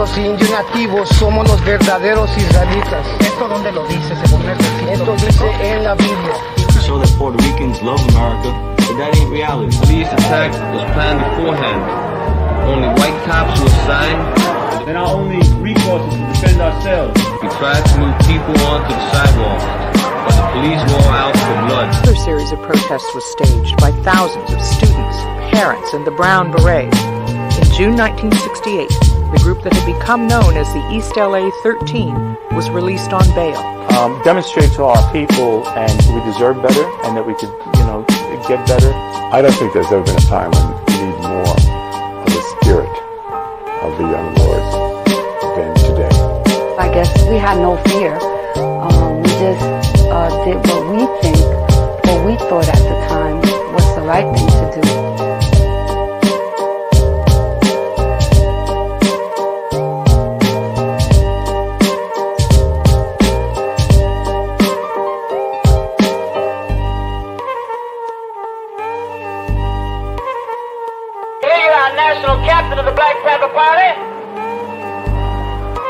los indios nativos somos los verdaderos israelitas. ¿Esto dónde lo dice según el Esto dice en la Biblia. Show that Puerto Ricans love America, but that ain't reality. Police attack was planned beforehand. Only white cops will sign. They're our only resources to defend ourselves. We tried to move people onto the sidewalk, but the police were all out for blood. Another series of protests was staged by thousands of students, parents, and the Brown Berets. In June 1968, the group that had become known as the East LA 13 was released on bail. Demonstrate to our people and we deserve better and that we could, get better. I don't think there's ever been a time when we need more of the spirit of the young lords than today. I guess we had no fear. We just did what we think, what we thought at the time was the right thing to do. National captain of the Black Panther Party.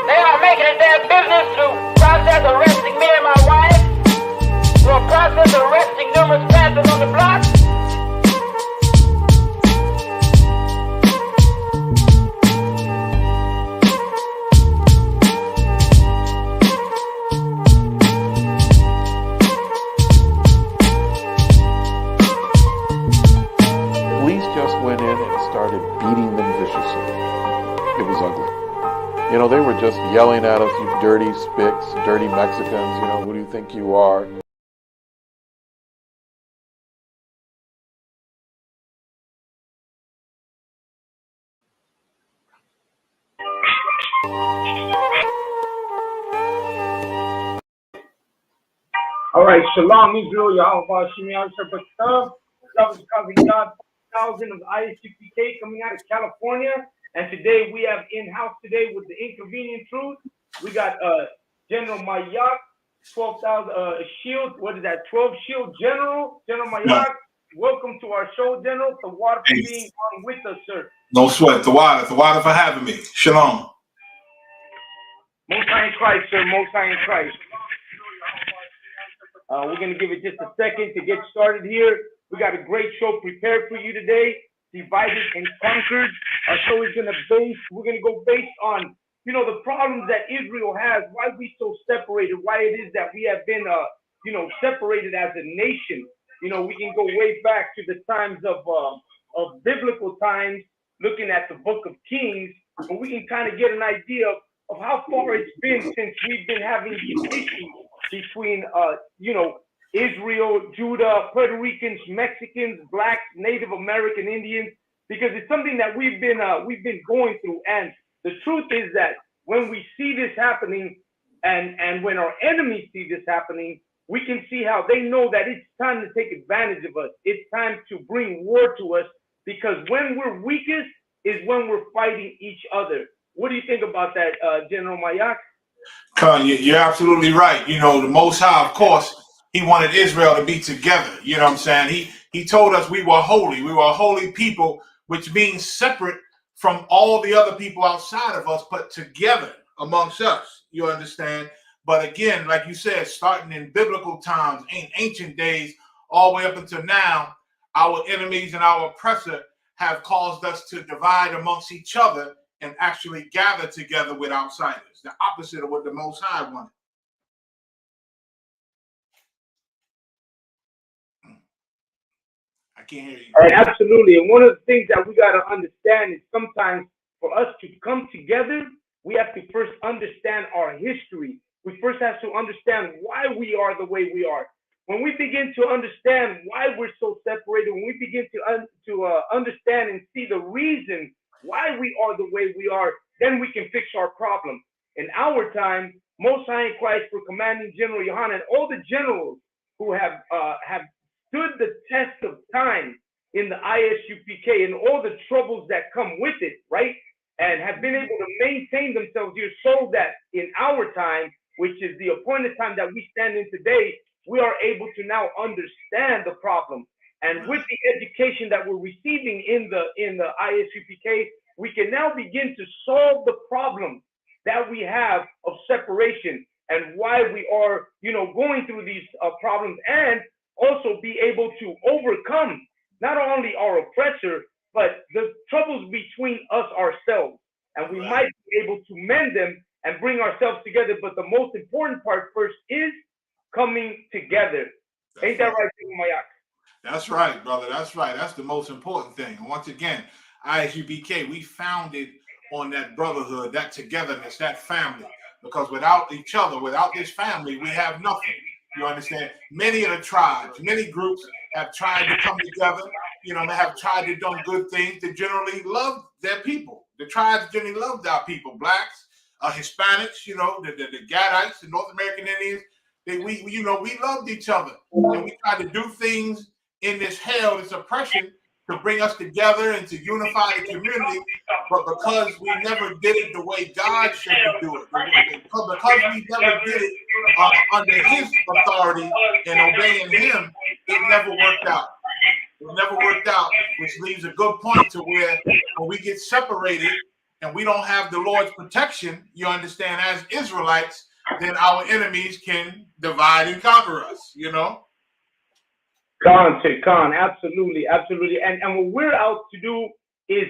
They are making it their business to process arresting me and my wife, through a process of arresting numerous Panthers on the block. Police just went in and started beating them viciously. It was ugly. They were just yelling at us, you dirty spicks, dirty Mexicans, who do you think you are? All right, Shalom Israel, Yahweh Shemiah Shabbat. That was causing God 1000 of the ISUPK coming out of California. And today we have in-house today with the Inconvenient Truth. We got General MAYAK, 12,000 Shield. What is that? 12 Shield General MAYAK. No. Welcome to our show, General. The water for being on with us, sir. No sweat. The water for having me. Shalom. Most High in Christ, sir. Most High in Christ. We're going to give it just a second to get started here. We got a great show prepared for you today. Divided and Conquered. Our show is going to we're going to go based on, the problems that Israel has, why we so separated, why it is that we have been, separated as a nation. We can go way back to the times of biblical times, looking at the book of Kings, and we can kind of get an idea of how far it's been since we've been having these issues between, Israel, Judah, Puerto Ricans, Mexicans, Blacks, Native American Indians, because it's something that we've been going through. And the truth is that when we see this happening, and when our enemies see this happening, we can see how they know that it's time to take advantage of us. It's time to bring war to us, because when we're weakest is when we're fighting each other. What do you think about that, General MAYAK? Khan, you're absolutely right. The Most High, of course, he wanted Israel to be together. You know what I'm saying? He told us we were holy. We were a holy people, which means separate from all the other people outside of us, but together amongst us. You understand? But again, like you said, starting in biblical times, in ancient days, all the way up until now, our enemies and our oppressor have caused us to divide amongst each other and actually gather together with outsiders. The opposite of what the Most High wanted. I can't hear you. All right, absolutely. And one of the things that we got to understand is sometimes for us to come together, we have to first understand our history. We first have to understand why we are the way we are. When we begin to understand why we're so separated, when we begin to understand and see the reason why we are the way we are, then we can fix our problem. In our time, Most High in Christ, for Commanding General Yohanan, and all the generals who have stood the test of time in the ISUPK and all the troubles that come with it, right? And have been able to maintain themselves here so that in our time, which is the appointed time that we stand in today, we are able to now understand the problem. And with the education that we're receiving in the ISUPK, we can now begin to solve the problem that we have of separation and why we are, going through these problems, and also be able to overcome not only our oppressor, but the troubles between us ourselves. And we might be able to mend them and bring ourselves together. But the most important part first is coming together. Ain't that right, MAYAK? That's right, brother. That's right. That's the most important thing. And once again, ISUBK, we founded on that brotherhood, that togetherness, that family. Because without each other, without this family, we have nothing. You understand? Many of the tribes, many groups have tried to come together. They have tried to do good things. They generally love their people. The tribes generally loved our people, blacks, Hispanics, the Gadites, the North American Indians. We loved each other, and we tried to do things in this hell, this oppression, to bring us together and to unify the community. But because we never did it the way God said to do it, because we never did it under His authority and obeying Him, it never worked out. It never worked out, which leaves a good point to where when we get separated and we don't have the Lord's protection, you understand, as Israelites, then our enemies can divide and conquer us, Khan, absolutely. And what we're out to do is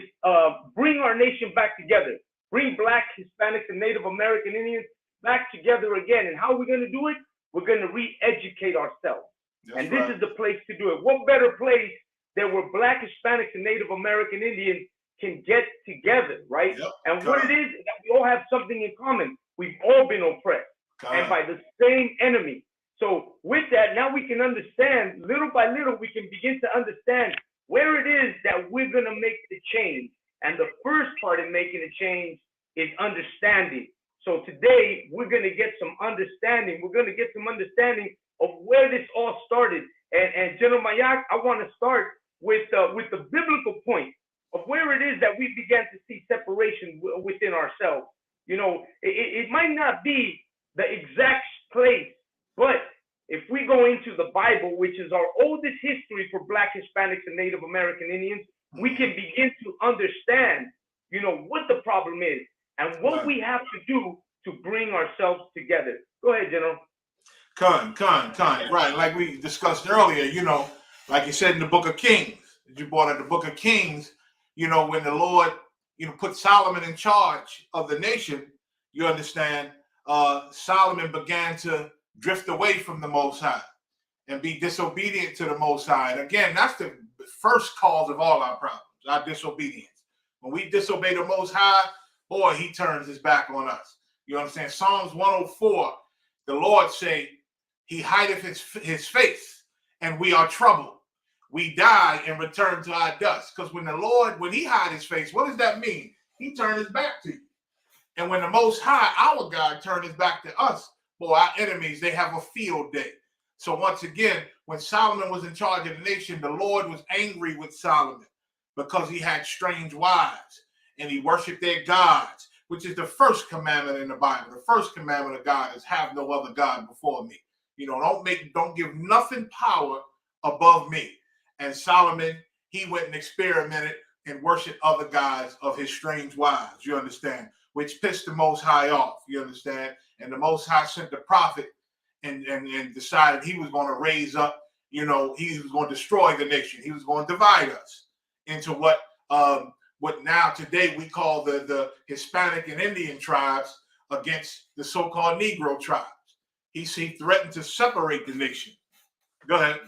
bring our nation back together, bring Black, Hispanics, and Native American Indians back together again. And how are we going to do it? We're going to re-educate ourselves. That's this is the place to do it. What better place than where Black, Hispanics, and Native American Indians can get together, right? Yep. And what it is that we all have something in common. We've all been oppressed and by the same enemy. So with that, now we can understand, little by little, we can begin to understand where it is that we're going to make the change. And the first part in making a change is understanding. So today, we're going to get some understanding. We're going to get some understanding of where this all started. And General MAYAK, I want to start with the biblical point of where it is that we began to see separation within ourselves. It might not be the exact place, but if we go into the Bible, which is our oldest history for Black, Hispanics, and Native American Indians, we can begin to understand, what the problem is and what we have to do to bring ourselves together. Go ahead, General. Khan. Right, like we discussed earlier, like you said in the Book of Kings, you brought up the Book of Kings, when the Lord, put Solomon in charge of the nation, you understand, Solomon began to drift away from the Most High and be disobedient to the Most High. And again, that's the first cause of all our problems, our disobedience. When we disobey the Most High, boy, He turns His back on us. You understand? Psalms 104, the Lord say, He hideth his face, and we are troubled. We die and return to our dust. Because when He hide His face, what does that mean? He turned His back to you. And when the Most High, our God, turned His back to us, boy, our enemies, they have a field day. So once again, when Solomon was in charge of the nation, the Lord was angry with Solomon because he had strange wives and he worshiped their gods, which is the first commandment in the Bible. The first commandment of God is have no other God before me. Don't give nothing power above me. And Solomon, he went and experimented and worshiped other gods of his strange wives, you understand, which pissed the Most High off, you understand? And the Most High sent the prophet and decided He was going to raise up, He was going to destroy the nation. He was going to divide us into what now today we call the Hispanic and Indian tribes against the so-called Negro tribes. He threatened to separate the nation. Go ahead.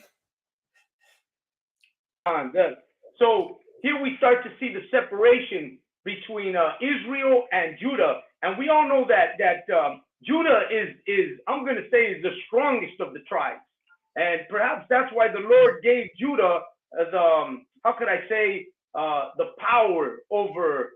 So here we start to see the separation between Israel and Judah, and we all know that Judah is I'm going to say is the strongest of the tribes, and perhaps that's why the Lord gave Judah the power over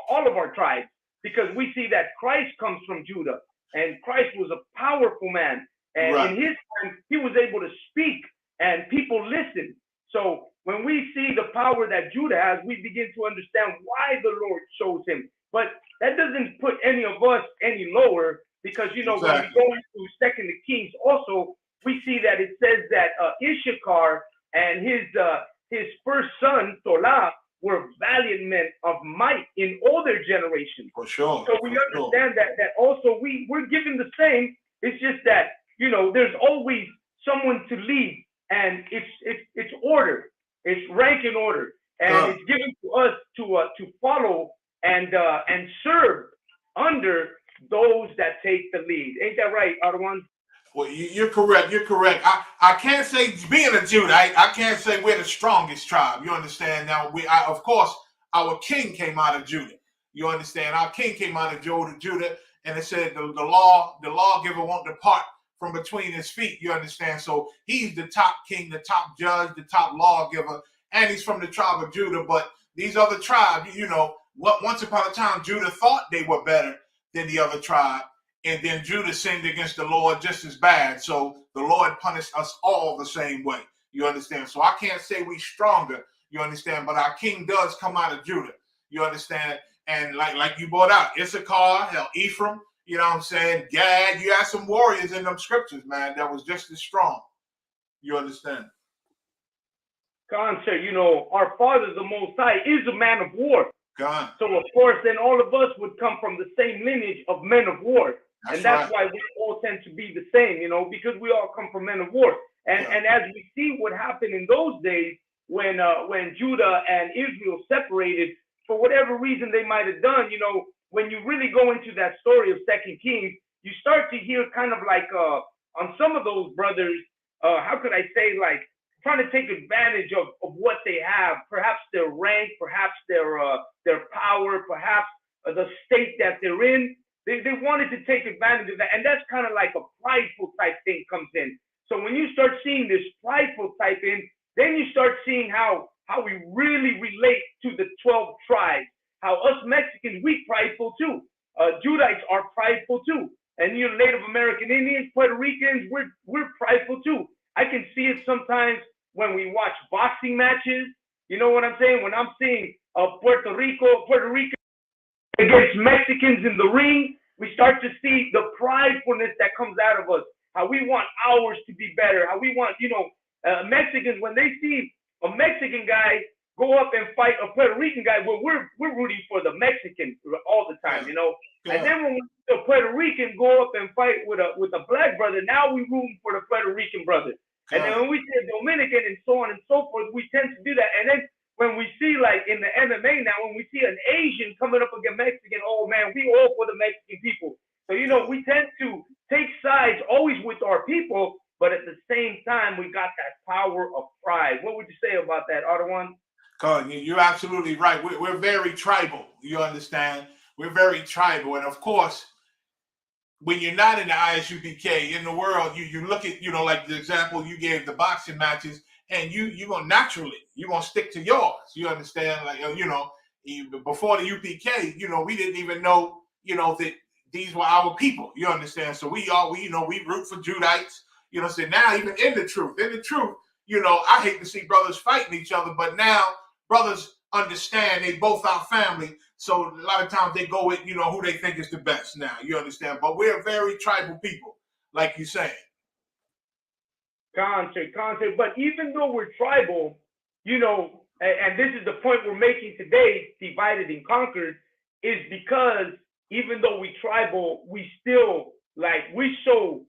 all of our tribes, because we see that Christ comes from Judah, and Christ was a powerful man, and in His time He was able to speak and people listened. So when we see the power that Judah has, we begin to understand why the Lord chose him. But that doesn't put any of us any lower, because when we go into 2 Kings also, we see that it says that Issachar and his first son Tola, were valiant men of might in all their generations. For sure. So we understand that also we're given the same. It's just that, there's always someone to lead, and it's order. It's rank and order, and it's given to us to follow and serve under those that take the lead. Ain't that right, Arwan? Well, you're correct. You're correct. I can't say, being a Judite, I can't say we're the strongest tribe. You understand? Now, of course, our king came out of Judah. You understand? Our king came out of Judah, and it said the lawgiver won't depart from between his feet. You understand? So he's the top king, the top judge, the top lawgiver, and he's from the tribe of Judah. But these other tribes, once upon a time, Judah thought they were better than the other tribe. And then Judah sinned against the Lord just as bad. So the Lord punished us all the same way. You understand? So I can't say we stronger. You understand? But our king does come out of Judah. You understand? And like you brought out, Issachar, Ephraim, you know what I'm saying? Gad, you had some warriors in them scriptures, man, that was just as strong. You understand? God said, our Father, the Most High, is a man of war. God. So, of course, then all of us would come from the same lineage of men of war. That's why we all tend to be the same, because we all come from men of war. And as we see what happened in those days when Judah and Israel separated, for whatever reason they might have done, when you really go into that story of Second Kings, you start to hear kind of like on some of those brothers, how could I say, like trying to take advantage of what they have, perhaps their rank, perhaps their power, perhaps the state that they're in. They wanted to take advantage of that. And that's kind of like a prideful type thing comes in. So when you start seeing this prideful type in, then you start seeing how we really relate to the 12 tribes, how us Mexicans, we prideful too. Judites are prideful too. And you Native American Indians, Puerto Ricans, we're prideful too. I can see it sometimes when we watch boxing matches. You know what I'm saying? When I'm seeing Puerto Rico against Mexicans in the ring, we start to see the pridefulness that comes out of us. How we want ours to be better. How we want, Mexicans, when they see a Mexican guy go up and fight a Puerto Rican guy, well, we're rooting for the Mexican all the time, And then when we see a Puerto Rican go up and fight with a black brother, now we're rooting for the Puerto Rican brother. And then when we see a Dominican and so on and so forth, we tend to do that. And then when we see, like in the MMA now, when we see an Asian coming up against Mexican, oh man, we all for the Mexican people. So, we tend to take sides always with our people, but at the same time, we got that power of pride. What would you say about that, Arwan? You're absolutely right. We're very tribal. You understand? We're very tribal. And of course, when you're not in the ISUPK, in the world, you look at, like the example you gave, the boxing matches, and you're going to stick to yours. You understand? Like, before the UPK, we didn't even know, that these were our people. You understand? So we root for Judites. So now even in the truth, I hate to see brothers fighting each other, but now brothers understand they both our family. So a lot of times they go with, who they think is the best now. You understand? But we're very tribal people, like you're saying. Concept. But even though we're tribal, and this is the point we're making today, divided and conquered, is because even though we tribal, we still, we so,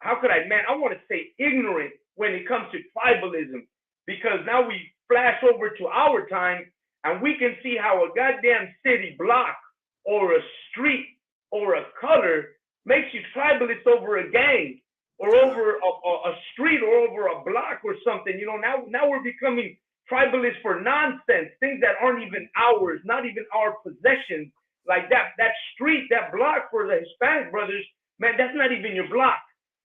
how could I want to say ignorant when it comes to tribalism, because now we flash over to our time and we can see how a goddamn city block or a street or a color makes you tribalist over a gang or over a street or over a block or something. Now we're becoming tribalists for nonsense, things that aren't even ours, not even our possessions. Like that street, that block for the Hispanic brothers, man, that's not even your block.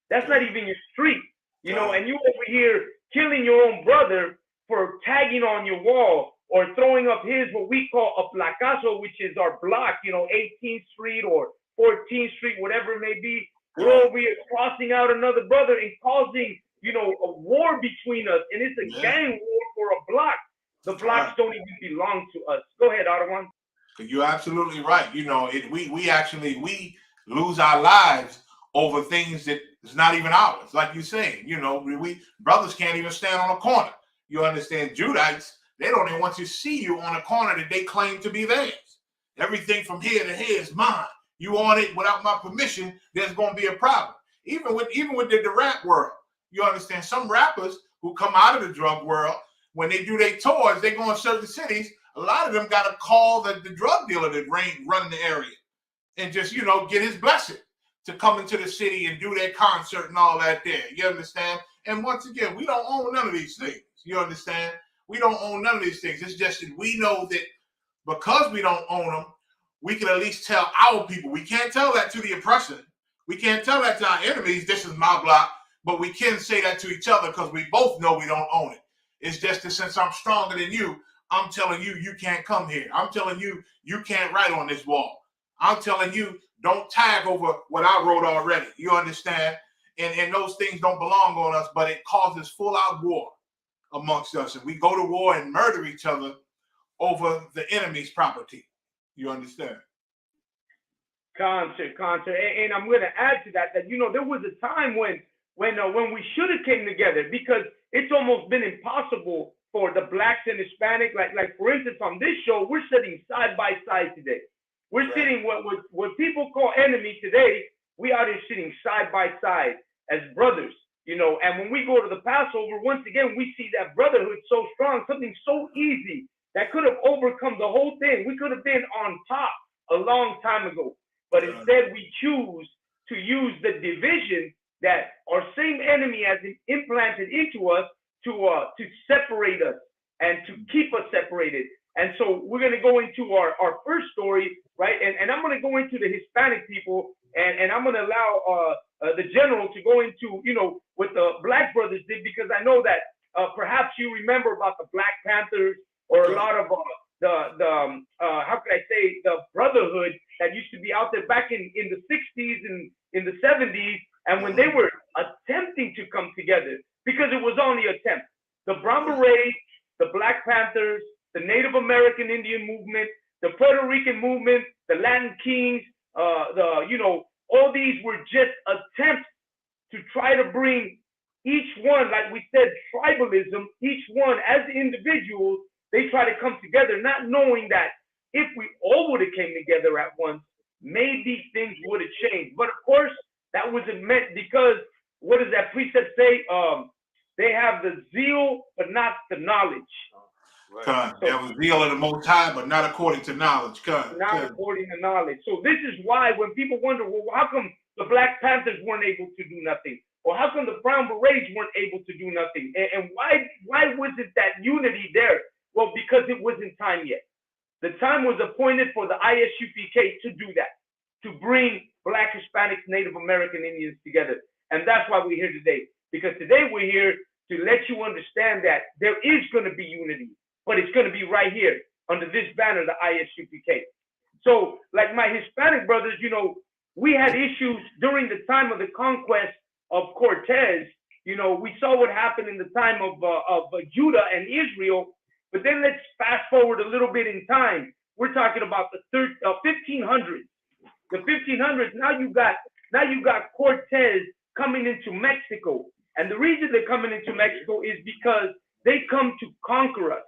That's not even your street, and you over here killing your own brother for tagging on your wall or throwing up what we call a placazo, which is our block, 18th Street or 14th Street, whatever it may be. We're over here crossing out another brother and causing, a war between us. And it's a gang war for a block. The blocks don't even belong to us. Go ahead, Arwan. You're absolutely right. We lose our lives over things that is not even ours. Like you're saying, we brothers can't even stand on a corner. You understand? Judites, They don't even want to see you on a corner that they claim to be theirs. Everything from here to here is mine. You on it without my permission, there's going to be a problem. Even with the rap world, you understand? Some rappers who come out of the drug world, when they do their tours, they go in certain cities. A lot of them got to call the drug dealer that run the area and just, get his blessing to come into the city and do their concert and all that there. You understand? And once again, we don't own none of these things. You understand? We don't own none of these things. It's just that we know that because we don't own them, we can at least tell our people. We can't tell that to the oppressor. We can't tell that to our enemies. This is my block. But we can say that to each other because we both know we don't own it. It's just that since I'm stronger than you, I'm telling you, you can't come here. I'm telling you, you can't write on this wall. I'm telling you, don't tag over what I wrote already. You understand? And those things don't belong on us, but it causes full-out war amongst us. And we go to war and murder each other over the enemy's property. You understand? Concert. And I'm going to add to that, there was a time when we should have came together, because it's almost been impossible for the blacks and Hispanic, like for instance, on this show, we're sitting side by side today. We're sitting what people call enemy today. We are just sitting side by side as brothers, and when we go to the Passover, once again, we see that brotherhood so strong, something so easy that could have overcome the whole thing. We could have been on top a long time ago, but instead we choose to use the division that our same enemy has implanted into us to separate us and to keep us separated. And so we're going to go into our first story, right? And I'm going to go into the Hispanic people, and I'm going to allow the general to go into, what the Black brothers did, because I know that perhaps you remember about the Black Panthers, or a lot of how could I say, the brotherhood that used to be out there back in the 60s and in the 70s, and when they were attempting to come together, because it was only an attempt. The Brown Berets, the Black Panthers, the Native American Indian movement, the Puerto Rican movement, the Latin Kings, all these were just attempts to try to bring each one, like we said, tribalism, each one as individuals, they try to come together, not knowing that if we all would have came together at once, maybe things would have changed. But of course, that wasn't meant, because what does that precept say? They have the zeal, but not the knowledge. Right. So, that was zeal of the Most High, but not according to knowledge. Not according to knowledge. So this is why when people wonder, well, how come the Black Panthers weren't able to do nothing? Or how come the Brown Berets weren't able to do nothing? And why wasn't that unity there? Well, because it wasn't time yet. The time was appointed for the ISUPK to do that, to bring Black, Hispanics, Native American Indians together. And that's why we're here today. Because today we're here to let you understand that there is going to be unity, but it's going to be right here under this banner, the ISUPK. So like my Hispanic brothers, we had issues during the time of the conquest of Cortez. We saw what happened in the time of Judah and Israel. But then let's fast forward a little bit in time. We're talking about the 1500s. The 1500s. Now you got Cortez coming into Mexico, and the reason they're coming into Mexico is because they come to conquer us.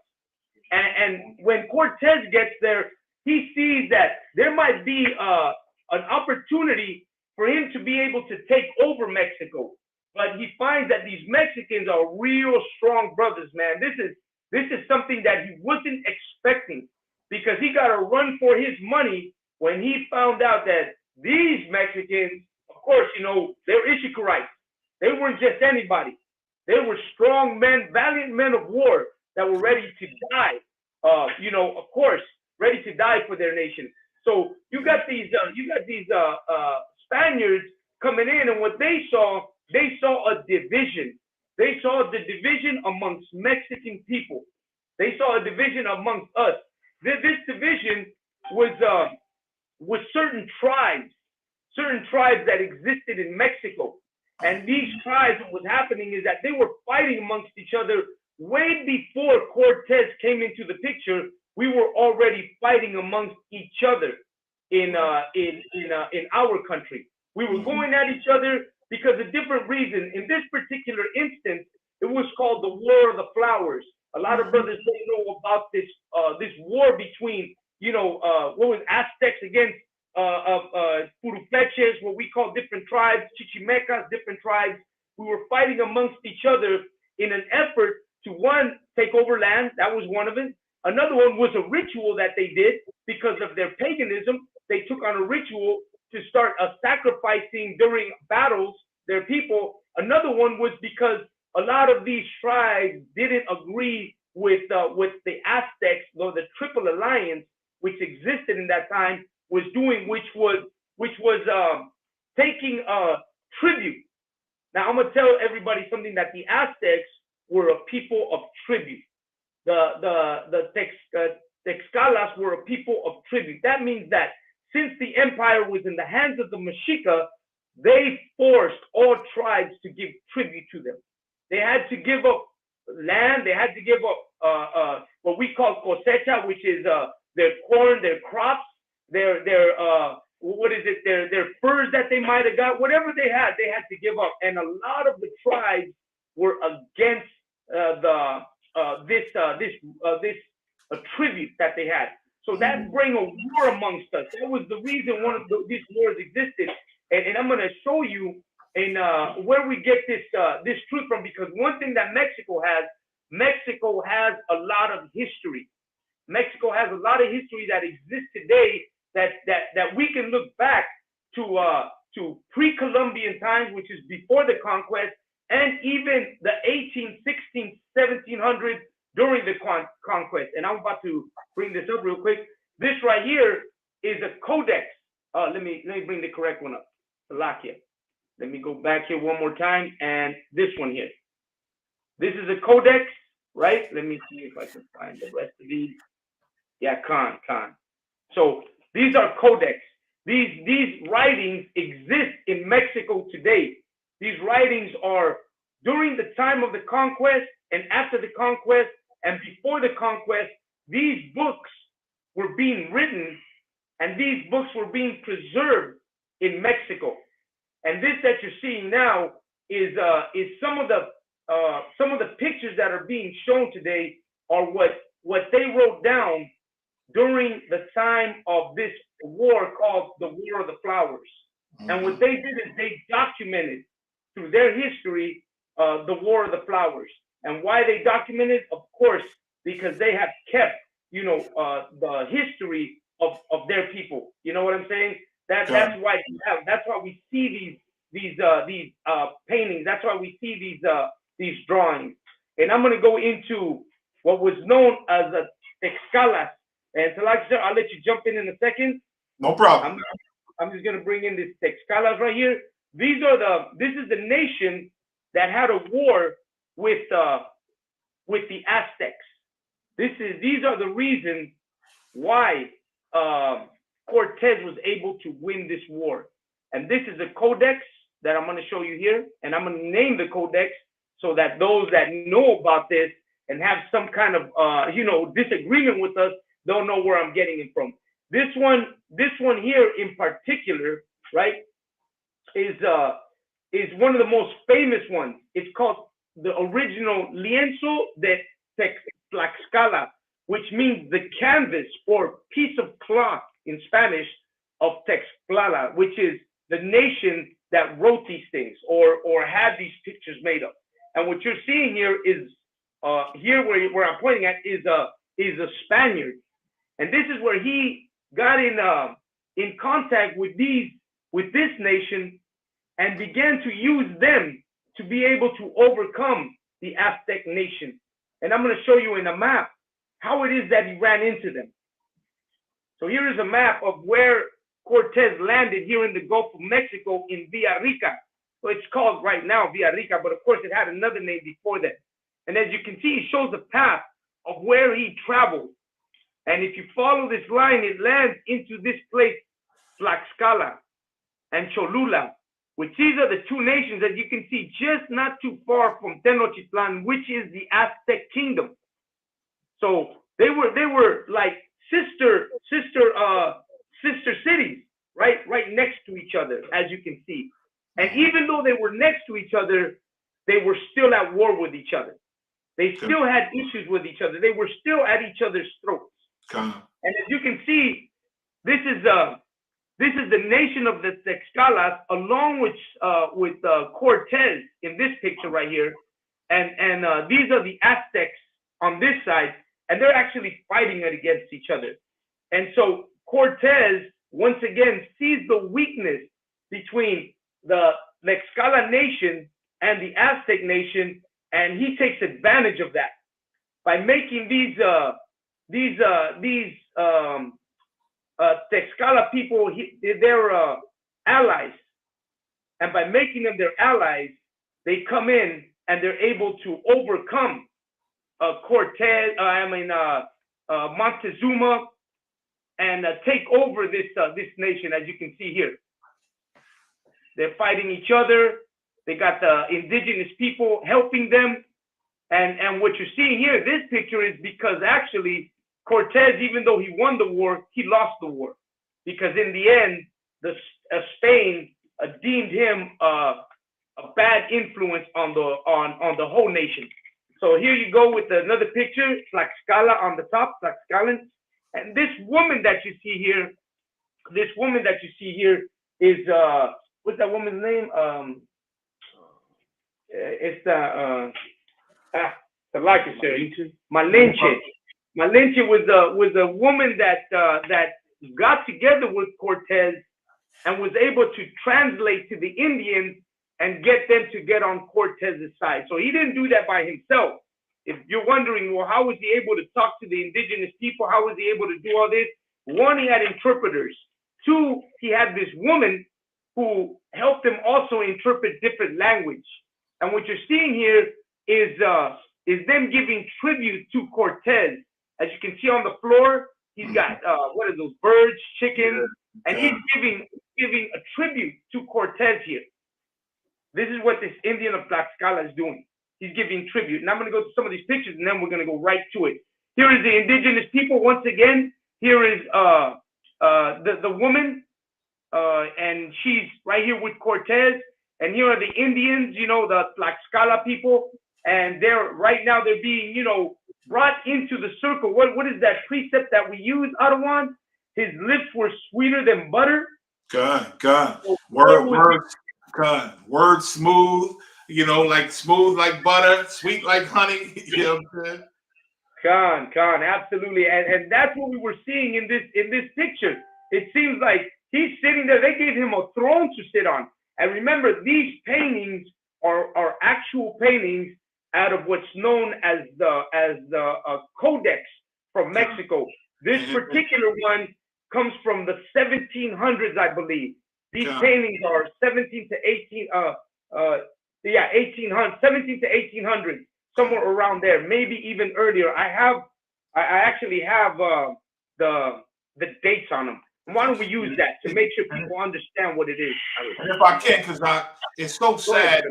And when Cortez gets there, he sees that there might be an opportunity for him to be able to take over Mexico. But he finds that these Mexicans are real strong brothers, man. This is something that he wasn't expecting, because he got a run for his money when he found out that these Mexicans, of course, they're Ishikarites. They weren't just anybody. They were strong men, valiant men of war that were ready to die. Of course, ready to die for their nation. So you got these Spaniards coming in, and what they saw a division. They saw the division amongst Mexican people. They saw a division amongst us. This division was certain tribes that existed in Mexico. And these tribes, what was happening is that they were fighting amongst each other way before Cortez came into the picture. We were already fighting amongst each other in our country. We were going at each other because of different reasons. In this particular instance, it was called the War of the Flowers. A lot of brothers don't know about this this war between, what was Aztecs against Purupeches, what we call different tribes, Chichimecas, different tribes. We were fighting amongst each other in an effort to, one, take over land. That was one of it. Another one was a ritual that they did because of their paganism. They took on a ritual to start sacrificing during battles their people. Another one was because a lot of these tribes didn't agree with the Aztecs, though the Triple Alliance, which existed in that time, was doing, which was taking tribute. Now I'm gonna tell everybody something, that the Aztecs were a people of tribute. The Texcalas were a people of tribute. That means that since the empire was in the hands of the Mexica, they forced all tribes to give tribute to them. They had to give up land. They had to give up what we call cosecha, which is their corn, their crops, their furs that they might have got. Whatever they had to give up. And a lot of the tribes were against this tribute that they had. So that bring a war amongst us. That was the reason one of these wars existed. And I'm going to show you where we get this truth from, because one thing that Mexico has a lot of history. Mexico has a lot of history that exists today that we can look back to pre-Columbian times, which is before the conquest, and even the 1816, 1700s during the conquest. And I'm about to bring this up real quick. This right here is a codex. Let me bring the correct one up. Salakia. Let me go back here one more time, and this one here. This is a codex, right? Let me see if I can find the rest of these. Yeah, Khan. So these are codex. These writings exist in Mexico today. These writings are during the time of the conquest and after the conquest and before the conquest. These books were being written, and these books were being preserved in Mexico. And this that you're seeing now is some of the pictures that are being shown today are what they wrote down during the time of this war called the War of the Flowers. And what they did is they documented through their history the War of the Flowers. And why they documented, of course, because they have kept, the history of their people. You know what I'm saying? That's why we see these paintings. That's why we see these drawings. And I'm going to go into what was known as a Texcalas. And so, like I said, I'll let you jump in a second. No problem. I'm just going to bring in this Texcalas right here. This is the nation that had a war with the Aztecs. These are the reasons why Cortez was able to win this war. And this is a codex that I'm going to show you here, and I'm going to name the codex so that those that know about this and have some kind of disagreement with us don't know where I'm getting it from. This one here in particular, right, is one of the most famous ones. It's called the original Lienzo de Tlaxcala, which means the canvas or piece of cloth in Spanish of Texcala, which is the nation that wrote these things or had these pictures made of. And what you're seeing here is here where I'm pointing at is a Spaniard, and this is where he got in contact with this nation and began to use them to be able to overcome the Aztec nation. And I'm going to show you in a map how it is that he ran into them. So here is a map of where Cortez landed here in the Gulf of Mexico in Villarrica. So it's called right now Villarrica, but of course it had another name before that. And as you can see, it shows the path of where he traveled. And if you follow this line, it lands into this place, Tlaxcala and Cholula, which these are the two nations that you can see just not too far from Tenochtitlan, which is the Aztec kingdom. So they were like sister cities, right next to each other, as you can see. And even though they were next to each other, they were still at war with each other. They still had issues with each other. They were still at each other's throats. And as you can see, this is the nation of the Tlaxcalas, along with Cortez in this picture right here, and these are the Aztecs on this side, and they're actually fighting it against each other. And so Cortez once again sees the weakness between the Tlaxcala nation and the Aztec nation, and he takes advantage of that by making these Tlaxcala people their allies, and by making them their allies, they come in and they're able to overcome Montezuma, and take over this nation. As you can see here, they're fighting each other. They got the indigenous people helping them, and what you're seeing here, this picture, is because actually Cortez, even though he won the war, he lost the war, because in the end, Spain deemed him a bad influence on the whole nation. So here you go with another picture, Tlaxcala on the top, Tlaxcalan. And this woman that you see here is, what's that woman's name? It's the Malinche. Malinche was a woman that got together with Cortez and was able to translate to the Indians and get them to get on Cortez's side. So he didn't do that by himself. If you're wondering, well, how was he able to talk to the indigenous people? How was he able to do all this? One, he had interpreters. Two, he had this woman who helped him also interpret different language. And what you're seeing here is them giving tribute to Cortez. As you can see on the floor, he's got what are those, birds, chickens, and he's giving a tribute to Cortez here. This is what this Indian of Tlaxcala is doing. He's giving tribute. And I'm going to go to some of these pictures, and then we're going to go right to it. Here is the indigenous people once again. Here is the woman, and she's right here with Cortez. And here are the Indians, the Tlaxcala people, and they're being, brought into the circle. What is that precept that we use, Adawan? His lips were sweeter than butter. God. Word smooth, like smooth like butter, sweet like honey. You know what I'm saying? Khan, absolutely. And that's what we were seeing in this picture. It seems like he's sitting there. They gave him a throne to sit on. And remember, these paintings are actual paintings out of what's known as the Codex from Mexico. This particular one comes from the 1700s, I believe. These paintings are 17 to 1800, somewhere around there, maybe even earlier. I actually have the dates on them. Why don't we use that to make sure people understand what it is? And if I can, because it's so sad.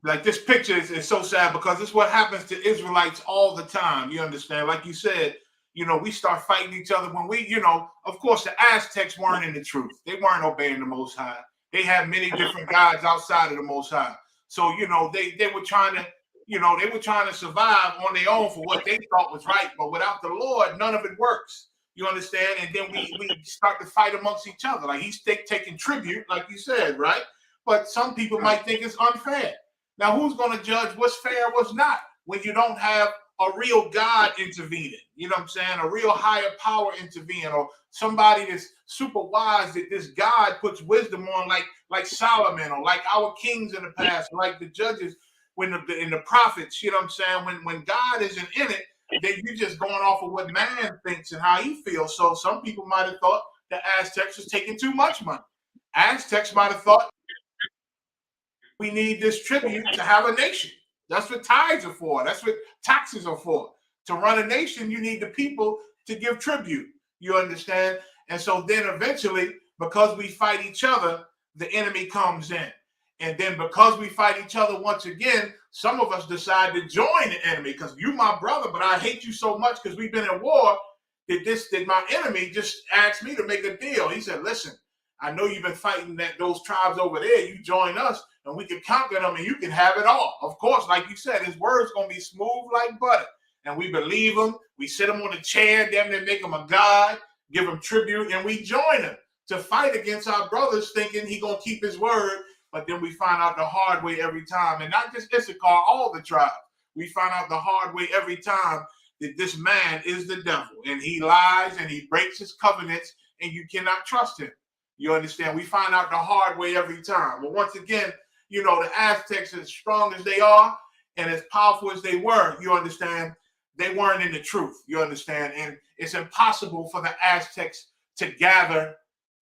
Like this picture is so sad because it's what happens to Israelites all the time. You understand? Like you said, we start fighting each other when we, of course, the Aztecs weren't in the truth. They weren't obeying the Most High. They had many different gods outside of the Most High. So, they were trying to, they were trying to survive on their own for what they thought was right. But without the Lord, none of it works. You understand? And then we start to fight amongst each other. Like he's taking tribute, like you said, right? But some people might think it's unfair. Now, who's going to judge what's fair, what's not, when you don't have a real God intervening? You know what I'm saying? A real higher power intervening, or somebody that's super wise that this God puts wisdom on, like Solomon, or like our kings in the past, like the judges in the prophets. You know what I'm saying? When God isn't in it, then you're just going off of what man thinks and how he feels. So some people might have thought the Aztecs was taking too much money. Aztecs might have thought we need this tribute to have a nation. That's what tithes are for. That's what taxes are for. To run a nation, you need the people to give tribute. You understand? And so then eventually, because we fight each other, the enemy comes in. And then because we fight each other once again, some of us decide to join the enemy because you my brother, but I hate you so much because we've been in war that my enemy just asked me to make a deal. He said, listen, I know you've been fighting those tribes over there. You join us, and we can conquer them, and you can have it all. Of course, like you said, his word's going to be smooth like butter. And we believe him. We sit him on a chair, damn near make him a god, give him tribute, and we join him to fight against our brothers thinking he going to keep his word. But then we find out the hard way every time. And not just Issachar, all the tribes. We find out the hard way every time that this man is the devil. And he lies and he breaks his covenants, and you cannot trust him. You understand? We find out the hard way every time. But once again, you know, the Aztecs, as strong as they are and as powerful as they were, you understand, they weren't in the truth. You understand? And it's impossible for the Aztecs to gather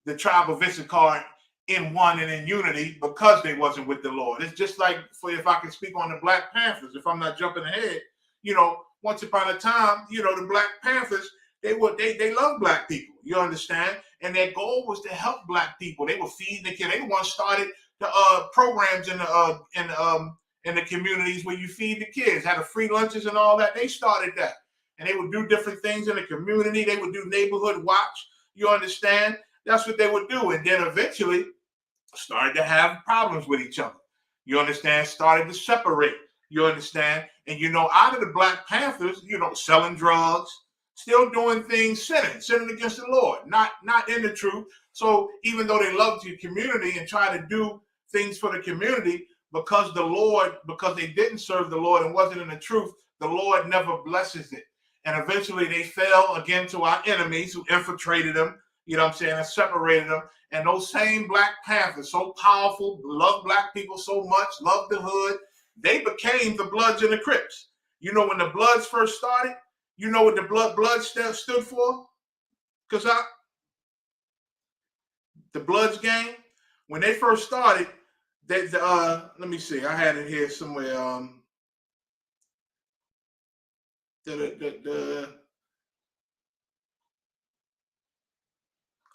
the tribe of Issachar in one and in unity because they wasn't with the Lord. It's just like, if I can speak on the Black Panthers, if I'm not jumping ahead, you know, once upon a time, you know, the Black Panthers, they love black people, you understand? And their goal was to help black people. They were feeding the kids. They once started the programs in the communities where you feed the kids, had the free lunches and all that. They started that. And they would do different things in the community. They would do neighborhood watch, you understand? That's what they would do. And then eventually started to have problems with each other. You understand? Started to separate. You understand? And, you know, out of the Black Panthers, you know, selling drugs, still doing things, sinning against the Lord, not in the truth. So even though they loved your community and try to do things for the community, because they didn't serve the Lord and wasn't in the truth, the Lord never blesses it. And eventually they fell again to our enemies who infiltrated them, you know what I'm saying, and separated them. And those same Black Panthers, so powerful, loved black people so much, loved the hood, they became the Bloods and the Crips. You know, when the Bloods first started, you know what the Blood stood for? Because the Bloods gang, when they first started, let me see, I had it here somewhere.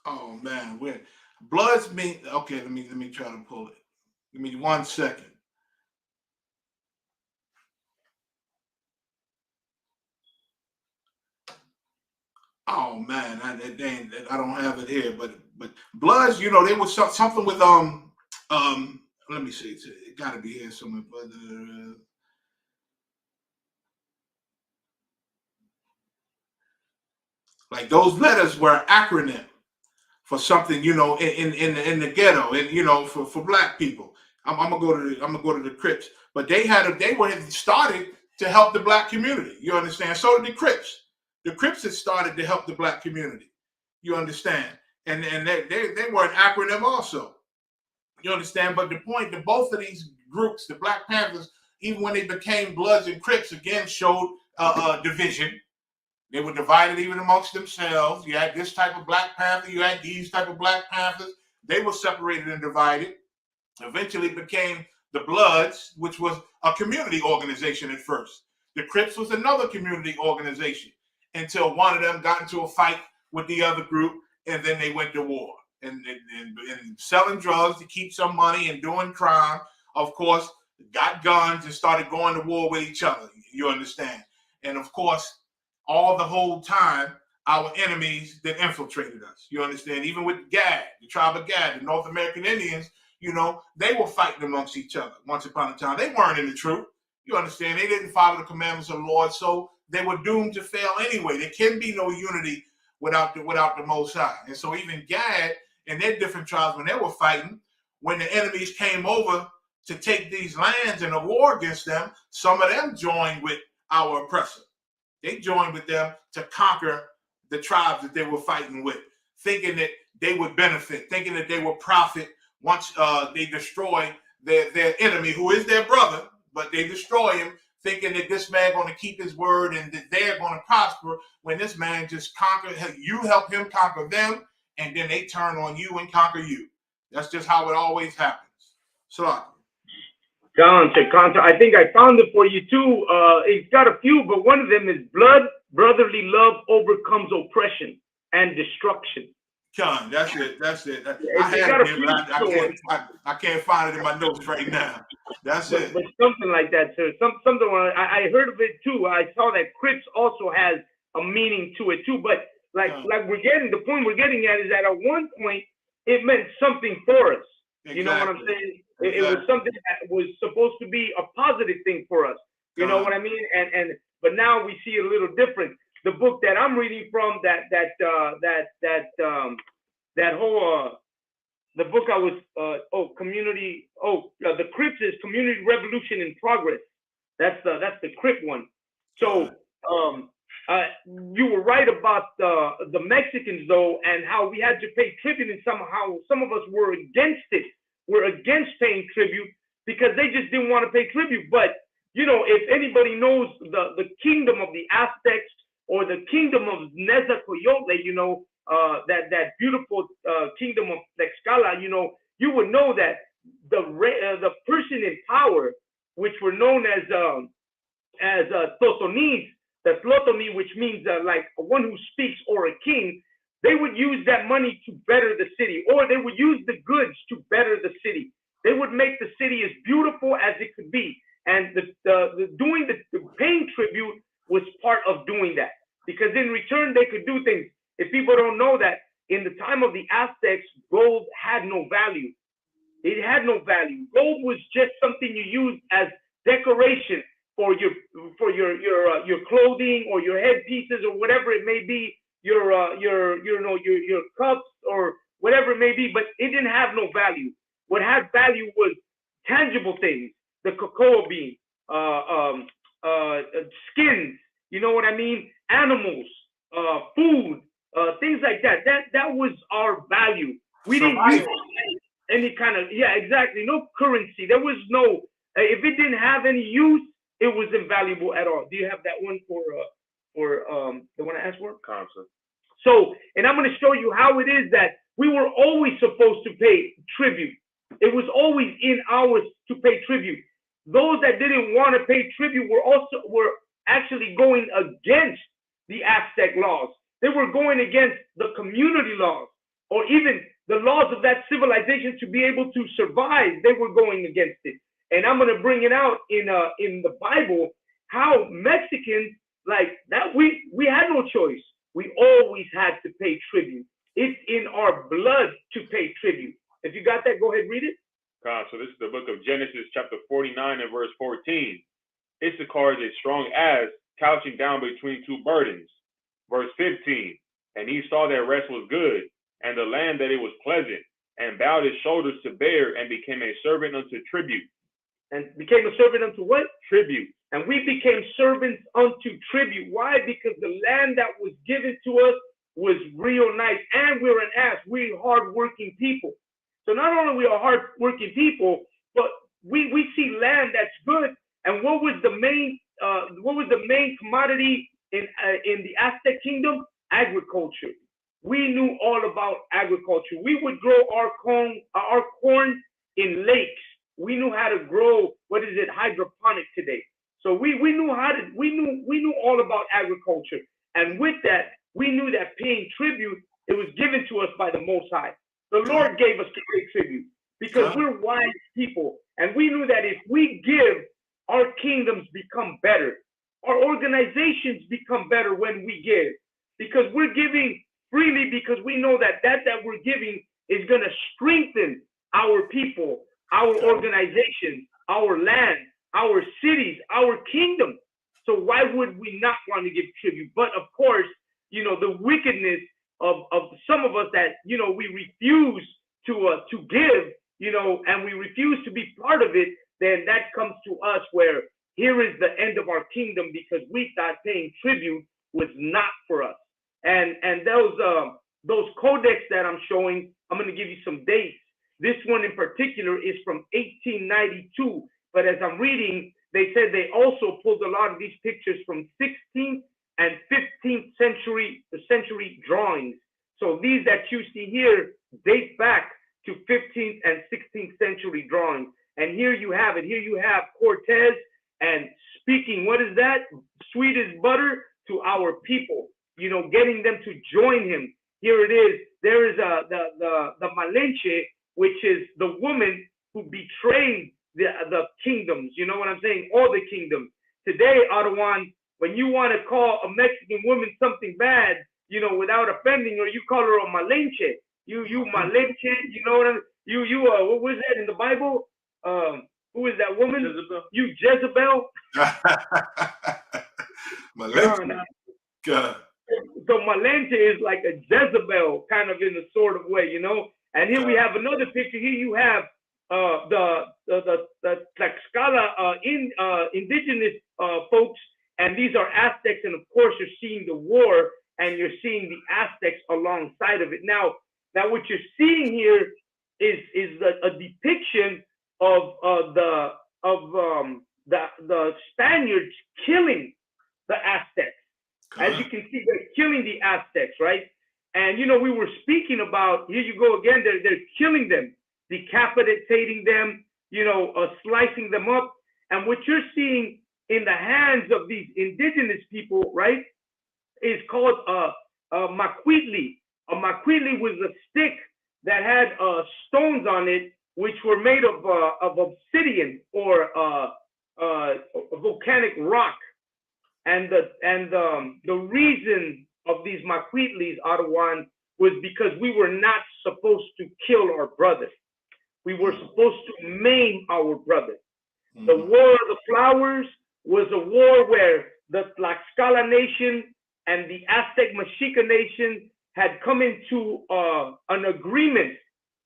Oh man, Bloods mean, okay, let me try to pull it. Give me 1 second. Oh man, I don't have it here, but Bloods, you know, they was something with let me see, it got to be here somewhere. But like those letters were an acronym for something, you know, in the ghetto, and you know, for black people. I'm gonna go to the Crips, but they were started to help the black community. You understand? So did the Crips. The Crips had started to help the black community. You understand? And they were an acronym also. You understand? But the point that both of these groups, the Black Panthers, even when they became Bloods and Crips, again showed division. They were divided even amongst themselves. You had this type of Black Panther, you had these type of Black Panthers. They were separated and divided. Eventually became the Bloods, which was a community organization at first. The Crips was another community organization until one of them got into a fight with the other group, and then they went to war. And selling drugs to keep some money and doing crime, of course, got guns and started going to war with each other. You understand? And of course, all the whole time, our enemies that infiltrated us. You understand? Even with Gad, the tribe of Gad, the North American Indians, you know, they were fighting amongst each other once upon a time. They weren't in the truth. You understand? They didn't follow the commandments of the Lord, so they were doomed to fail anyway. There can be no unity without the Most High. And so even Gad and their different tribes, when they were fighting, when the enemies came over to take these lands in a war against them, some of them joined with our oppressor. They joined with them to conquer the tribes that they were fighting with, thinking that they would benefit, thinking that they would profit once they destroy their enemy, who is their brother, but they destroy him, thinking that this man going to keep his word and that they're going to prosper, when this man just you help him conquer them, and then they turn on you and conquer you. That's just how it always happens. So, Contra, I think I found it for you too. It's got a few, but one of them is brotherly love overcomes oppression and destruction. Con, that's it. I had it here, but I can't find it in my notes right now. That's it. But something like that, sir. Something I heard of it too. I saw that Crips also has a meaning to it too. But like we're getting, the point we're getting at is that at one point, it meant something for us. Exactly. You know what I'm saying? It was something that was supposed to be a positive thing for us. You know what I mean? But now we see it a little different. The book that I'm reading from, that whole the book I was the Crips is Community Revolution in Progress. That's the Crip one. So you were right about the Mexicans though, and how we had to pay tribute, and somehow some of us were against it. We're against paying tribute because they just didn't want to pay tribute. But you know, if anybody knows the kingdom of the Aztecs or the kingdom of Nezacoyotl, you know, that beautiful kingdom of Tlaxcala, you know, you would know that the person in power, which were known as Totonis, the Tlotoni, which means like one who speaks or a king, they would use that money to better the city, or they would use the goods to better the city. They would make the city as beautiful as it could be. And the paying tribute was part of doing that, because in return they could do things. If people don't know that, in the time of the Aztecs, gold had no value. It had no value. Gold was just something you used as decoration for your clothing or your headpieces or whatever it may be, your cups or whatever it may be. But it didn't have no value. What had value was tangible things. The cocoa bean, skins, you know what I mean? Animals, food, things like that. That was our value. We didn't use any kind of, exactly, no currency. There was no, if it didn't have any use, it was invaluable at all. Do you have that one for the one I asked for? Concept. So, and I'm going to show you how it is that we were always supposed to pay tribute. It was always in ours to pay tribute. Those that didn't want to pay tribute were actually going against the Aztec laws. They were going against the community laws, or even the laws of that civilization to be able to survive. They were going against it. And I'm going to bring it out in the Bible, how Mexicans, like that, we had no choice. We always had to pay tribute. It's in our blood to pay tribute. If you got that, go ahead, read it. So this is the book of Genesis, chapter 49 and verse 14. Issachar is a strong ass, couching down between two burdens. Verse 15, and he saw that rest was good, and the land that it was pleasant, and bowed his shoulders to bear, and became a servant unto tribute. And became a servant unto what? Tribute. And we became servants unto tribute. Why? Because the land that was given to us was real nice, and we're an ass. We're hardworking people. So not only we are hardworking people, but we see land that's good. And what was the main commodity in the Aztec kingdom? Agriculture. We knew all about agriculture. We would grow our corn in lakes. We knew how to grow, hydroponic today. So we knew all about agriculture. And with that, we knew that paying tribute, it was given to us by the Most High. The Lord gave us to pay tribute because we're wise people. And we knew that if we give, our kingdoms become better. Our organizations become better when we give, because we're giving freely, because we know that we're giving is going to strengthen our people, our organizations, our land, our cities, our kingdom. So why would we not want to give tribute? But of course, you know, the wickedness of some of us that, you know, we refuse to give, you know, and we refuse to be part of it, then that comes to us where here is the end of our kingdom, because we thought paying tribute was not for us. And those codex that I'm showing, I'm going to give you some dates. This one in particular is from 1892. But as I'm reading, they said they also pulled a lot of these pictures from 16th and 15th century drawings. So these that you see here date back to 15th and 16th century drawings. And here you have it. Here you have Cortez and speaking, what is that? Sweet as butter to our people, you know, getting them to join him. Here it is. There is the Malinche, which is the woman who betrayed the kingdoms. You know what I'm saying? All the kingdoms. Today, Adawan, when you want to call a Mexican woman something bad, you know, without offending her, you call her a Malinche. you Malenche, you know what I mean? You what was that in the Bible? Who is that woman? Jezebel. You Jezebel. Malenche. God. So Malenche is like a Jezebel, kind of in a sort of way, you know. And here we have another picture. Here you have the Tlaxcala indigenous folks, and these are Aztecs, and of course you're seeing the war, and you're seeing the Aztecs alongside of it. Now what you're seeing here is a depiction of the Spaniards killing the Aztecs. As you can see, they're killing the Aztecs, right? And you know, we were speaking about, here you go again, they're killing them, decapitating them, you know, slicing them up. And what you're seeing in the hands of these indigenous people, right, is called a maquitli. A maquitli was a stick that had stones on it, which were made of obsidian or volcanic rock. And the reason of these maquitlis, Adawan, was because we were not supposed to kill our brother. We were supposed to maim our brother. Mm-hmm. The War of the Flowers was a war where the Tlaxcala nation and the Aztec Mexica nation had come into an agreement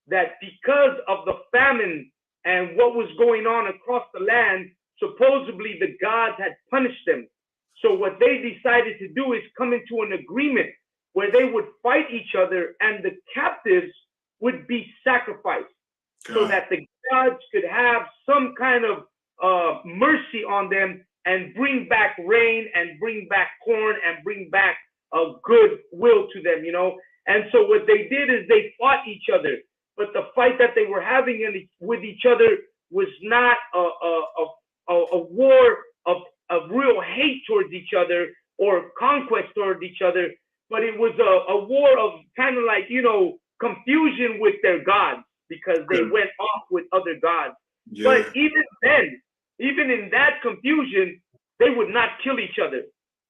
that because of the famine and what was going on across the land, supposedly the gods had punished them. So what they decided to do is come into an agreement where they would fight each other and the captives would be sacrificed so that the gods could have some kind of mercy on them and bring back rain and bring back corn and bring back a good will to them, you know. And so what they did is they fought each other, but the fight that they were having with each other was not a war of real hate towards each other or conquest towards each other, but it was a war of kind of like, you know, confusion with their gods because they went off with other gods. Yeah. But even then, even in that confusion, they would not kill each other.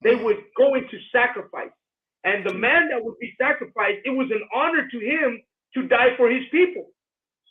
They would go into sacrifice. And the man that would be sacrificed, it was an honor to him to die for his people.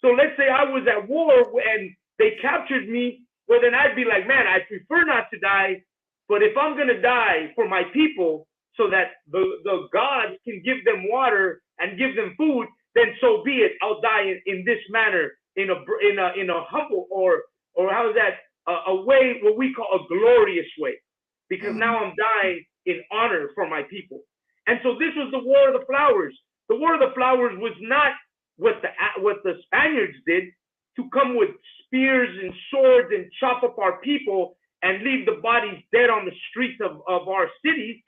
So let's say I was at war and they captured me, well, then I'd be like, man, I prefer not to die, but if I'm going to die for my people so that the gods can give them water and give them food, then so be it. I'll die in this manner, in a humble or how is that, a way, what we call a glorious way, because now I'm dying in honor for my people. And so this was the War of the Flowers. The War of the Flowers was not what the Spaniards did, to come with spears and swords and chop up our people and leave the bodies dead on the streets of our cities.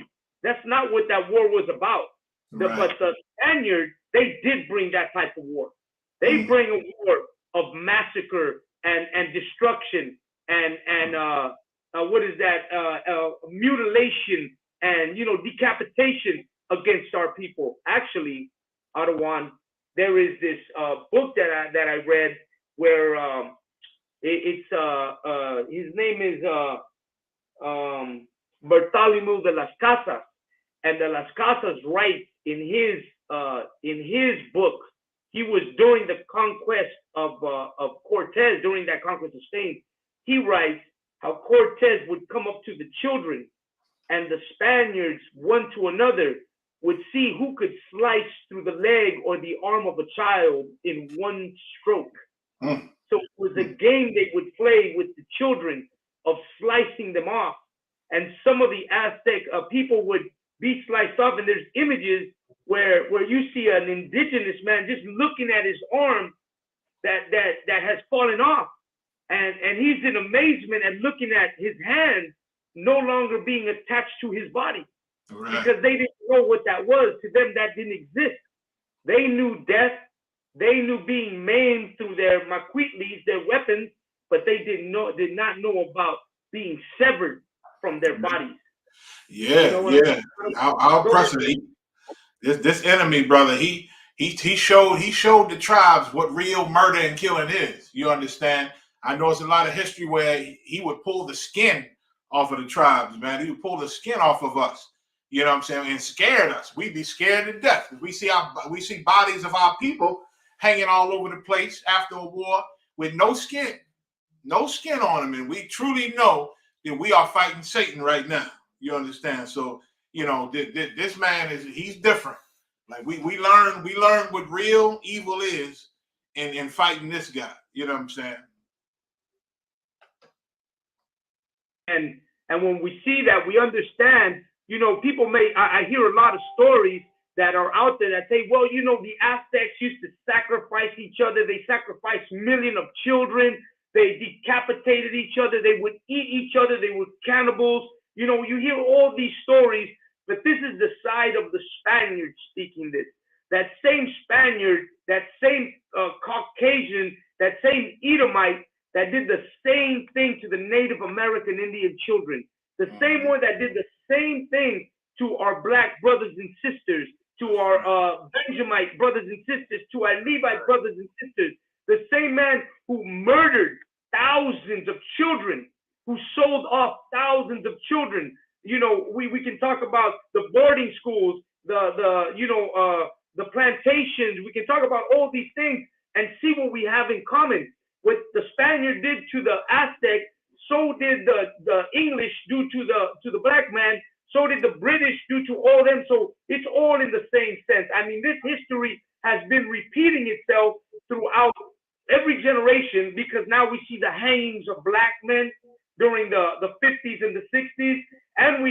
That's not what that war was about. Right. But the Spaniards, they did bring that type of war. They bring a war of massacre and destruction and what is that, mutilation and, you know, decapitation against our people. Actually, Adawan, there is this book that I read where it's his name is Bartolomé de las Casas, and de las Casas writes in his book. He was during the conquest of Cortez, during that conquest of Spain. He writes how Cortez would come up to the children, and the Spaniards, one to another, would see who could slice through the leg or the arm of a child in one stroke. So it was a game they would play with the children of slicing them off. And some of the Aztec people would be sliced off, and there's images where you see an indigenous man just looking at his arm that has fallen off. And he's in amazement and looking at his hand no longer being attached to his body. Right. Because they didn't know what that was. To them, that didn't exist. They knew death. They knew being maimed through their maquitlis, their weapons, but they did not know about being severed from their bodies. Yeah, you know yeah. Our president, this enemy, brother, he showed the tribes what real murder and killing is. You understand? I know it's a lot of history where he would pull the skin off of the tribes, man. He would pull the skin off of us. You know what I'm saying? And scared us. We'd be scared to death. We see bodies of our people hanging all over the place after a war with no skin on them, and we truly know that we are fighting Satan right now. You understand? So this man he's different. Like we learn what real evil is in fighting this guy. You know what I'm saying? And when we see that, we understand. People I hear a lot of stories that are out there that say, well, the Aztecs used to sacrifice each other. They sacrificed millions of children. They decapitated each other. They would eat each other. They were cannibals. You hear all these stories, but this is the side of the Spaniard speaking this. That same Spaniard, that same Caucasian, that same Edomite that did the same thing to the Native American Indian children. The same one that did the same thing to our black brothers and sisters, to our Benjamite brothers and sisters, to our Levite brothers and sisters. The same man who murdered thousands of children, who sold off thousands of children. We can talk about the boarding schools, the plantations. We can talk about all these things and see what we have in common. What the Spaniard did to the Aztec, so did the English do to the black man. So did the British do to all them. So it's all in the same sense. I mean, this history has been repeating itself throughout every generation, because now we see the hangings of black men during the 50s and the 60s, and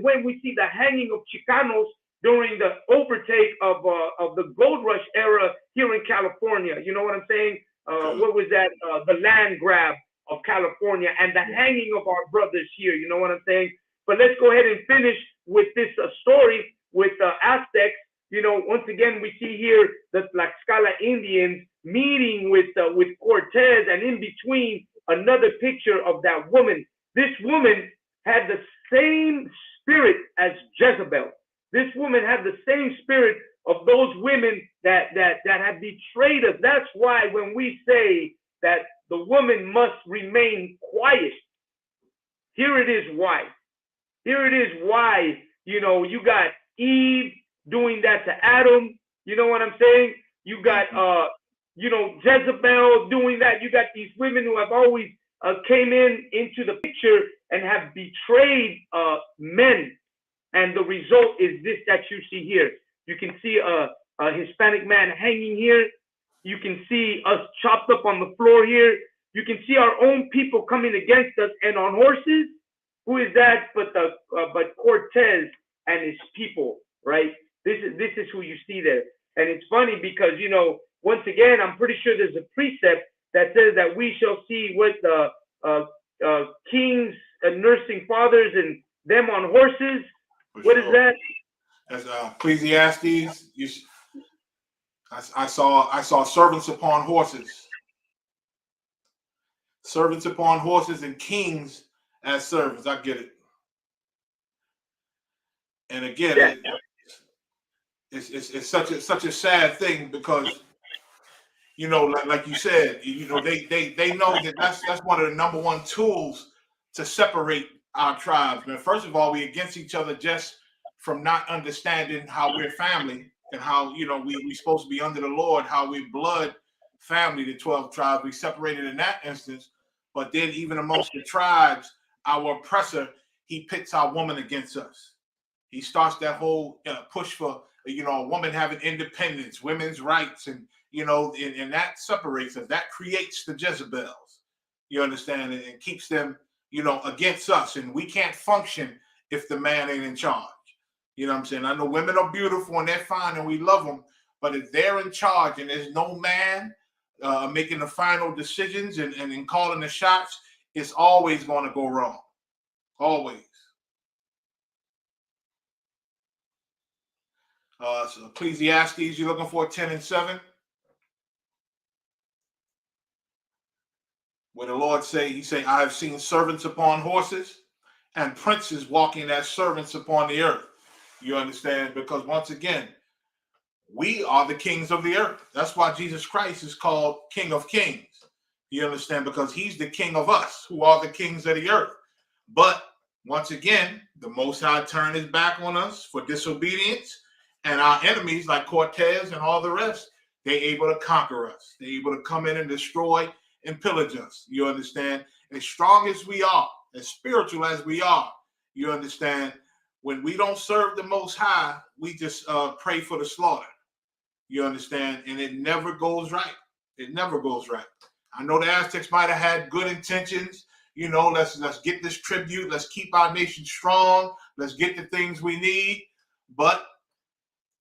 when we see the hanging of Chicanos during the overtake of the gold rush era here in California. You know what I'm saying? What was that? The land grab of California and the hanging of our brothers here. You know what I'm saying? But let's go ahead and finish with this story with the Aztecs. Once again, we see here the Tlaxcala Indians meeting with Cortez, and in between another picture of that woman. This woman had the same spirit as Jezebel. This woman had the same spirit of those women that had betrayed us. That's why when we say that the woman must remain quiet, here it is why. Here it is why, you got Eve doing that to Adam. You know what I'm saying? You got, Jezebel doing that. You got these women who have always came into the picture and have betrayed men. And the result is this that you see here. You can see a Hispanic man hanging here. You can see us chopped up on the floor here. You can see our own people coming against us and on horses. Who is that but Cortez and his people, right? This is who you see there. And it's funny because, once again, I'm pretty sure there's a precept that says that we shall see what the kings and nursing fathers and them on horses. What is that? That's Ecclesiastes. I saw servants upon horses. Servants upon horses and kings as servants. I get it. And again, it's such a sad thing because, like you said, they know that that's one of the number one tools to separate our tribes. Man, first of all, we against each other just from not understanding how we're family and how we supposed to be under the Lord, how we blood family, the 12 tribes. We separated in that instance, but then even amongst the tribes, our oppressor, he pits our woman against us. He starts that whole push for a woman having independence, women's rights, and and that separates us. That creates the Jezebels. You understand, and keeps them against us, and we can't function if the man ain't in charge. You know what I'm saying? I know women are beautiful and they're fine and we love them, but if they're in charge and there's no man making the final decisions and calling the shots, it's always going to go wrong. Always. So Ecclesiastes, you're looking for 10 and 7. Where the Lord he say, I have seen servants upon horses and princes walking as servants upon the earth. You understand? Because once again, we are the kings of the earth. That's why Jesus Christ is called King of Kings. You understand? Because he's the king of us, who are the kings of the earth. But Once again, the Most High turned his back on us for disobedience, and our enemies like Cortez and all the rest, they're able to conquer us. They're able to come in and destroy and pillage us. You understand? As strong as we are, as spiritual as we are, you understand? When we don't serve the Most High, we just pray for the slaughter. You understand? And it never goes right. It never goes right. I know the Aztecs might have had good intentions. You know, let's get this tribute. Let's keep our nation strong. Let's get the things we need. But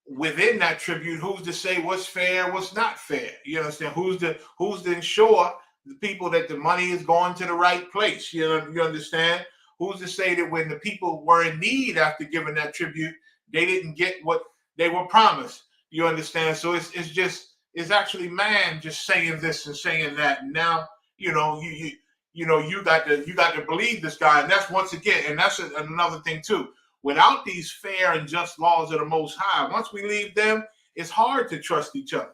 within that tribute, who's to say what's fair, what's not fair? You understand? Who's to ensure the people that the money is going to the right place? You understand? Who's to say that when the people were in need after giving that tribute, they didn't get what they were promised? You understand? So it's actually man just saying this and saying that. And now you got to believe this guy, and that's once again, and that's another thing too. Without these fair and just laws of the Most High, once we leave them, it's hard to trust each other.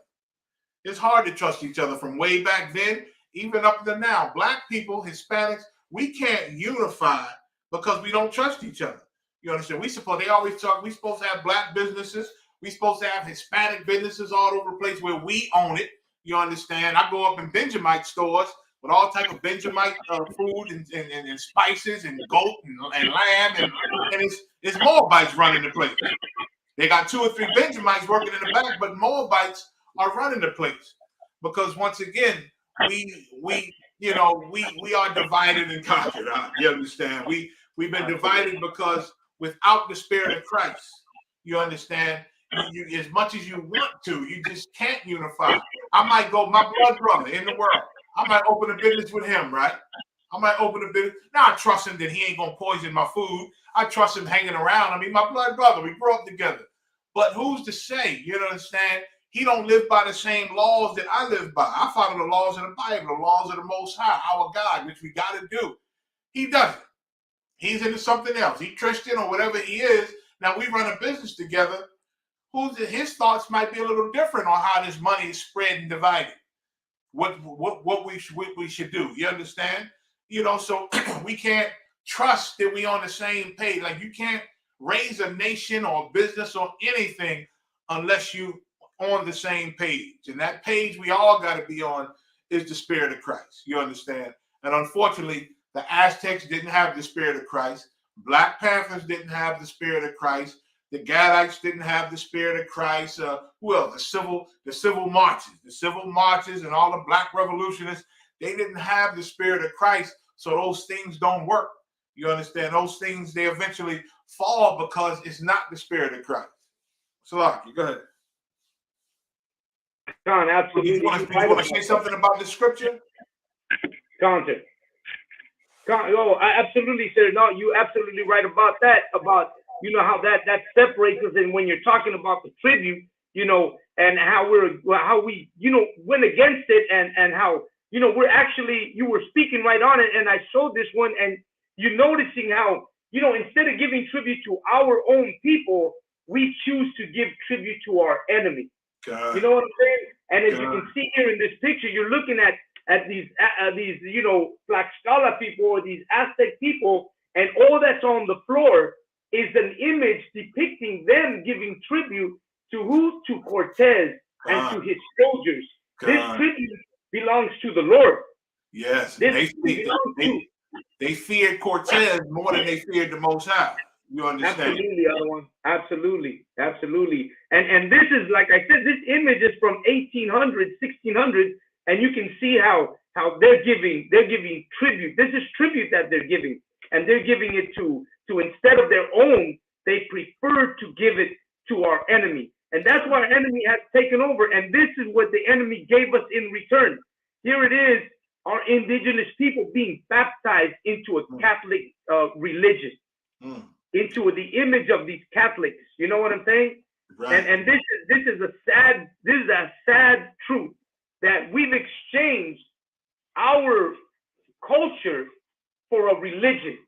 It's hard to trust each other from way back then, even up to now. Black people, Hispanics, we can't unify because we don't trust each other. You understand? They always talk, we supposed to have black businesses. We supposed to have Hispanic businesses all over the place where we own it. You understand? I go up in Benjamite stores with all type of Benjamite food and spices and goat and lamb and it's Moabites running the place. They got 2 or 3 Benjamites working in the back, but Moabites are running the place because once again we are divided and conquered. You understand? We've been divided because without the Spirit of Christ, you understand. You, as much as you want to, you just can't unify. I might go, my blood brother in the world. I might open a business with him, right? I might open a business. Now I trust him that he ain't gonna poison my food. I trust him hanging around. I mean, my blood brother. We grew up together. But who's to say? You understand? He don't live by the same laws that I live by. I follow the laws of the Bible, the laws of the Most High, our God, which we got to do. He doesn't. He's into something else. He Christian or whatever he is. Now we run a business together. His thoughts might be a little different on how this money is spread and divided. What we should do. You understand? So we can't trust that we on the same page. Like you can't raise a nation or business or anything unless you on the same page. And that page we all got to be on is the Spirit of Christ. You understand? And unfortunately, the Aztecs didn't have the Spirit of Christ. Black Panthers didn't have the Spirit of Christ. The Gadites didn't have the Spirit of Christ. Who else? The civil marches and all the black revolutionists, they didn't have the Spirit of Christ. So those things don't work. You understand? Those things, they eventually fall because it's not the Spirit of Christ. Salaki, go ahead. Con, absolutely. You want to say something about the scripture? Content. Oh, absolutely, sir. No, you're absolutely right about that. About how that separates us, and when you're talking about the tribute, and how we went against it, and how we're actually, you were speaking right on it, and I showed this one, and you're noticing how instead of giving tribute to our own people, we choose to give tribute to our enemy. God. You know what I'm saying? And as you can see here in this picture, you're looking at these Tlaxcala people or these Aztec people, and all that's on the floor is an image depicting them giving tribute to who? To Cortez and to his soldiers. This tribute belongs to the Lord. Yes, they feared Cortez more than they feared the Most High. You understand? Absolutely, other one. Absolutely. And this is, like I said, this image is from 1800, 1600, and you can see how they're giving tribute. This is tribute that they're giving, and they're giving it to instead of their own, they prefer to give it to our enemy. And that's why our enemy has taken over. And this is what the enemy gave us in return. Here it is, our indigenous people being baptized into a Catholic religion, into the image of these Catholics. You know what I'm saying? Right. And this is a sad truth that we've exchanged our culture for a religion.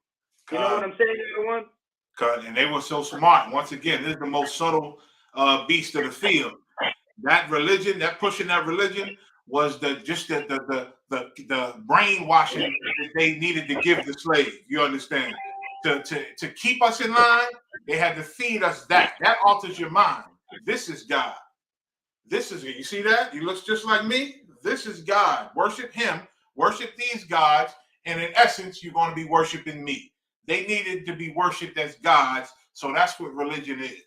You know what I'm saying, everyone? And they were so smart. Once again, this is the most subtle beast of the field. That religion, that pushing that religion, was the brainwashing that they needed to give the slave. You understand? to keep us in line, they had to feed us that. That alters your mind. This is God. This is, you see that? He looks just like me. This is God. Worship him. Worship these gods. And in essence, you're going to be worshiping me. They needed to be worshiped as gods. So that's what religion is.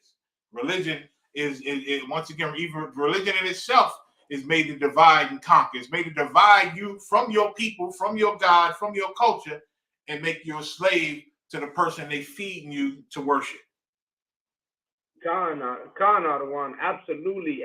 Religion is once again, even religion in itself is made to divide and conquer. It's made to divide you from your people, from your God, from your culture, and make you a slave to the person they feeding you to worship. Khan Adawan, absolutely.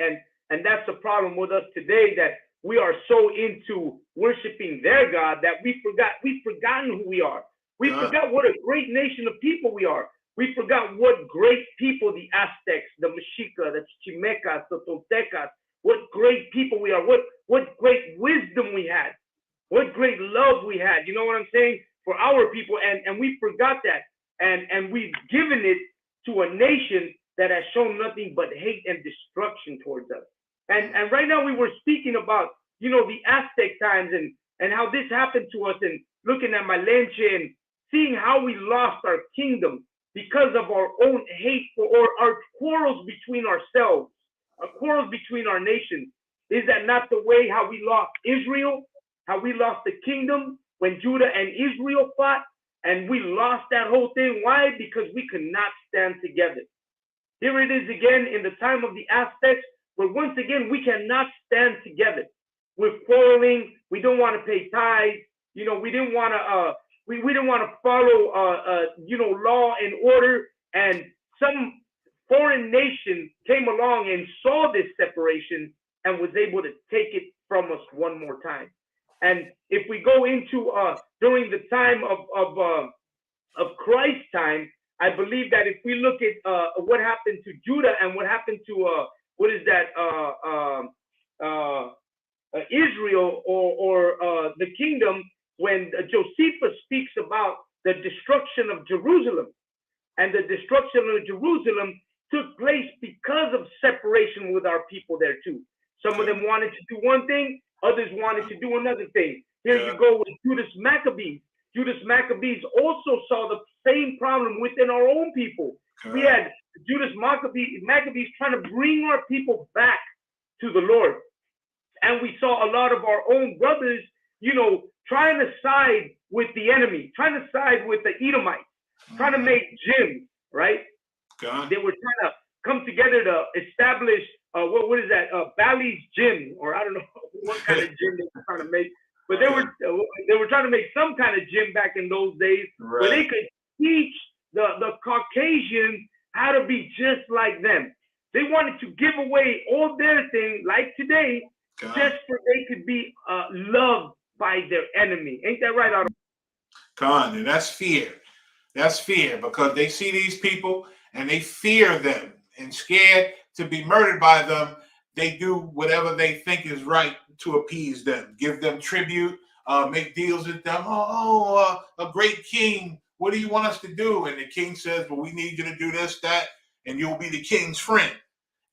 And that's the problem with us today, that we are so into worshiping their God that we've forgotten who we are. We forgot what a great nation of people we are. We forgot what great people the Aztecs, the Mexica, the Chimecas, the Toltecas, what great people we are, what great wisdom we had, what great love we had. You know what I'm saying? For our people, and we forgot that. And we've given it to a nation that has shown nothing but hate and destruction towards us. And right now we were speaking about, you know, the Aztec times and how this happened to us, and looking at Malenche and seeing how we lost our kingdom because of our own hate or our quarrels between ourselves, our quarrels between our nations. Is that not the way how we lost Israel, how we lost the kingdom when Judah and Israel fought, and we lost that whole thing? Why? Because we could not stand together. Here it is again in the time of the Aztecs, where once again we cannot stand together. We're quarreling. We don't want to pay tithes. You know, we didn't want to. We didn't want to follow, you know, law and order. And some foreign nation came along and saw this separation and was able to take it from us one more time. And if we go into during the time of Christ's time, I believe that if we look at what happened to Judah and what happened to Israel or the kingdom, when Josephus speaks about the destruction of Jerusalem, and the destruction of Jerusalem took place because of separation with our people there too. Some of them wanted to do one thing, others wanted to do another thing. Here you go with Judas Maccabees. Judas Maccabees also saw the same problem within our own people. We had Judas Maccabees trying to bring our people back to the Lord. And we saw a lot of our own brothers, you know, trying to side with the enemy, trying to side with the Edomites, trying to make gyms, right? They were trying to come together to establish, what is that? Bally's gym, or I don't know what kind of gym they were trying to make. But they were trying to make some kind of gym back in those days, where they could teach the Caucasians how to be just like them. They wanted to give away all their things, like today, just so they could be loved by their enemy. Ain't that right, Otto? Con, and that's fear. That's fear, because they see these people and they fear them, and scared to be murdered by them, they do whatever they think is right to appease them, give them tribute, make deals with them. A great king, what do you want us to do? And the king says, well, we need you to do this, that, and you'll be the king's friend.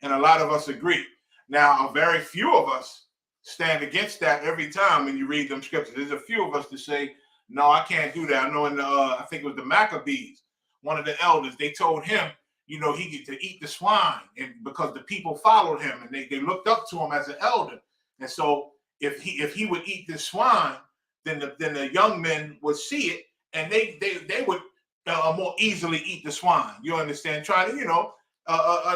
And a lot of us agree. Now, a very few of us stand against that every time when you read them scriptures. There's a few of us to say, no, I can't do that. I know in I think it was the Maccabees, one of the elders, they told him, you know, he get to eat the swine, and because the people followed him and they looked up to him as an elder. And so if he would eat this swine, then the young men would see it, and they would more easily eat the swine. You understand? Trying to, you know,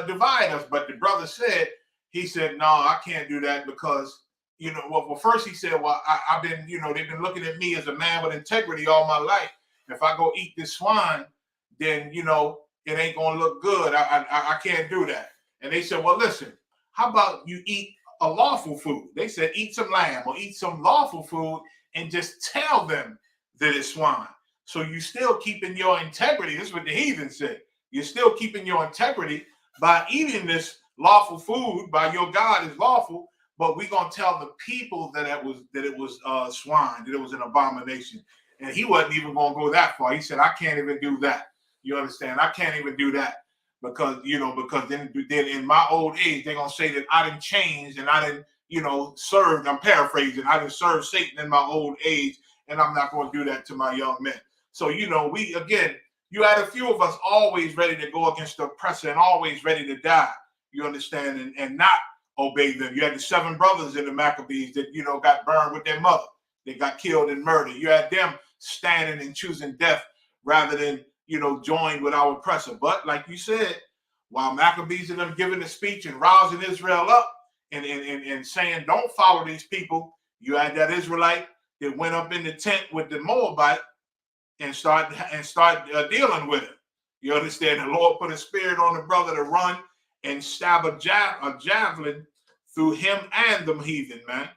divide us. But the brother said, he said, no, I can't do that, because, you know, well first he said, well, I've been, you know, they've been looking at me as a man with integrity all my life. If I go eat this swine, then, you know, it ain't gonna look good. I can't do that. And they said, well, listen, how about you eat a lawful food? They said, eat some lamb or eat some lawful food and just tell them that it's swine. So you still keeping your integrity. This is what the heathen said. You're still keeping your integrity by eating this lawful food, by your God is lawful, but we're gonna tell the people that it was swine, that it was an abomination. And he wasn't even gonna go that far. He said, I can't even do that. You understand? I can't even do that, because, you know, because then in my old age, they're going to say that I didn't change and I didn't, you know, serve. I'm paraphrasing. I didn't serve Satan in my old age, and I'm not going to do that to my young men. So, you know, we, again, You had a few of us always ready to go against the oppressor and always ready to die. You understand, and not obey them. You had the 7 brothers in the Maccabees that, you know, got burned with their mother. They got killed and murdered. You had them standing and choosing death rather than, you know, join with our oppressor. But like you said, while Maccabees and them giving the speech and rousing Israel up and saying, don't follow these people, you had that Israelite that went up in the tent with the Moabite and start dealing with it. You understand? The Lord put a spirit on the brother to run and stab a javelin through him and the heathen, man.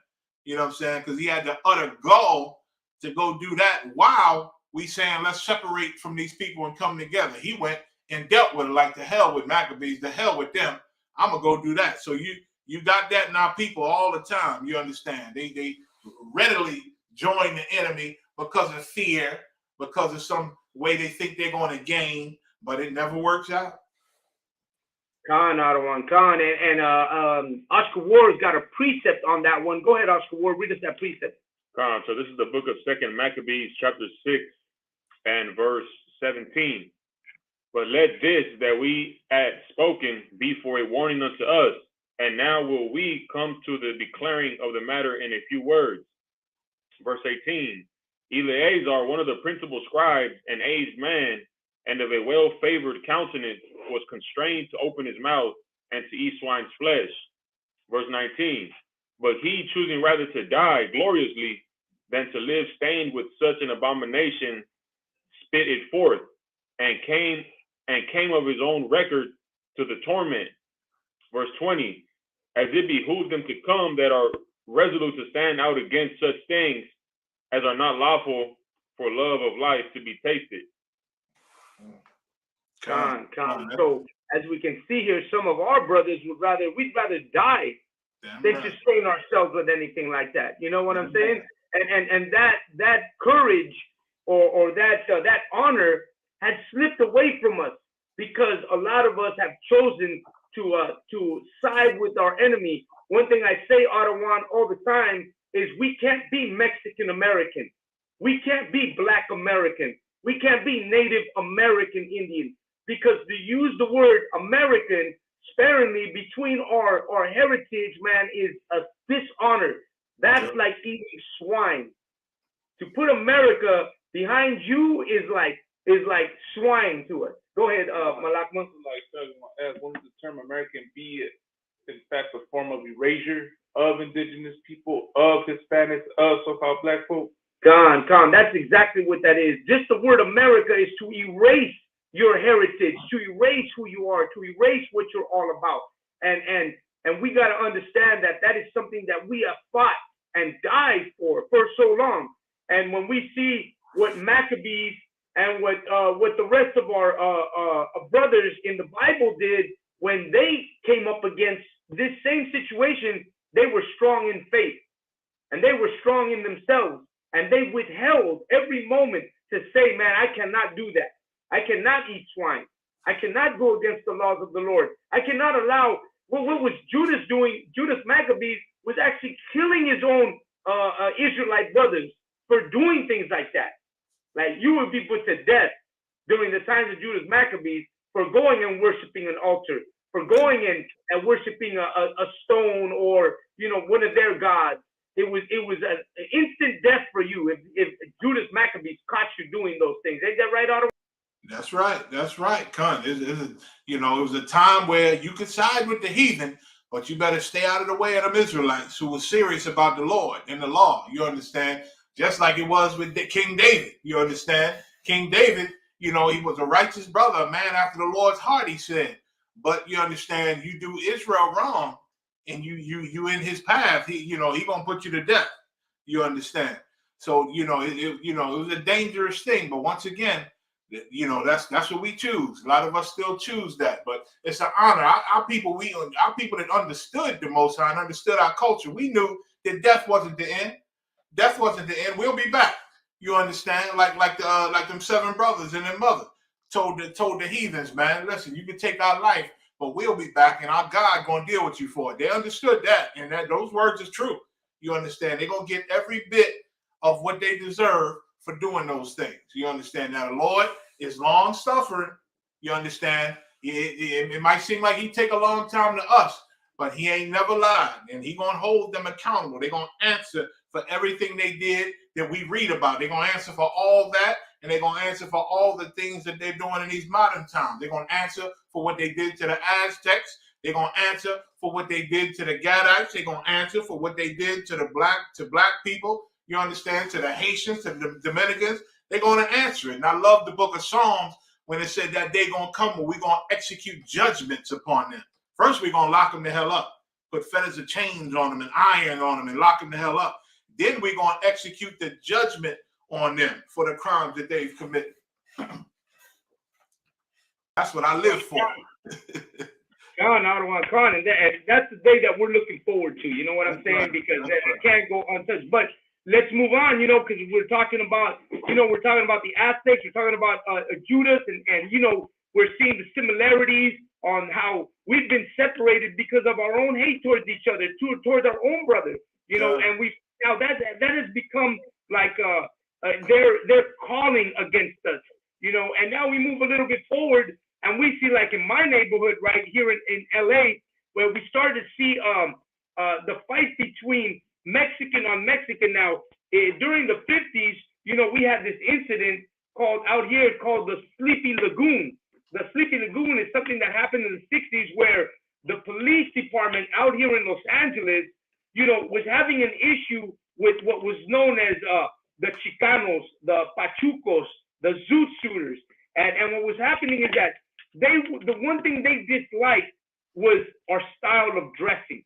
You know what I'm saying? Because he had the utter gall to go do that while we saying, let's separate from these people and come together. He went and dealt with it like the hell with Maccabees, the hell with them. I'm going to go do that. So you got that in our people all the time. You understand? They readily join the enemy because of fear, because of some way they think they're going to gain, but it never works out. Khan, Adawan, Khan, and Oscar Ward's got a precept on that one. Go ahead, Oscar Ward, read us that precept. Khan, so this is the book of 2nd Maccabees, chapter 6 and verse 17. But let this that we had spoken be for a warning unto us, and now will we come to the declaring of the matter in a few words. Verse 18, Eleazar, one of the principal scribes, an aged man, and of a well-favored countenance, was constrained to open his mouth and to eat swine's flesh. Verse 19, but he, choosing rather to die gloriously than to live stained with such an abomination, spit it forth, and came of his own record to the torment. Verse 20, as it behooved them to come that are resolute to stand out against such things as are not lawful for love of life to be tasted. Khan. So as we can see here, some of our brothers we'd rather die than to strain ourselves with anything like that. You know what I'm saying? And that courage or that honor had slipped away from us because a lot of us have chosen to side with our enemy. One thing I say, Ottawa, all the time is we can't be Mexican American. We can't be Black American. We can't be Native American Indian, because to use the word American sparingly between our heritage, man, is a dishonor. That's like eating swine. To put America behind you is like swine to us. Go ahead, Malakman. As one of the term American be in fact a form of erasure of indigenous people, of Hispanics, of so-called Black folk. Gone. That's exactly what that is. Just the word America is to erase your heritage, to erase who you are, to erase what you're all about. And we got to understand that is something that we have fought and died for so long. And when we see what Maccabees and what the rest of our brothers in the Bible did when they came up against this same situation, they were strong in faith and they were strong in themselves. And they withheld every moment to say, man, I cannot do that. I cannot eat swine. I cannot go against the laws of the Lord. I cannot allow what was Judas doing. Judas Maccabees was actually killing his own Israelite brothers for doing things like that. Like you would be put to death during the times of Judas Maccabees for going and worshiping an altar, for going and worshiping a stone or, you know, one of their gods. It was an instant death for you if Judas Maccabees caught you doing those things. Ain't that right, Otto? That's right, Con. You know, it was a time where you could side with the heathen, but you better stay out of the way of them Israelites who were serious about the Lord and the law. You understand? Just like it was with King David. You understand? King David, you know, he was a righteous brother, a man after the Lord's heart, he said. But you understand, you do Israel wrong, and you in his path, he gonna put you to death. You understand? So it was a dangerous thing. But once again, that's what we choose. A lot of us still choose that, but it's an honor. Our people that understood the Most High and understood our culture, we knew that death wasn't the end. Death wasn't the end. We'll be back. You understand? Like them 7 brothers and their mother told the heathens, man, listen, you can take our life, but we'll be back, and our God gonna deal with you for it. They understood that, and those words are true. You understand? They're gonna get every bit of what they deserve for doing those things. You understand? Now, the Lord is long suffering. You understand? It might seem like he take a long time to us, but he ain't never lied, and he gonna hold them accountable. They're gonna answer for everything they did that we read about. They're gonna answer for all that, and they're gonna answer for all the things that they're doing in these modern times. They're gonna answer for what they did to the Aztecs. They're gonna answer for what they did to the Gadites. They're gonna answer for what they did to the black people. You understand? To the Haitians, to the Dominicans. They're gonna answer it. And I love the book of Psalms when it said that day gonna come where we're gonna execute judgments upon them. First, we're gonna lock them the hell up, put fetters of chains on them and iron on them and lock them the hell up. Then we're gonna execute the judgment on them for the crimes that they've committed. That's what I live for. Con, and that's the day that we're looking forward to. You know what I'm saying? Because it can't go untouched. But let's move on, because we're talking about, we're talking about the Aztecs, we're talking about Judas, and we're seeing the similarities on how we've been separated because of our own hate towards each other, towards our own brothers, and we now that has become like they're calling against us, and now we move a little bit forward and we see, like in my neighborhood right here in LA, where we started to see the fight between Mexican on Mexican. Now, during the 50s, we had this incident called the Sleepy Lagoon. The Sleepy Lagoon is something that happened in the 60s where the police department out here in Los Angeles, was having an issue with what was known as the Chicanos, the Pachucos, the Zoot Suiters. And what was happening is that the one thing they disliked was our style of dressing.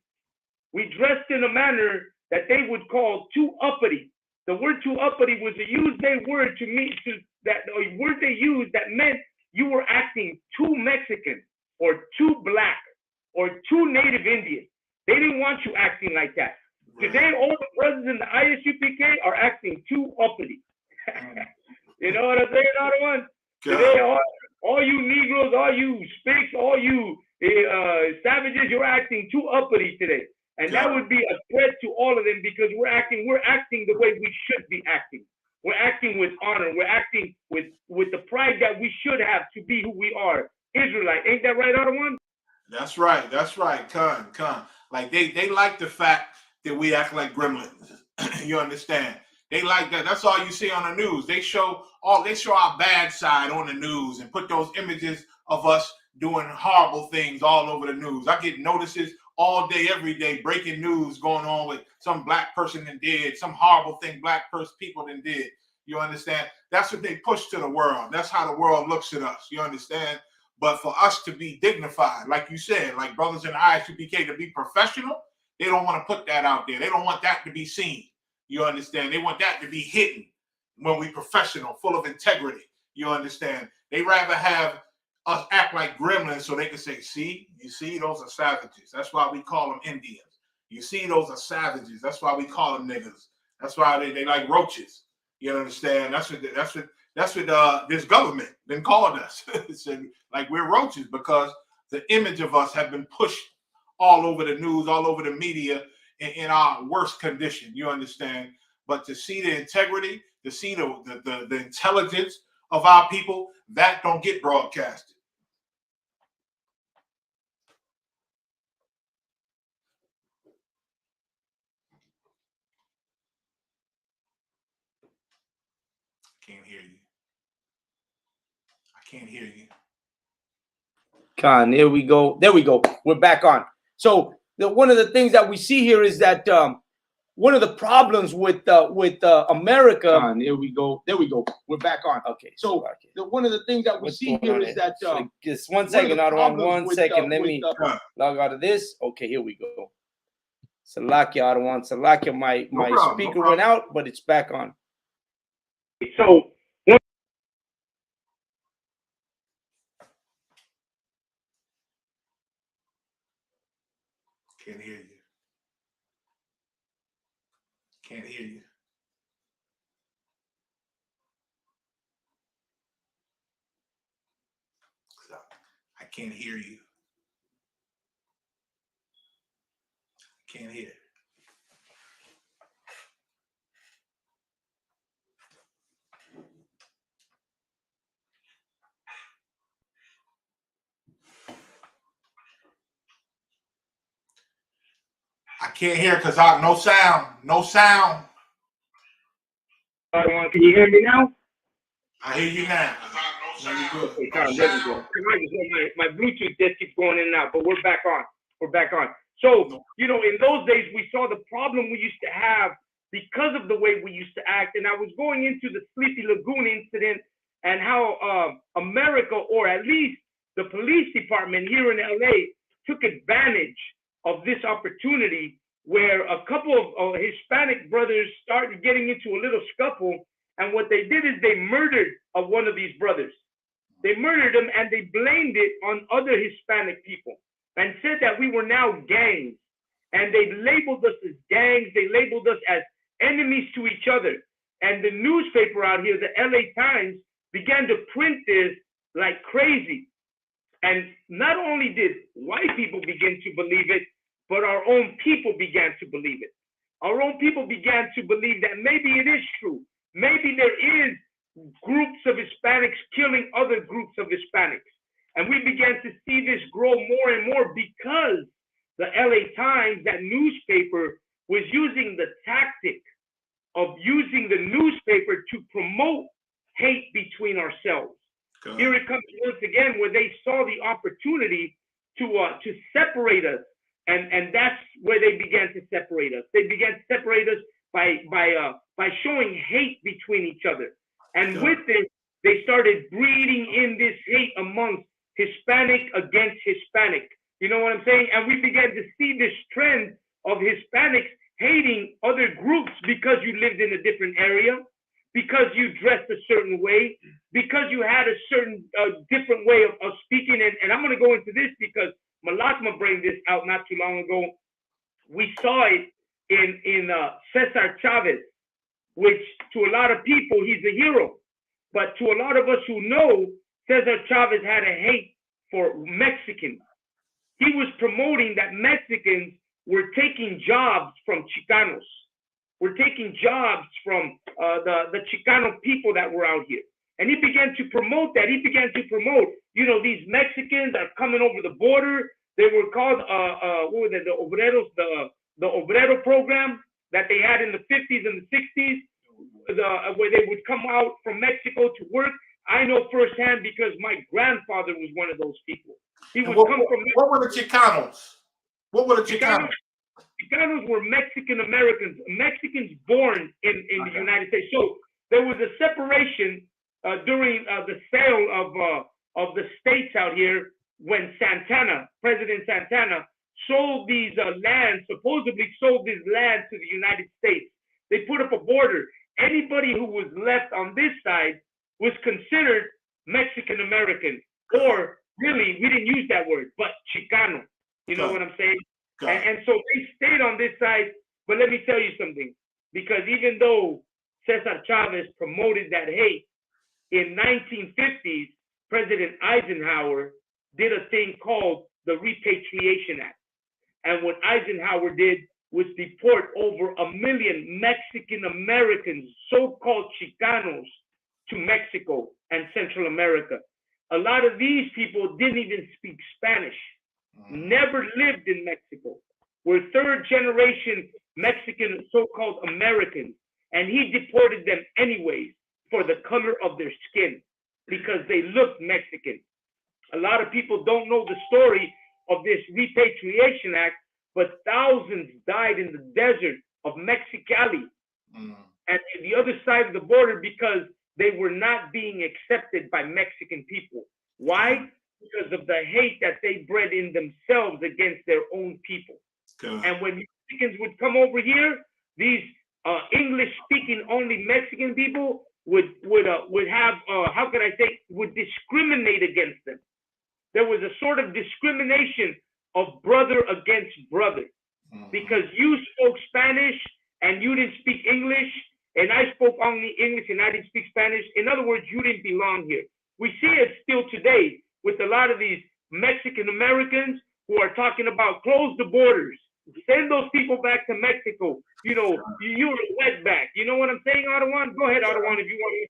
We dressed in a manner that they would call too uppity. The word too uppity was a used word a word they used that meant you were acting too Mexican or too black or too Native Indian. They didn't want you acting like that. Today, all the brothers in the ISUPK are acting too uppity. You know what I'm saying, Ottawa? Today, all you Negroes, all you Spics, all you savages, you're acting too uppity today. And that would be a threat to all of them because we're acting the way we should be acting. We're acting with honor. We're acting with the pride that we should have to be who we are, Israelite. Ain't that right, Ottawa? That's right. That's right. Con. Like they like the fact that we act like gremlins. You understand? They like that. That's all you see on the news. They show our bad side on the news and put those images of us doing horrible things all over the news. I get notices all day, every day, breaking news going on with some black person that did, some horrible thing black people that did. You understand? That's what they push to the world. That's how the world looks at us. You understand? But for us to be dignified, like you said, like brothers in the ISUPK, to be professional, they don't want to put that out there. They don't want that to be seen. You understand? They want that to be hidden when we professional, full of integrity. You understand? They rather have us act like gremlins so they can say, you see, those are savages. That's why we call them Indians. You see, those are savages. That's why we call them niggas. That's why they like roaches. You understand? That's what this government been calling us. Said, like we're roaches because the image of us have been pushed all over the news, all over the media in our worst condition. You understand? But to see the integrity, to see the intelligence of our people, that don't get broadcasted. Can't hear you. I can't hear you. Con, here we go. There we go. We're back on. So one of the things that we see here is that one of the problems with America. Con, here we go. There we go. We're back on. Okay. So one of the things that we see here is that just 1 second. I don't want 1 second. Let me log out of this. Okay, here we go. Salakia, I don't want Salakia. My speaker went out, but it's back on. So can't hear you. Can't hear you. I can't hear you. Can't hear. can't hear because no sound. No sound. Can you hear me now? I hear you now. Okay, Tom, there we go. My Bluetooth just keeps going in and out, but we're back on. We're back on. So, you know, in those days, we saw the problem we used to have because of the way we used to act. And I was going into the Sleepy Lagoon incident and how America, or at least the police department here in LA, took advantage of this opportunity where a couple of Hispanic brothers started getting into a little scuffle. And what they did is they murdered one of these brothers. They murdered him and they blamed it on other Hispanic people and said that we were now gangs. And they labeled us as gangs. They labeled us as enemies to each other. And the newspaper out here, the LA Times, began to print this like crazy. And not only did white people begin to believe it, but our own people began to believe it. Our own people began to believe that maybe it is true. Maybe there is groups of Hispanics killing other groups of Hispanics. And we began to see this grow more and more because the LA Times, that newspaper, was using the tactic of using the newspaper to promote hate between ourselves. Here it comes once again where they saw the opportunity to separate us. And that's where they began to separate us. They began to separate us by showing hate between each other. And with this, they started breeding in this hate amongst Hispanic against Hispanic. You know what I'm saying? And we began to see this trend of Hispanics hating other groups because you lived in a different area, because you dressed a certain way, because you had a certain different way of speaking. And I'm going to go into this because Malakma bring this out not too long ago. We saw it in Cesar Chavez, which to a lot of people, he's a hero. But to a lot of us who know, Cesar Chavez had a hate for Mexicans. He was promoting that Mexicans were taking jobs from Chicanos. We're taking jobs from the Chicano people that were out here. And he began to promote that. He began to promote, you know, these Mexicans are coming over the border. They were called, what were they, the Obreros, the Obrero program that they had in the 50s and the 60s, where they would come out from Mexico to work. I know firsthand because my grandfather was one of those people. He would come from Mexico. What were the Chicanos? What were the Chicanos? Chicanos were Mexican Americans, Mexicans born in the United States. So there was a separation during the sale of the states out here when President Santana, sold these lands, supposedly sold this land to the United States. They put up a border. Anybody who was left on this side was considered Mexican American, or really, we didn't use that word, but Chicano. You know what I'm saying? And so they stayed on this side. But let me tell you something, because even though Cesar Chavez promoted that hate, in 1950s, President Eisenhower did a thing called the Repatriation Act. And what Eisenhower did was deport over 1 million Mexican Americans, so-called Chicanos, to Mexico and Central America. A lot of these people didn't even speak Spanish, never lived in Mexico, were third generation Mexican so-called Americans. And he deported them anyways for the color of their skin because they looked Mexican. A lot of people don't know the story of this Repatriation Act, but thousands died in the desert of Mexicali and to the other side of the border because they were not being accepted by Mexican people. Why? Because of the hate that they bred in themselves against their own people. And when Mexicans would come over here, these English-speaking only Mexican people would have, how can I say, would discriminate against them. There was a sort of discrimination of brother against brother because you spoke Spanish and you didn't speak English, and I spoke only English and I didn't speak Spanish. In other words, you didn't belong here. We see it still today with a lot of these Mexican Americans who are talking about close the borders, send those people back to Mexico. You know, you're a wetback. You know what I'm saying, Ottawa? Go ahead, Ottawa, if you want to.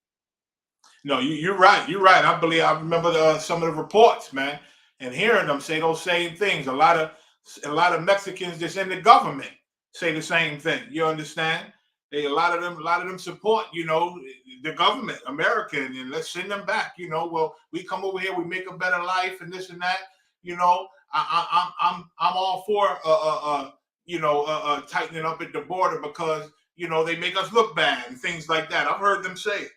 No, you're right. You're right. I remember some of the reports, man, and hearing them say those same things. A lot of Mexicans that's in the government say the same thing. You understand? A lot of them support, the government, American, and let's send them back. Well, we come over here, we make a better life, and this and that. I'm all for tightening up at the border because they make us look bad and things like that. I've heard them say it.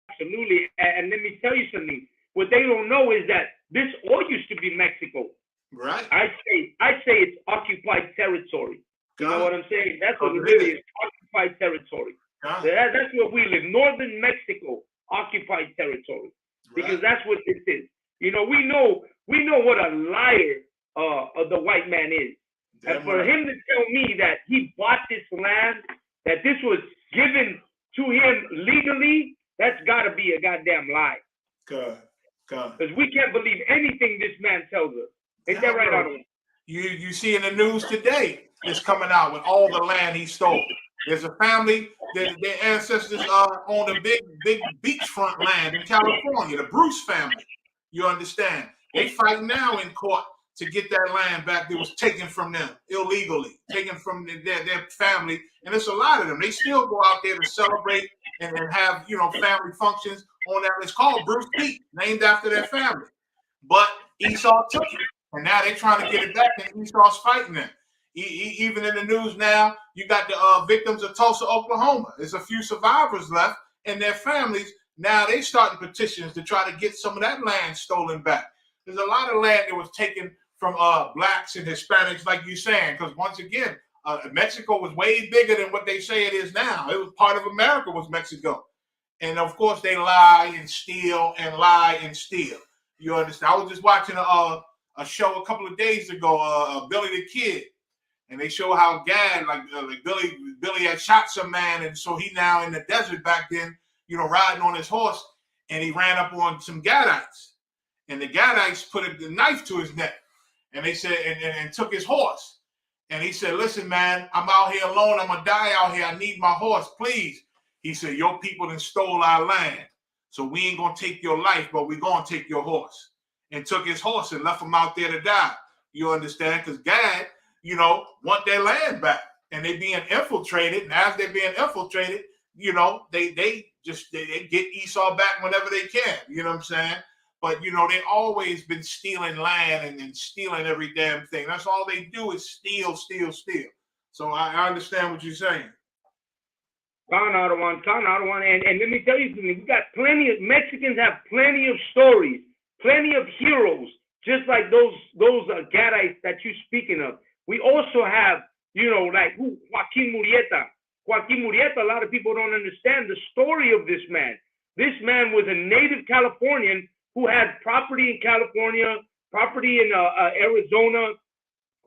Absolutely, and let me tell you something. What they don't know is that this all used to be Mexico. Right. I say it's occupied territory. You know what I'm saying? That's what it really is, occupied territory. That's where we live, northern Mexico, occupied territory, because that's what this is. We know what a liar the white man is, and for him to tell me that he bought this land, that this was given to him legally, that's got to be a goddamn lie. Good. Because we can't believe anything this man tells us. Ain't that right, Otto? You see in the news today, it's coming out with all the land he stole. There's a family that their ancestors owned a big beachfront land in California, the Bruce family. You understand? They fight now in court to get that land back that was taken from them illegally, taken from their family. And it's a lot of them. They still go out there to celebrate and have family functions on that. It's called Bruce Beach, named after their family. But Esau took it. And now they're trying to get it back, and Esau's fighting them. Even in the news now, you got the victims of Tulsa, Oklahoma. There's a few survivors left, and their families, now they starting petitions to try to get some of that land stolen back. There's a lot of land that was taken from blacks and Hispanics, like you're saying, because once again, Mexico was way bigger than what they say it is now. It was part of America was Mexico. And of course, they lie and steal and lie and steal. You understand? I was just watching a show a couple of days ago, Billy the Kid, and they show how Gad, like Billy had shot some man, and so he now in the desert back then, riding on his horse, and he ran up on some Gadites, and the Gadites put a knife to his neck, and they said, and took his horse, and he said, "Listen, man, I'm out here alone. I'm gonna die out here. I need my horse, please." He said, "Your people done stole our land, so we ain't gonna take your life, but we gonna take your horse." And took his horse and left him out there to die. You understand? Because Gad, want their land back. And they being infiltrated. And as they're being infiltrated, they get Esau back whenever they can. You know what I'm saying? But, they always been stealing land and stealing every damn thing. That's all they do is steal. So I understand what you're saying. Con Adawan. And let me tell you something. We got Mexicans have plenty of stories. Plenty of heroes, just like those Gadites that you're speaking of. We also have, like Joaquin Murrieta. Joaquin Murrieta, a lot of people don't understand the story of this man. This man was a native Californian who had property in California, property in Arizona,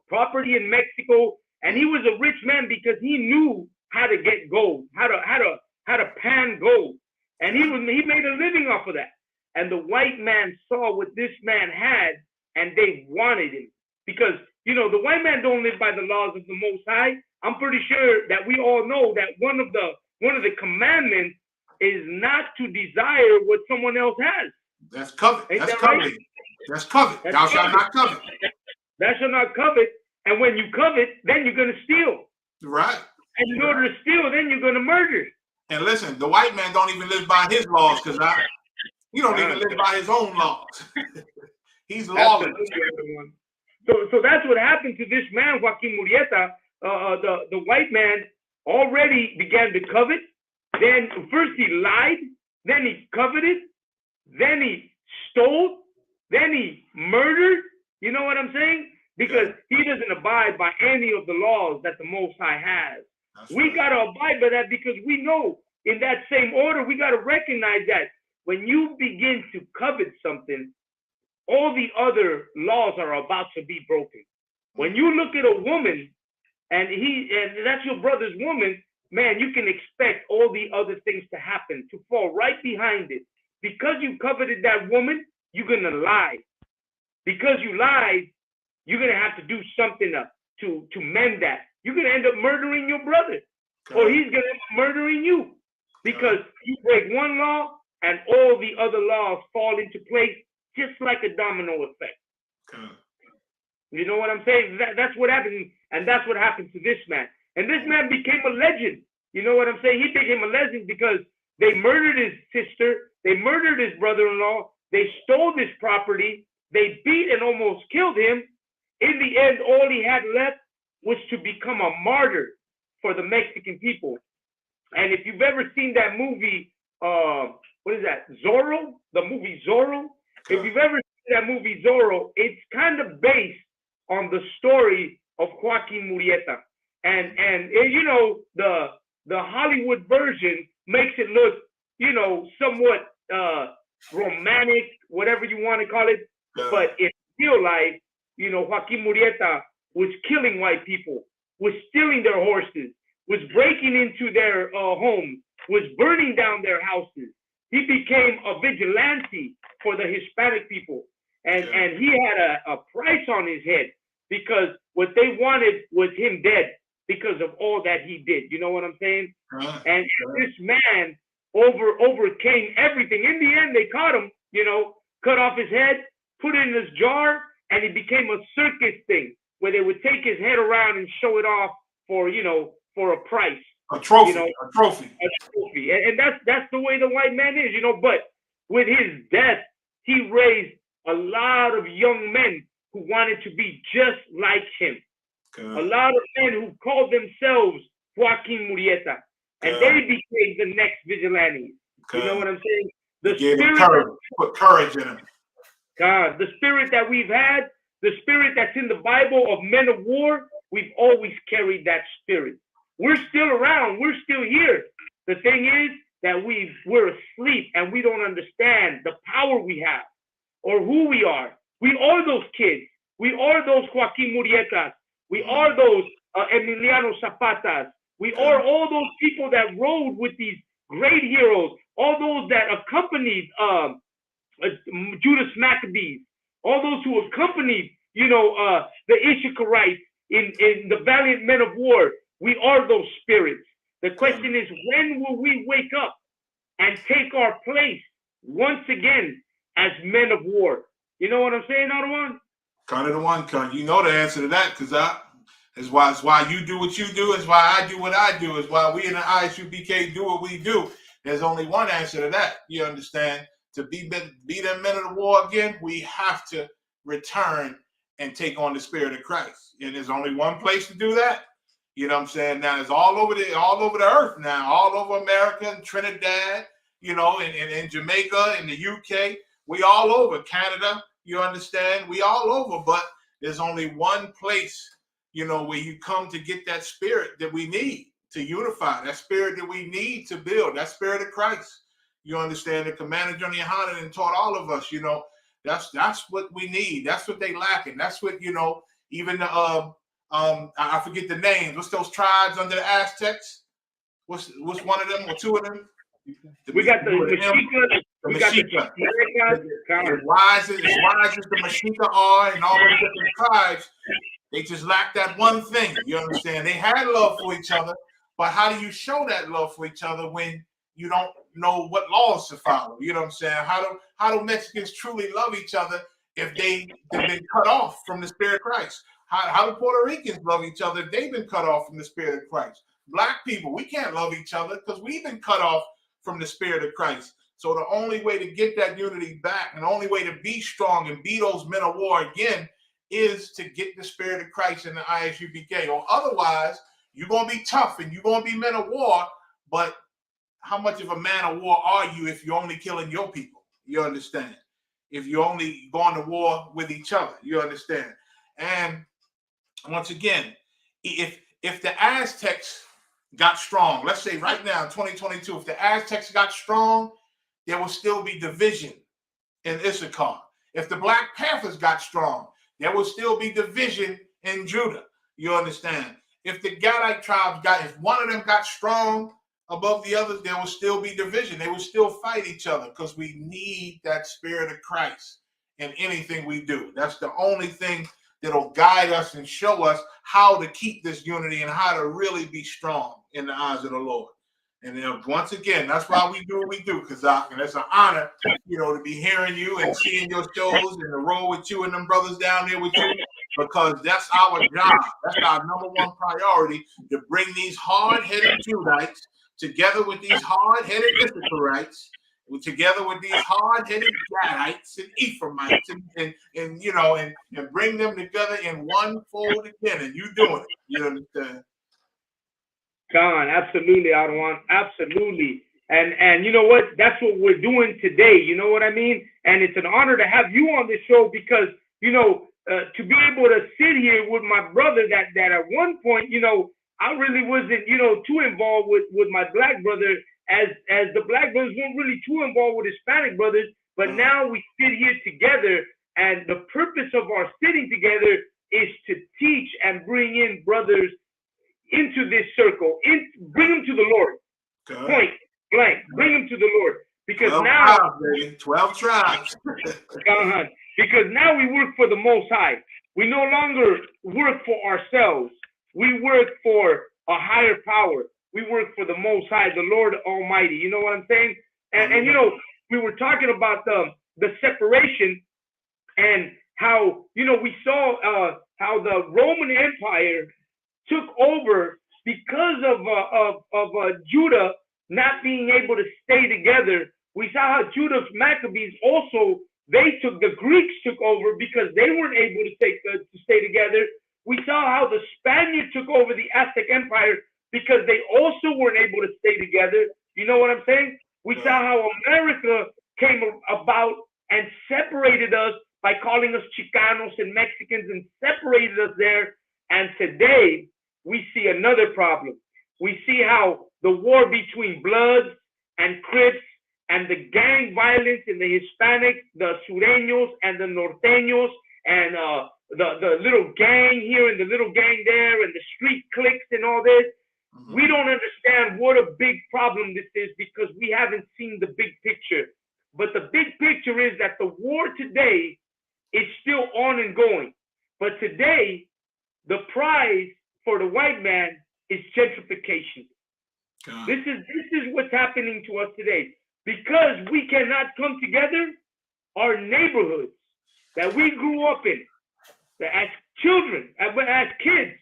property in Mexico, and he was a rich man because he knew how to get gold, how to pan gold, and he made a living off of that. And the white man saw what this man had, and they wanted him. Because, the white man don't live by the laws of the Most High. I'm pretty sure that we all know that one of the commandments is not to desire what someone else has. That's covet. That's covet. Right? That's covet. Thou shalt not covet. Thou shalt not covet. And when you covet, then you're going to steal. Right. And in order to steal, then you're going to murder. And listen, the white man don't even live by his laws, because he don't even live by his own laws. He's lawless. So that's what happened to this man, Joaquin Murrieta. The white man already began to covet. Then first he lied, then he coveted, then he stole, then he murdered. You know what I'm saying? Because he doesn't abide by any of the laws that the Most High has. We got to abide by that because we know in that same order, we got to recognize that when you begin to covet something, all the other laws are about to be broken. When you look at a woman and that's your brother's woman, man, you can expect all the other things to happen, to fall right behind it. Because you coveted that woman, you're going to lie. Because you lied, you're going to have to do something to mend that. You're going to end up murdering your brother, or he's going to end up murdering you, because you break one law and all the other laws fall into place just like a domino effect. You know what I'm saying? That's what happened, and that's what happened to this man. And this man became a legend. You know what I'm saying? He became a legend because they murdered his sister, they murdered his brother-in-law, they stole his property, they beat and almost killed him. In the end, all he had left was to become a martyr for the Mexican people. And if you've ever seen that movie, what is that? Zorro? The movie Zorro? If you've ever seen that movie Zorro, it's kind of based on the story of Joaquin Murrieta. And you know, the Hollywood version makes it look, you know, somewhat romantic, whatever you want to call it. But in real life, you know, Joaquin Murrieta was killing white people, was stealing their horses, was breaking into their homes, was burning down their houses. He became a vigilante for the Hispanic people. And he had a price on his head because what they wanted was him dead because of all that he did. You know what I'm saying? And this man overcame everything. In the end, they caught him, you know, cut off his head, put it in this jar, and it became a circus thing where they would take his head around and show it off for, you know, for a price. A trophy, you know, a trophy. A trophy. And that's the way the white man is, you know. But with his death, he raised a lot of young men who wanted to be just like him. A lot of men who called themselves Joaquin Murrieta. And they became the next vigilantes. You know what I'm saying? The spirit put courage in him. God, the spirit that we've had, the spirit that's in the Bible of men of war, we've always carried that spirit. We're still around. We're still here. The thing is that we're asleep and we don't understand the power we have or who we are. We are those kids. We are those Joaquin Murrietas. We are those Emiliano Zapatas. We are all those people that rode with these great heroes, all those that accompanied Judas Maccabees, all those who accompanied, you know, the Issacharites in the valiant men of war. We are those spirits. The question is, when will we wake up and take our place once again as men of war? You know what I'm saying, Adawan? Kind of the one, you know the answer to that, because it's why you do what you do, it's why I do what I do, it's why we in the ISUBK do what we do. There's only one answer to that. You understand? To be them men of the war again, we have to return and take on the spirit of Christ. And there's only one place to do that. You know what I'm saying? Now it's all over the earth now, all over America and Trinidad, you know, in Jamaica, in the UK, we all over Canada, you understand? We all over, but there's only one place, you know, where you come to get that spirit that we need to unify, that spirit that we need to build, that spirit of Christ. You understand? The Commander Johnny Yohanan and taught all of us, you know, that's what we need. That's what they lacking. That's what, you know, even the I forget the names. What's those tribes under the Aztecs? What's one of them or two of them? We got the Mexica. The Mexica. As wise as the Mexica are and all those different tribes, they just lack that one thing. You understand? They had love for each other, but how do you show that love for each other when you don't know what laws to follow? You know what I'm saying? How do Mexicans truly love each other if they've been cut off from the spirit of Christ? How do Puerto Ricans love each other if they've been cut off from the spirit of Christ? Black people, we can't love each other because we've been cut off from the spirit of Christ. So the only way to get that unity back and the only way to be strong and be those men of war again is to get the spirit of Christ in the ISUBK. Or otherwise, you're going to be tough and you're going to be men of war, but how much of a man of war are you if you're only killing your people? You understand? If you're only going to war with each other, you understand? And once again, if the Aztecs got strong, let's say right now in 2022, if the Aztecs got strong, there will still be division in Issachar. If the Black Panthers got strong, there will still be division in Judah. You understand? If the Gadite tribes if one of them got strong above the others, there will still be division. They will still fight each other because we need that spirit of Christ in anything we do. That's the only thing that'll guide us and show us how to keep this unity and how to really be strong in the eyes of the Lord. And then once again, that's why we do what we do, Kazak. And it's an honor, you know, to be hearing you and seeing your shows and to roll with you and them brothers down there with you. because that's our job. That's our number one priority, to bring these hard-headed Judites together with these hard-headed Issacharites, together with these hard-headed Gadites and Ephraimites, and you know, and bring them together in one fold again. And you doing it. You understand? Con, absolutely, Adawan, absolutely. And you know what? That's what we're doing today. You know what I mean? And it's an honor to have you on the show because, you know, to be able to sit here with my brother that at one point, you know, I really wasn't, you know, too involved with my black brother as the black brothers weren't really too involved with Hispanic brothers. But now we sit here together, and the purpose of our sitting together is to teach and bring in brothers into this circle, bring them to the Lord. Okay. Point blank, bring them to the Lord. Because 12 now, tribes, baby. 12 tribes. Because now we work for the Most High. We no longer work for ourselves. We work for a higher power. We work for the Most High, the Lord Almighty. You know what I'm saying? And you know, we were talking about the separation and how, you know, we saw how the Roman Empire took over because of Judah not being able to stay together. We saw how Judah's Maccabees also, the Greeks took over because they weren't able to stay together. We saw how the Spaniards took over the Aztec Empire because they also weren't able to stay together. You know what I'm saying? We saw how America came about and separated us by calling us Chicanos and Mexicans and separated us there. And today, we see another problem. We see how the war between Bloods and Crips and the gang violence in the Hispanic, the Sureños and the Norteños, and the little gang here and the little gang there and the street cliques and all this. We don't understand what a big problem this is because we haven't seen the big picture. But the big picture is that the war today is still on and going. But today, the prize for the white man is gentrification. This is what's happening to us today. Because we cannot come together, our neighborhoods that we grew up in, as children, as kids,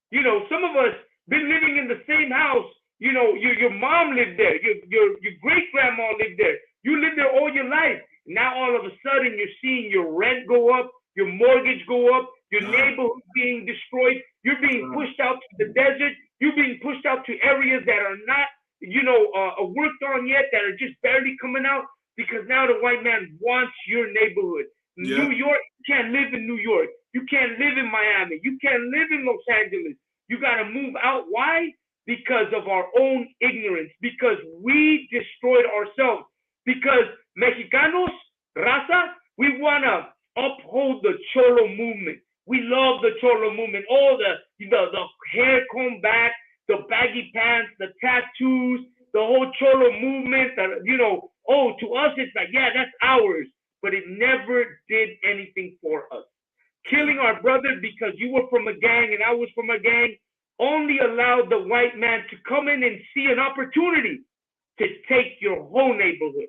you know, some of us been living in the same house. You know, your mom lived there, your great grandma lived there. You lived there all your life. Now all of a sudden you're seeing your rent go up, your mortgage go up, your neighborhood being destroyed. You're being pushed out to the desert. You're being pushed out to areas that are not, you know, worked on yet, that are just barely coming out, because now the white man wants your neighborhood. New York, you can't live in New York. You can't live in Miami. You can't live in Los Angeles. You got to move out. Why? Because of our own ignorance, because we destroyed ourselves. Because Mexicanos, raza, we want to uphold the Cholo movement. We love the Cholo movement. All the hair combed back, the baggy pants, the tattoos, the whole Cholo movement. You know, oh, to us it's like, yeah, that's ours. But it never did anything for us. Killing our brother because you were from a gang and I was from a gang only allowed the white man to come in and see an opportunity to take your whole neighborhood.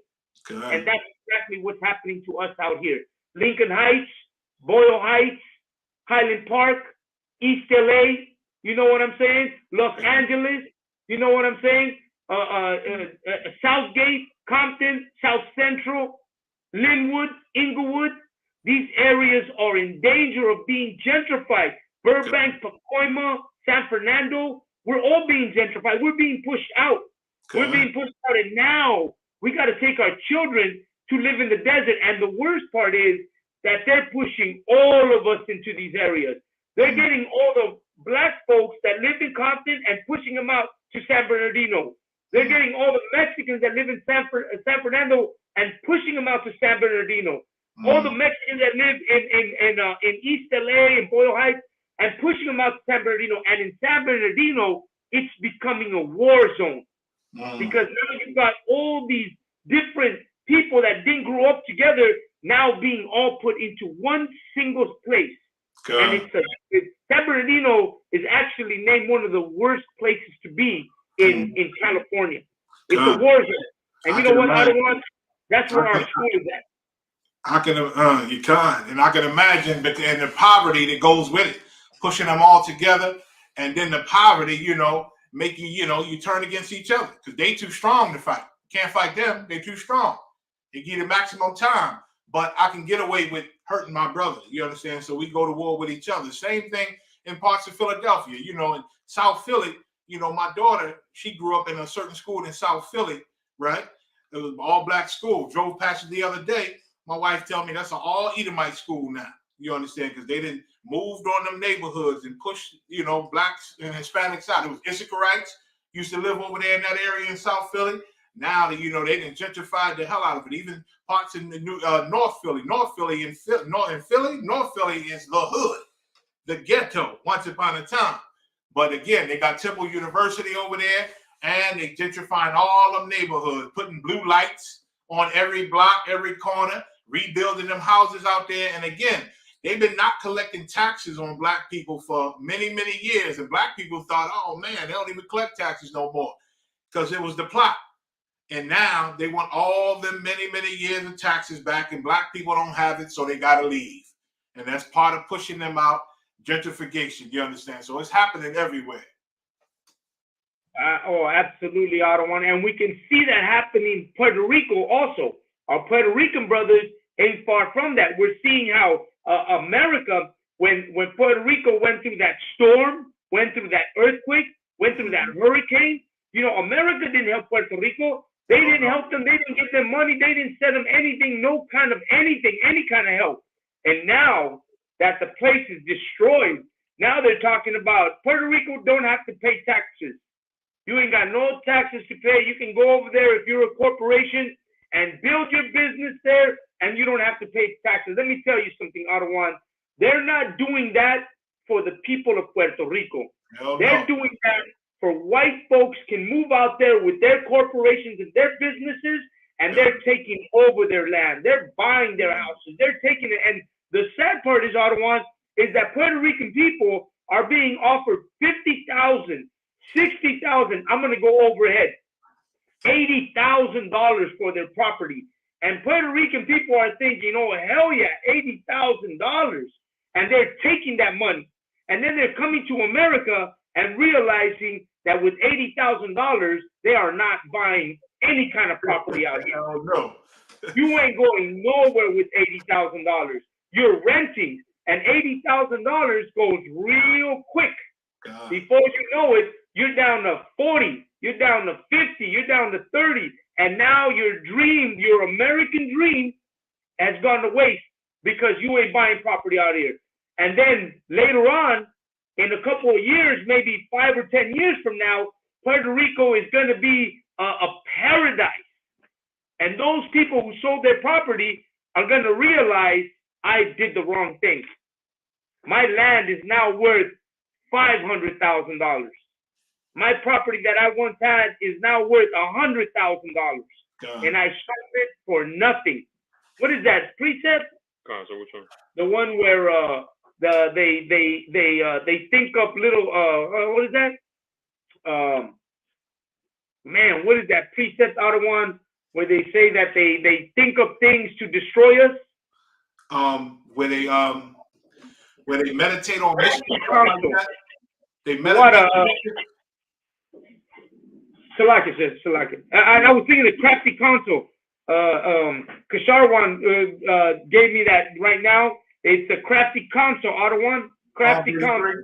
And that's exactly what's happening to us out here. Lincoln Heights, Boyle Heights, Highland Park, East LA, you know what I'm saying? Los Angeles, you know what I'm saying? Southgate, Compton, South Central, Linwood, Inglewood. These areas are in danger of being gentrified. Burbank, Pacoima, San Fernando, we're all being gentrified. We're being pushed out. We're being pushed out, and now we got to take our children to live in the desert. And the worst part is that they're pushing all of us into these areas. They're getting all the black folks that live in Compton and pushing them out to San Bernardino. They're getting all the Mexicans that live in San Fernando and pushing them out to San Bernardino. All the Mexicans that live in East LA and Boyle Heights and pushing them out to San Bernardino. And in San Bernardino, it's becoming a war zone. Because now you've got all these different people that didn't grow up together now being all put into one single place. And San Bernardino is actually named one of the worst places to be in California. It's a war zone. And you know what, Ottawa? That's where our school is at. I can, you can't, and I can imagine, but and the poverty that goes with it, pushing them all together, and then the poverty, making you turn against each other because they too strong to fight. Can't fight them; they too strong. They get the maximum time, but I can get away with hurting my brother. You understand? So we go to war with each other. Same thing in parts of Philadelphia. In South Philly, my daughter, she grew up in a certain school in South Philly, right? It was an all-black school. Drove past it the other day. My wife tell me that's an all Edomite school now. You understand? Because they didn't moved on them neighborhoods and pushed, blacks and Hispanics out. It was Issacharites used to live over there in that area in South Philly. Now that they didn't gentrified the hell out of it. Even parts in the North Philly. North Philly is the hood, the ghetto once upon a time. But again, they got Temple University over there, and they gentrifying all them neighborhoods, putting blue lights on every block, every corner, rebuilding them houses out there. And again, they've been not collecting taxes on black people for many, many years. And black people thought, oh man, they don't even collect taxes no more because it was the plot. And now they want all them many, many years of taxes back, and black people don't have it, so they got to leave. And that's part of pushing them out, gentrification, you understand? So it's happening everywhere. Oh, absolutely, Otto. And we can see that happening in Puerto Rico also. Our Puerto Rican brothers ain't far from that. We're seeing how America, when Puerto Rico went through that storm, went through that earthquake, went through that hurricane, America didn't help Puerto Rico. They didn't help them. They didn't give them money. They didn't send them anything, no kind of anything, any kind of help. And now that the place is destroyed, now they're talking about Puerto Rico don't have to pay taxes. You ain't got no taxes to pay. You can go over there if you're a corporation and build your business there, and you don't have to pay taxes. Let me tell you something, Arwan. They're not doing that for the people of Puerto Rico. They're doing that for white folks can move out there with their corporations and their businesses, and they're taking over their land. They're buying their houses. They're taking it. And the sad part is, Arwan, is that Puerto Rican people are being offered $50,000, $60,000. I'm going to go overhead. $80,000 for their property. And Puerto Rican people are thinking, oh, hell yeah, $80,000. And they're taking that money. And then they're coming to America and realizing that with $80,000, they are not buying any kind of property out here. No. You ain't going nowhere with $80,000. You're renting, and $80,000 goes real quick. God. Before you know it, you're down to 40, you're down to 50, you're down to 30, and now your dream, your American dream, has gone to waste because you ain't buying property out here. And then later on, in a couple of years, maybe 5 or 10 years from now, Puerto Rico is going to be a paradise. And those people who sold their property are going to realize I did the wrong thing. My land is now worth $500,000. My property that I once had is now worth $100,000, and I sold it for nothing. What is that precept? So which one? The one where they think up little what is that? Man, what is that precept out of one where they say that they think of things to destroy us? Where they meditate on mystery. They meditate. What Salaki says, Salaki. I was thinking the crafty counsel. Kasharwan gave me that right now. It's the crafty counsel, Ottawan. Crafty counsel.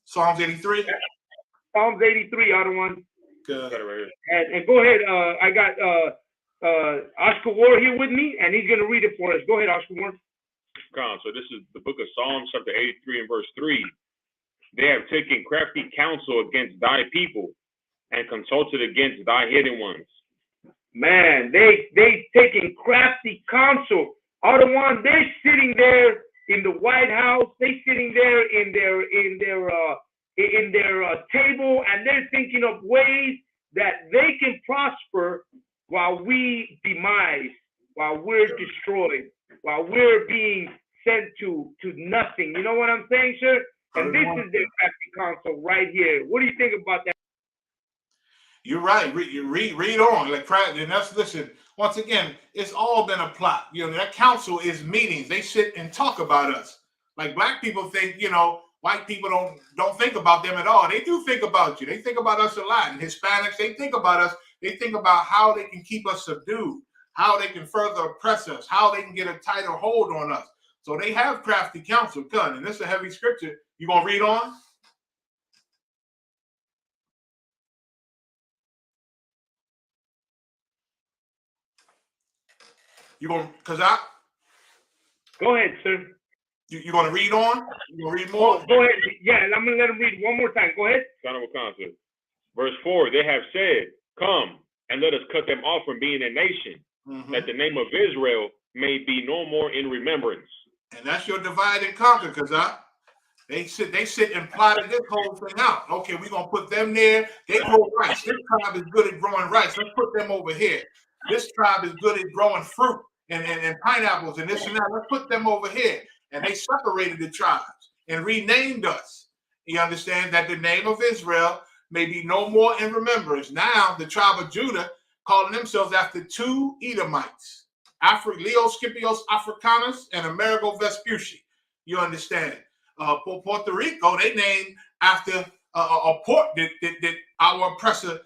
Psalms 83. Psalms 83, Ottawan. Good. And go ahead. I got Oscar Ward here with me, and he's going to read it for us. Go ahead, Oscar Ward. So this is the book of Psalms, chapter 83 and verse 3. They have taken crafty counsel against thy people and consulted against thy hidden ones. Man, they taking crafty counsel. Ottawan, they're sitting there in the White House. They sitting there in their table, and they're thinking of ways that they can prosper while we demise, while we're destroyed, while we're being sent to nothing. You know what I'm saying, sir? And this is their crafty counsel right here. What do you think about that? You're right. Read on. Like, and that's, listen, once again, it's all been a plot. You know, that council is meetings. They sit and talk about us. Like, black people think, you know, white people don't think about them at all. They do think about you. They think about us a lot. And Hispanics, they think about us. They think about how they can keep us subdued, how they can further oppress us, how they can get a tighter hold on us. So they have crafty counsel, gun. And this is a heavy scripture. You gonna read on? You gonna, cause I go ahead, sir. You gonna read on? You gonna read more? Oh, go ahead. Yeah, I'm gonna let him read one more time. Go ahead. Son of Wisconsin. Verse 4, they have said, come and let us cut them off from being a nation, that the name of Israel may be no more in remembrance. And that's your divide and conquer, because they sit and plotted this whole thing out. Okay, we're gonna put them there. They grow rice. This tribe is good at growing rice. Let's put them over here. This tribe is good at growing fruit and pineapples and this and that. Let's put them over here. And they separated the tribes and renamed us. You understand that the name of Israel may be no more in remembrance. Now the tribe of Judah calling themselves after two Edomites, Leo Scipios Africanus and Amerigo Vespucci. You understand? Puerto Rico, they named after a port that our oppressor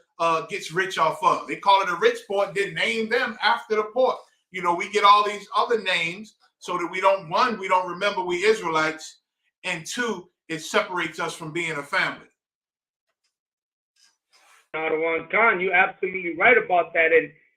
gets rich off of. They call it a rich port. They name them after the port. You know, we get all these other names so that we don't remember we Israelites, and two, it separates us from being a family. Khan, you're absolutely right about that.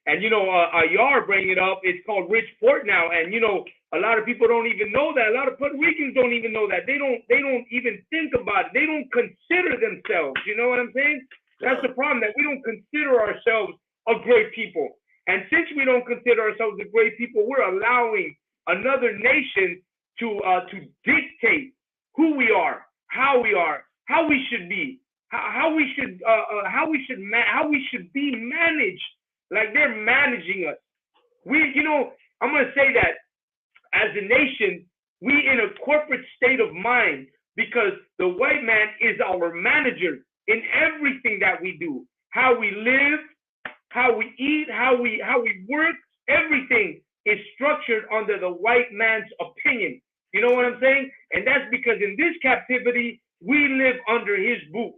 And you know, Ayar bringing it up, it's called Rich Port now. And you know, a lot of people don't even know that. A lot of Puerto Ricans don't even know that. They don't even think about it. They don't consider themselves. You know what I'm saying? That's the problem, that we don't consider ourselves a great people. And since we don't consider ourselves a great people, we're allowing another nation to dictate who we are, how we should be, how we should be managed, like they're managing us. You know, I'm gonna say that as a nation, we in a corporate state of mind, because the white man is our manager in everything that we do, how we live, how we eat, how we work. Everything is structured under the white man's opinion. You know what I'm saying? And that's because in this captivity, we live under his boot.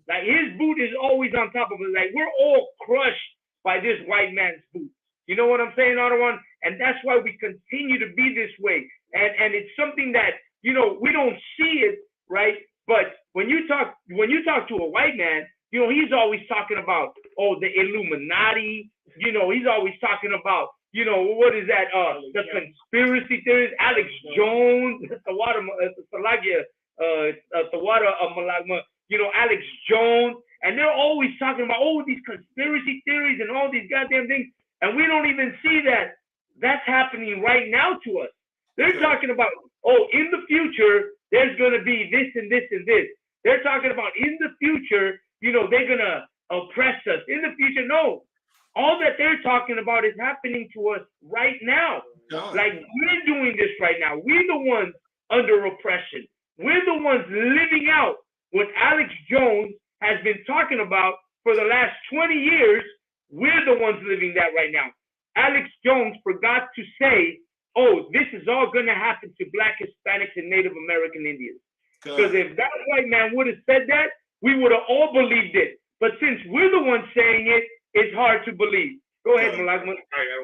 Like, his boot is always on top of us. Like, we're all crushed by this white man's boot. You know what I'm saying, Ottawan? And that's why we continue to be this way. And it's something that, you know, we don't see it, right? But when you talk to a white man, you know, he's always talking about, oh, the Illuminati. You know, he's always talking about, you know, what is that? The conspiracy theories. Alex Jones, you know, Alex Jones, and they're always talking about, oh, these conspiracy theories and all these goddamn things, and we don't even see that that's happening right now to us. They're talking about, oh, in the future, there's going to be this and this and this. They're talking about in the future, you know, they're going to oppress us. In the future, no. All that they're talking about is happening to us right now. Like, we're doing this right now. We're the ones under oppression. We're the ones living out what Alex Jones has been talking about for the last 20 years. We're the ones living that right now. Alex Jones forgot to say, oh, this is all going to happen to Black, Hispanics, and Native American Indians. Because if that white man would have said that, we would have all believed it. But since we're the ones saying it, it's hard to believe. Go ahead, Malagman.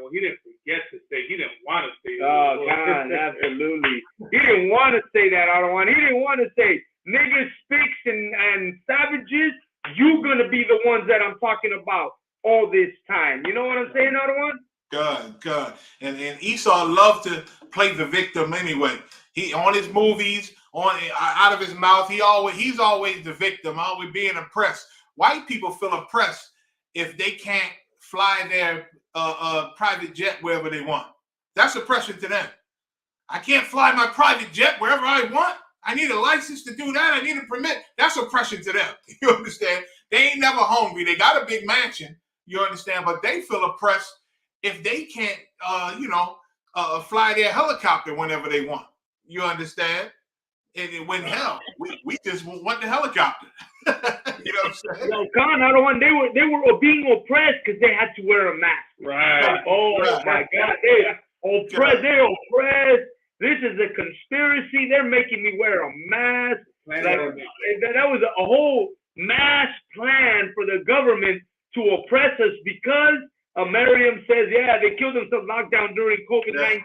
Well, he didn't forget to say. He didn't want to say. Oh, God, absolutely. He didn't want to say that, Ottawan. He didn't want to say, niggas, spics, and savages, you going to be the ones that I'm talking about all this time. You know what I'm saying, Ottawan? Good. And Esau loved to play the victim anyway. He, on his movies, out of his mouth, he's always the victim, always being oppressed. White people feel oppressed if they can't fly their private jet wherever they want. That's oppression to them. I can't fly my private jet wherever I want. I need a license to do that. I need a permit. That's oppression to them. You understand? They ain't never hungry. They got a big mansion. You understand? But they feel oppressed if they can't, fly their helicopter whenever they want. You understand? And when hell, we just want the helicopter. You know what I'm saying? Well, Khan, I don't want. They were being oppressed because they had to wear a mask. Right. Oh my God, they oppressed. They're oppressed. This is a conspiracy. They're making me wear a mask. Like, that was a whole mass plan for the government to oppress us because Miriam says, yeah, they killed themselves locked down during COVID-19.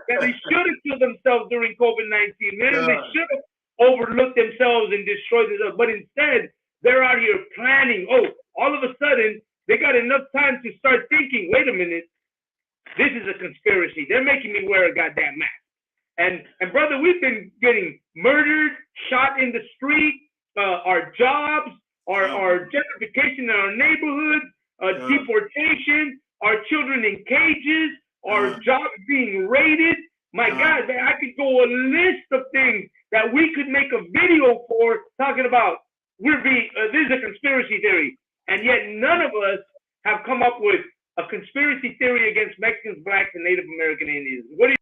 Yeah, they should have killed themselves during COVID-19. Man, they should have overlooked themselves and destroyed themselves. But instead, they're out here planning. Oh, all of a sudden, they got enough time to start thinking, wait a minute, this is a conspiracy. They're making me wear a goddamn mask. And brother, we've been getting murdered, shot in the street, our jobs, our gentrification in our neighborhoods, deportation, our children in cages, our jobs being raided. My God, I could go a list of things that we could make a video for talking about. This is a conspiracy theory, and yet none of us have come up with a conspiracy theory against Mexicans, blacks, and Native American Indians. What do you?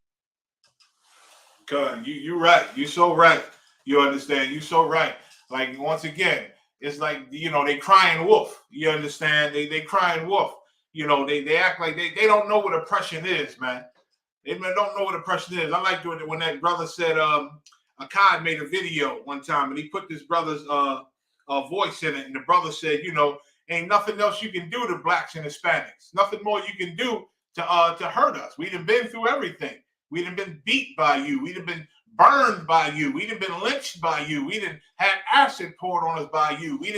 God, you're right. You're so right. You understand? You're so right. Like, once again, it's like, they crying wolf. You understand? They crying wolf. They act like they don't know what oppression is, man. They don't know what oppression is. I like when that brother said, Akkad made a video one time and he put this brother's voice in it, and the brother said, ain't nothing else you can do to blacks and Hispanics. Nothing more you can do to hurt us. We done been through everything. We done been beat by you. We done been burned by you. We done been lynched by you. We done had acid poured on us by you. We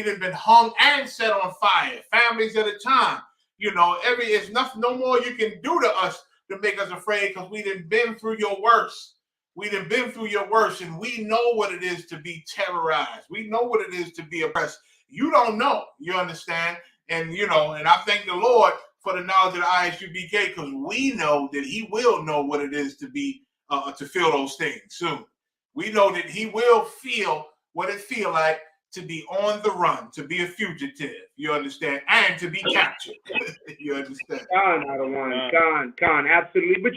done been hung and set on fire, families at a time. It's nothing, no more you can do to us to make us afraid, because we done been through your worst. We done been through your worst, and we know what it is to be terrorized. We know what it is to be oppressed. You don't know. You understand? And and I thank the Lord for the knowledge of the ISUBK, because we know that He will know what it is to be to feel those things soon. We know that He will feel what it feel like to be on the run, to be a fugitive. You understand? And to be captured. You understand? Khan, absolutely. But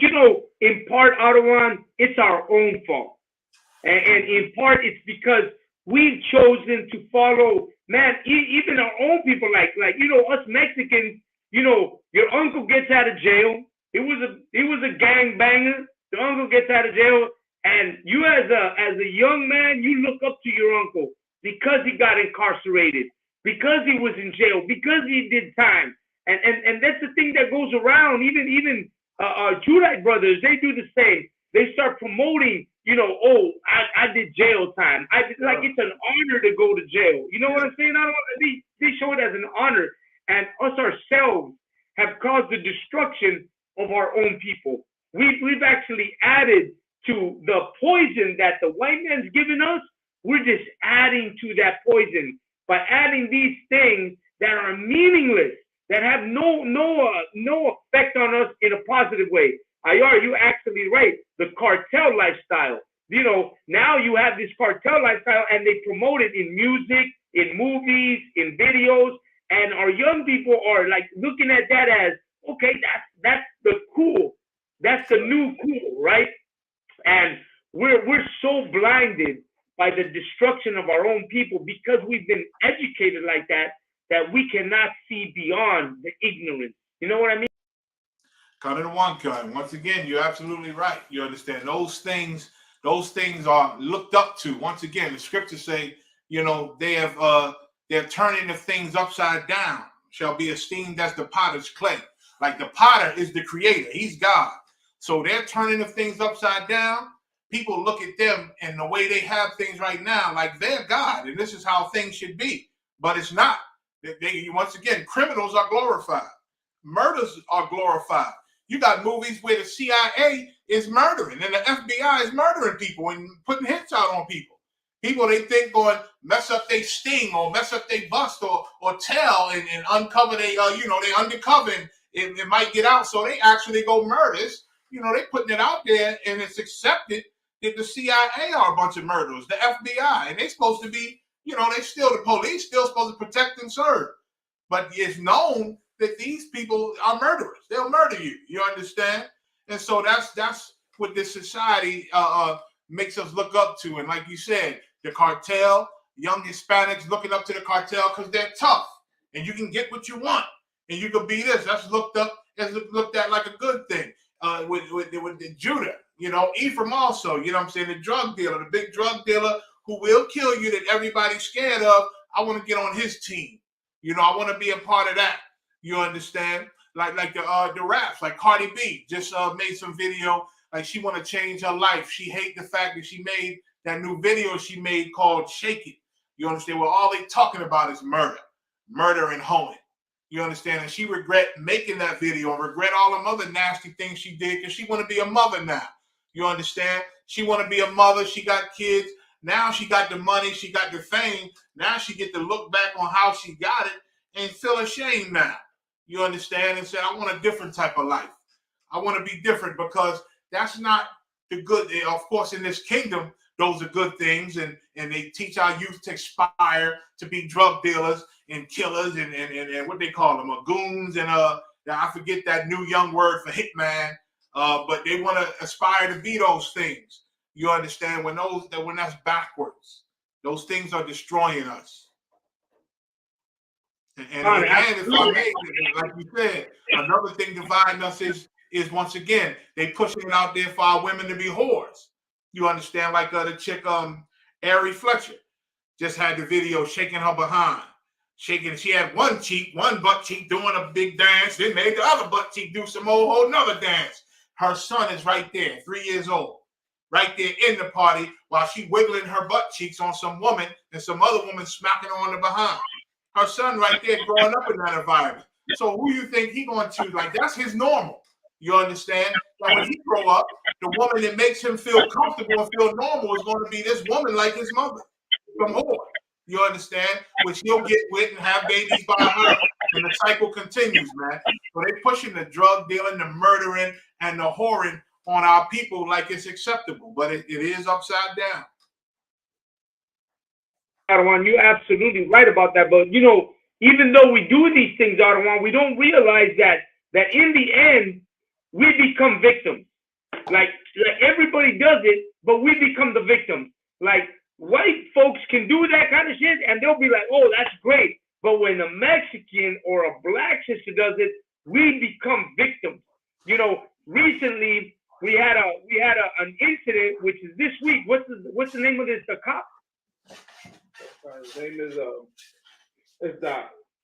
in part, Adawan, it's our own fault, and in part, it's because we've chosen to follow. Man, even our own people, like us Mexicans. Your uncle gets out of jail. He was a gang banger. The uncle gets out of jail, and you as a young man, you look up to your uncle because he got incarcerated, because he was in jail, because he did time. And that's the thing that goes around. Even Judite brothers, they do the same. They start promoting, I did jail time. Like it's an honor to go to jail. You know what I'm saying? They show it as an honor. And us ourselves have caused the destruction of our own people. We've actually added to the poison that the white man's given us. We're just adding to that poison by adding these things that are meaningless, that have no effect on us in a positive way. Ayar, you actually right. The cartel lifestyle. Now you have this cartel lifestyle, and they promote it in music, in movies, in videos. And our young people are like looking at that as, okay, that's the cool. That's the new cool, right? And we're so blinded by the destruction of our own people because we've been educated like that we cannot see beyond the ignorance. You know what I mean? Once again, you're absolutely right. You understand? Those things are looked up to. Once again, the scriptures say, they're turning the things upside down, shall be esteemed as the potter's clay. Like the potter is the creator. He's God. So they're turning the things upside down. People look at them and the way they have things right now, like they're God, and this is how things should be. But it's not. Once again, criminals are glorified. Murders are glorified. You got movies where the CIA is murdering and the FBI is murdering people and putting hits out on people. People they think going mess up their sting or mess up their bust or tell and uncover they undercover and it might get out, so they actually go murders. They putting it out there and it's accepted that the CIA are a bunch of murderers, the FBI, and they supposed to be, they still the police, still supposed to protect and serve. But it's known that these people are murderers. They'll murder you. You understand? And so that's what this society makes us look up to. And like you said, the cartel, young Hispanics looking up to the cartel because they're tough and you can get what you want and you can be this. That's looked at like a good thing. With the Judah, you know, Ephraim also, you know what I'm saying, the drug dealer, the big drug dealer who will kill you that everybody's scared of. I want to get on his team. You know, I want to be a part of that. You understand? Like the raps, like Cardi B just made some video. Like she want to change her life. She hate the fact that she made that new video she made called Shake It. You understand? Well, all they talking about is murder and hoeing. You understand? And she regret making that video and regret all them other nasty things she did because she want to be a mother now. You understand? She want to be a mother. She got kids. Now she got the money. She got the fame. Now she get to look back on how she got it and feel ashamed now. You understand? And say, I want a different type of life. I want to be different because that's not the good. Of course, in this kingdom, those are good things. And they teach our youth to aspire to be drug dealers and killers and what they call them, goons. And I forget that new young word for hitman. But they want to aspire to be those things. You understand? When that's backwards, those things are destroying us. And if I may, like you said, another thing dividing us is once again, they pushing it out there for our women to be whores. You understand? Like the chick, Ari Fletcher, just had the video shaking her behind. Shaking, she had one butt cheek doing a big dance, then made the other butt cheek do some whole nother dance. Her son is right there, 3 years old, right there in the party while she wiggling her butt cheeks on some woman and some other woman smacking her on the behind. Her son right there growing up in that environment. So who you think he going to, like, that's his normal. You understand? Like when he grow up, the woman that makes him feel comfortable and feel normal is going to be this woman like his mother, some whore. You understand? Which he'll get with and have babies by her, and the cycle continues, man. So they pushing the drug dealing, the murdering, and the whoring on our people like it's acceptable, but it is upside down. Arwan, you're absolutely right about that. But you know, even though we do these things, Arwan, we don't realize that in the end we become victims. Like everybody does it, but we become the victim. Like white folks can do that kind of shit, and they'll be like, "Oh, that's great." But when a Mexican or a black sister does it, we become victims. You know, recently we had an incident, which is this week. What's the name of this cop? His name is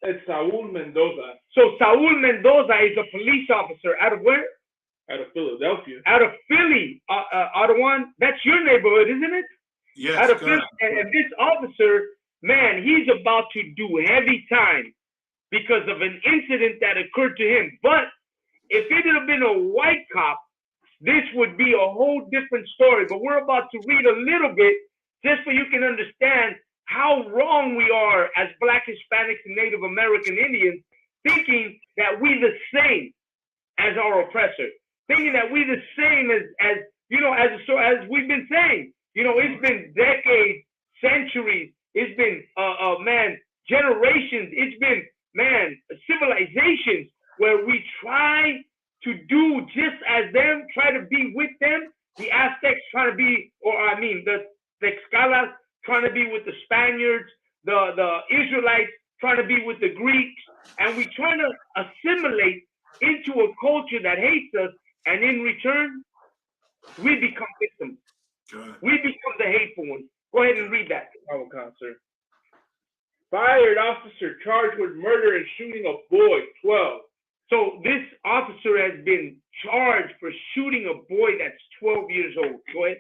it's Saul Mendoza. So Saul Mendoza is a police officer out of where? Out of Philadelphia. Out of Philly. Arwan, that's your neighborhood, isn't it? Yes. Out of Philly. And this officer, man, he's about to do heavy time because of an incident that occurred to him. But if it had been a white cop, this would be a whole different story. But we're about to read a little bit just so you can understand how wrong we are as Black, Hispanics, and Native American Indians, thinking that we the same as our oppressor, thinking that we the same as you know, as we've been saying. You know, it's been decades, centuries. It's been man, generations. It's been, man, civilizations where we try to do just as them, try to be with them. The Aztecs trying to be, the Texcalas trying to be with the Spaniards, the Israelites trying to be with the Greeks, and we trying to assimilate into a culture that hates us, and in return, we become victims. Good. We become the hateful ones. Go ahead and read that. Oh, sir. Fired officer charged with murder and shooting a boy, 12. So this officer has been charged for shooting a boy that's 12 years old. Go ahead.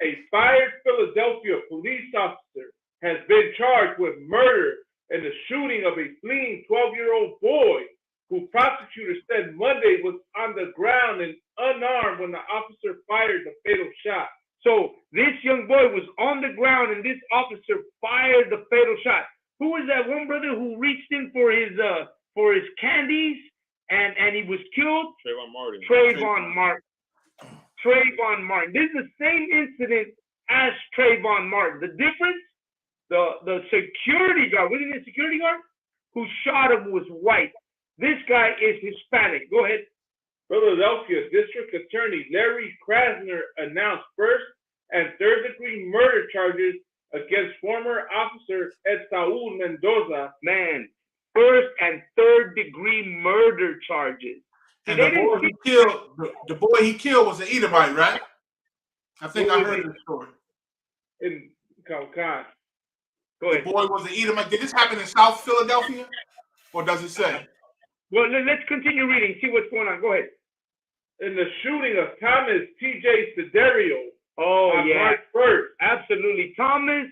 A fired Philadelphia police officer has been charged with murder and the shooting of a fleeing 12-year-old boy who prosecutors said Monday was on the ground and unarmed when the officer fired the fatal shot. So this young boy was on the ground and this officer fired the fatal shot. Who was that one brother who reached in for his candies and he was killed? Trayvon Martin. Trayvon Martin. This is the same incident as Trayvon Martin. The difference, the security guard, wasn't it a security guard who shot him was white. This guy is Hispanic. Go ahead. Philadelphia District Attorney Larry Krasner announced first and third degree murder charges against former Saul Mendoza. Man, first and third degree murder charges. And the boy he killed, the boy he killed was an Edomite, right? I think I heard this story. In Calcon. Go ahead. The boy was an Edomite. Did this happen in South Philadelphia? Or does it say? Well, let's continue reading, see what's going on. Go ahead. In the shooting of Thomas T.J. Siderio. Oh, on yeah. March 1st. Absolutely. Thomas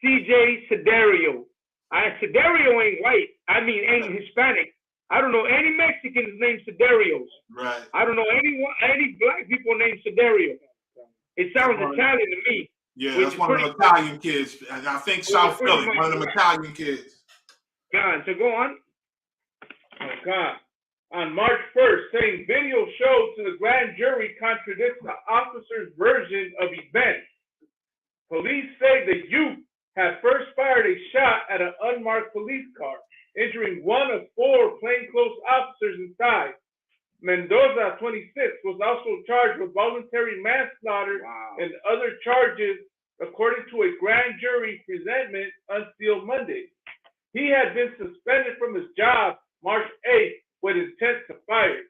C.J. Siderio. Siderio ain't white. I mean, ain't Hispanic. I don't know any Mexicans named Siderios. Right. I don't know any black people named Siderio. It sounds Italian to me. Yeah, that's one of them Italian kids. And I think South Philly, one of them Italian kids. God, so go on. Oh, God. On March 1st, saying video showed to the grand jury contradicts the officer's version of events. Police say the youth had first fired a shot at an unmarked police car, injuring one of four plainclothes officers inside. Mendoza, 26, was also charged with voluntary manslaughter and other charges, according to a grand jury presentment until Monday. He had been suspended from his job March 8th with intent to fire.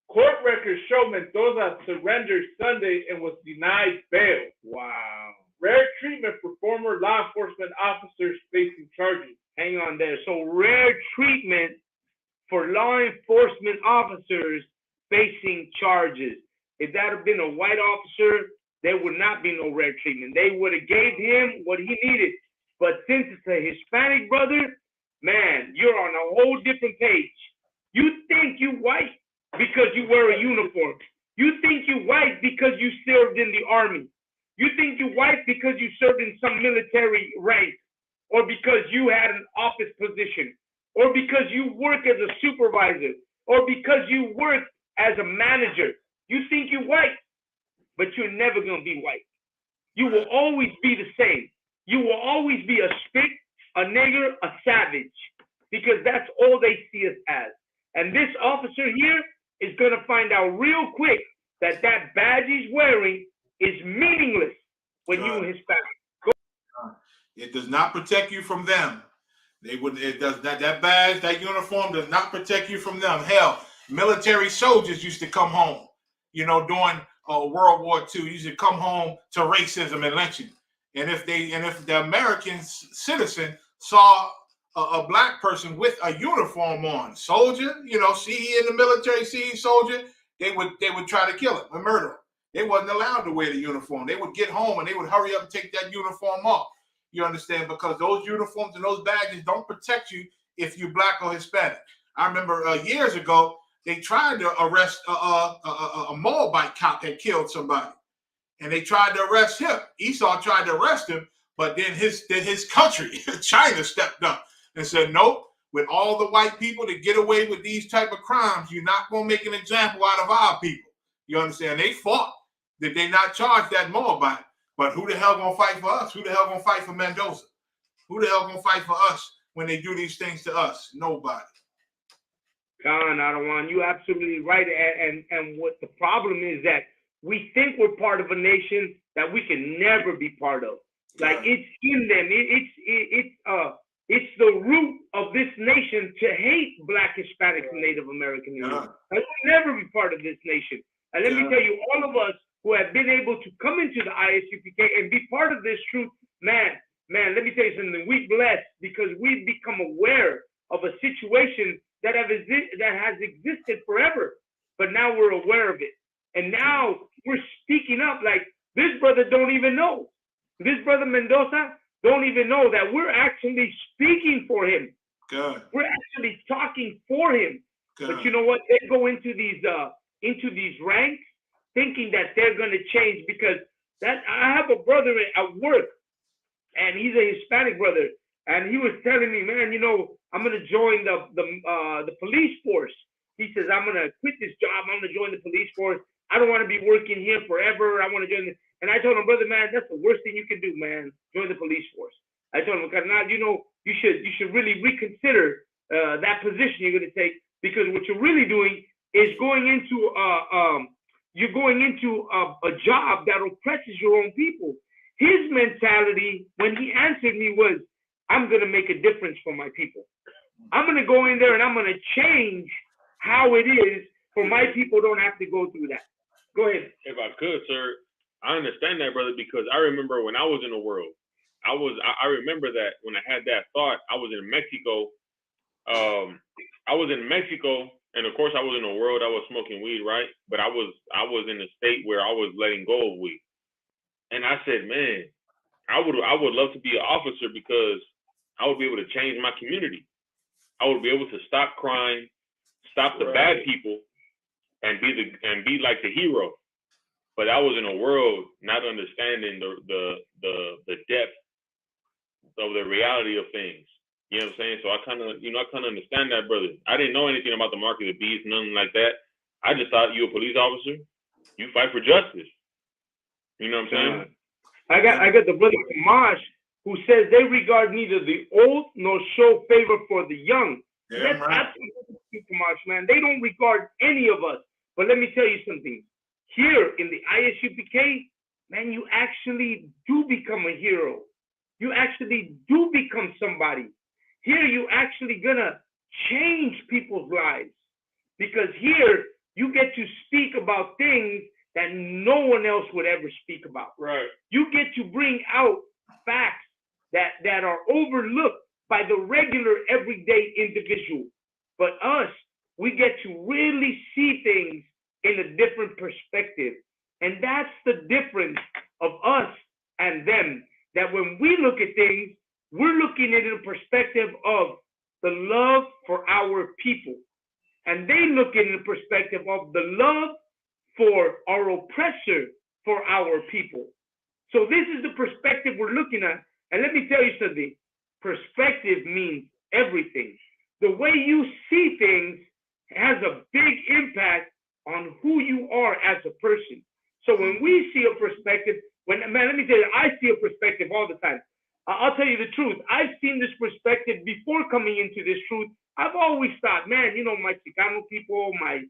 Court records show Mendoza surrendered Sunday and was denied bail. Wow. Rare treatment for former law enforcement officers facing charges. Hang on there. So rare treatment for law enforcement officers facing charges. If that had been a white officer, there would not be no rare treatment. They would have gave him what he needed. But since it's a Hispanic brother, man, you're on a whole different page. You think you white because you wear a uniform. You think you white because you served in the army. You think you white because you served in some military rank, or because you had an office position, or because you work as a supervisor, or because you work as a manager. You think you white, but you're never going to be white. You will always be the same. You will always be a spick, a nigger, a savage, because that's all they see us as. And this officer here is going to find out real quick that that badge he's wearing is meaningless when you Hispanic. It does not protect you from them. It does that badge, that uniform does not protect you from them. Hell, military soldiers used to come home, during World War II, used to come home to racism and lynching. And if the American citizen saw a black person with a uniform on, soldier, see in the military, see soldier, they would try to kill him and murder him. They wasn't allowed to wear the uniform. They would get home and they would hurry up and take that uniform off. You understand? Because those uniforms and those badges don't protect you if you're black or Hispanic. I remember years ago, they tried to arrest a Moabite cop that killed somebody. And they tried to arrest him. Esau tried to arrest him, but then his country, China, stepped up and said, nope, with all the white people that get away with these type of crimes, you're not going to make an example out of our people. You understand? They fought. Did they not charge that Moabite? But who the hell gonna fight for us? Who the hell gonna fight for Mendoza? Who the hell gonna fight for us when they do these things to us? Nobody. John, Adawan, you're absolutely right. And what the problem is that we think we're part of a nation that we can never be part of. Like it's in them. It's the root of this nation to hate Black, Hispanics, and Native American Indians. I will never be part of this nation. And let me tell you, all of us who have been able to come into the ISUPK and be part of this truth, man, let me tell you something. We're blessed because we've become aware of a situation that has existed forever, but now we're aware of it. And now we're speaking up like this brother don't even know. This brother Mendoza don't even know that we're actually speaking for him. Good. We're actually talking for him. Good. But you know what? They go into these ranks thinking that they're going to change because I have a brother at work, and he's a Hispanic brother, and he was telling me, man, I'm going to join the police force. He says, I'm going to quit this job. I'm going to join the police force. I don't want to be working here forever. I want to join and I told him, brother, man, that's the worst thing you can do, man. Join the police force. I told him, Carnal, you should really reconsider that position you're going to take, because what you're really doing is going into a job that oppresses your own people. His mentality when he answered me was, I'm gonna make a difference for my people. I'm gonna go in there and I'm gonna change how it is for my people don't have to go through that. Go ahead. If I could, sir, I understand that, brother, because I remember when I was in the world, I remember that when I had that thought, I was in Mexico. And of course I was in the world, I was smoking weed, right? But I was in a state where I was letting go of weed. And I said, man, I would love to be an officer because I would be able to change my community. I would be able to stop crime, stop the bad people, and be like the hero. But I was in a world not understanding the depth of the reality of things. You know what I'm saying? So I kind of understand that, brother. I didn't know anything about the mark of the beast, nothing like that. I just thought you a police officer, you fight for justice. You know what I'm saying? I got the brother Kamash who says they regard neither the old nor show favor for the young. Yeah, That's absolutely Kamash, man. They don't regard any of us. But let me tell you something. Here in the ISUPK, man, you actually do become a hero. You actually do become somebody. Here you actually gonna change people's lives, because here you get to speak about things that no one else would ever speak about. Right. You get to bring out facts that are overlooked by the regular everyday individual. But us, we get to really see things in a different perspective. And that's the difference of us and them. That when we look at things, we're looking at it in a perspective of the love for our people. And they look at it in a perspective of the love for our oppressor, for our people. So this is the perspective we're looking at. And let me tell you something. Perspective means everything. The way you see things has a big impact on who you are as a person. So when we see a perspective, let me tell you, I see a perspective all the time. I'll tell you the truth. I've seen this perspective before coming into this truth. I've always thought, man, my Chicano people, my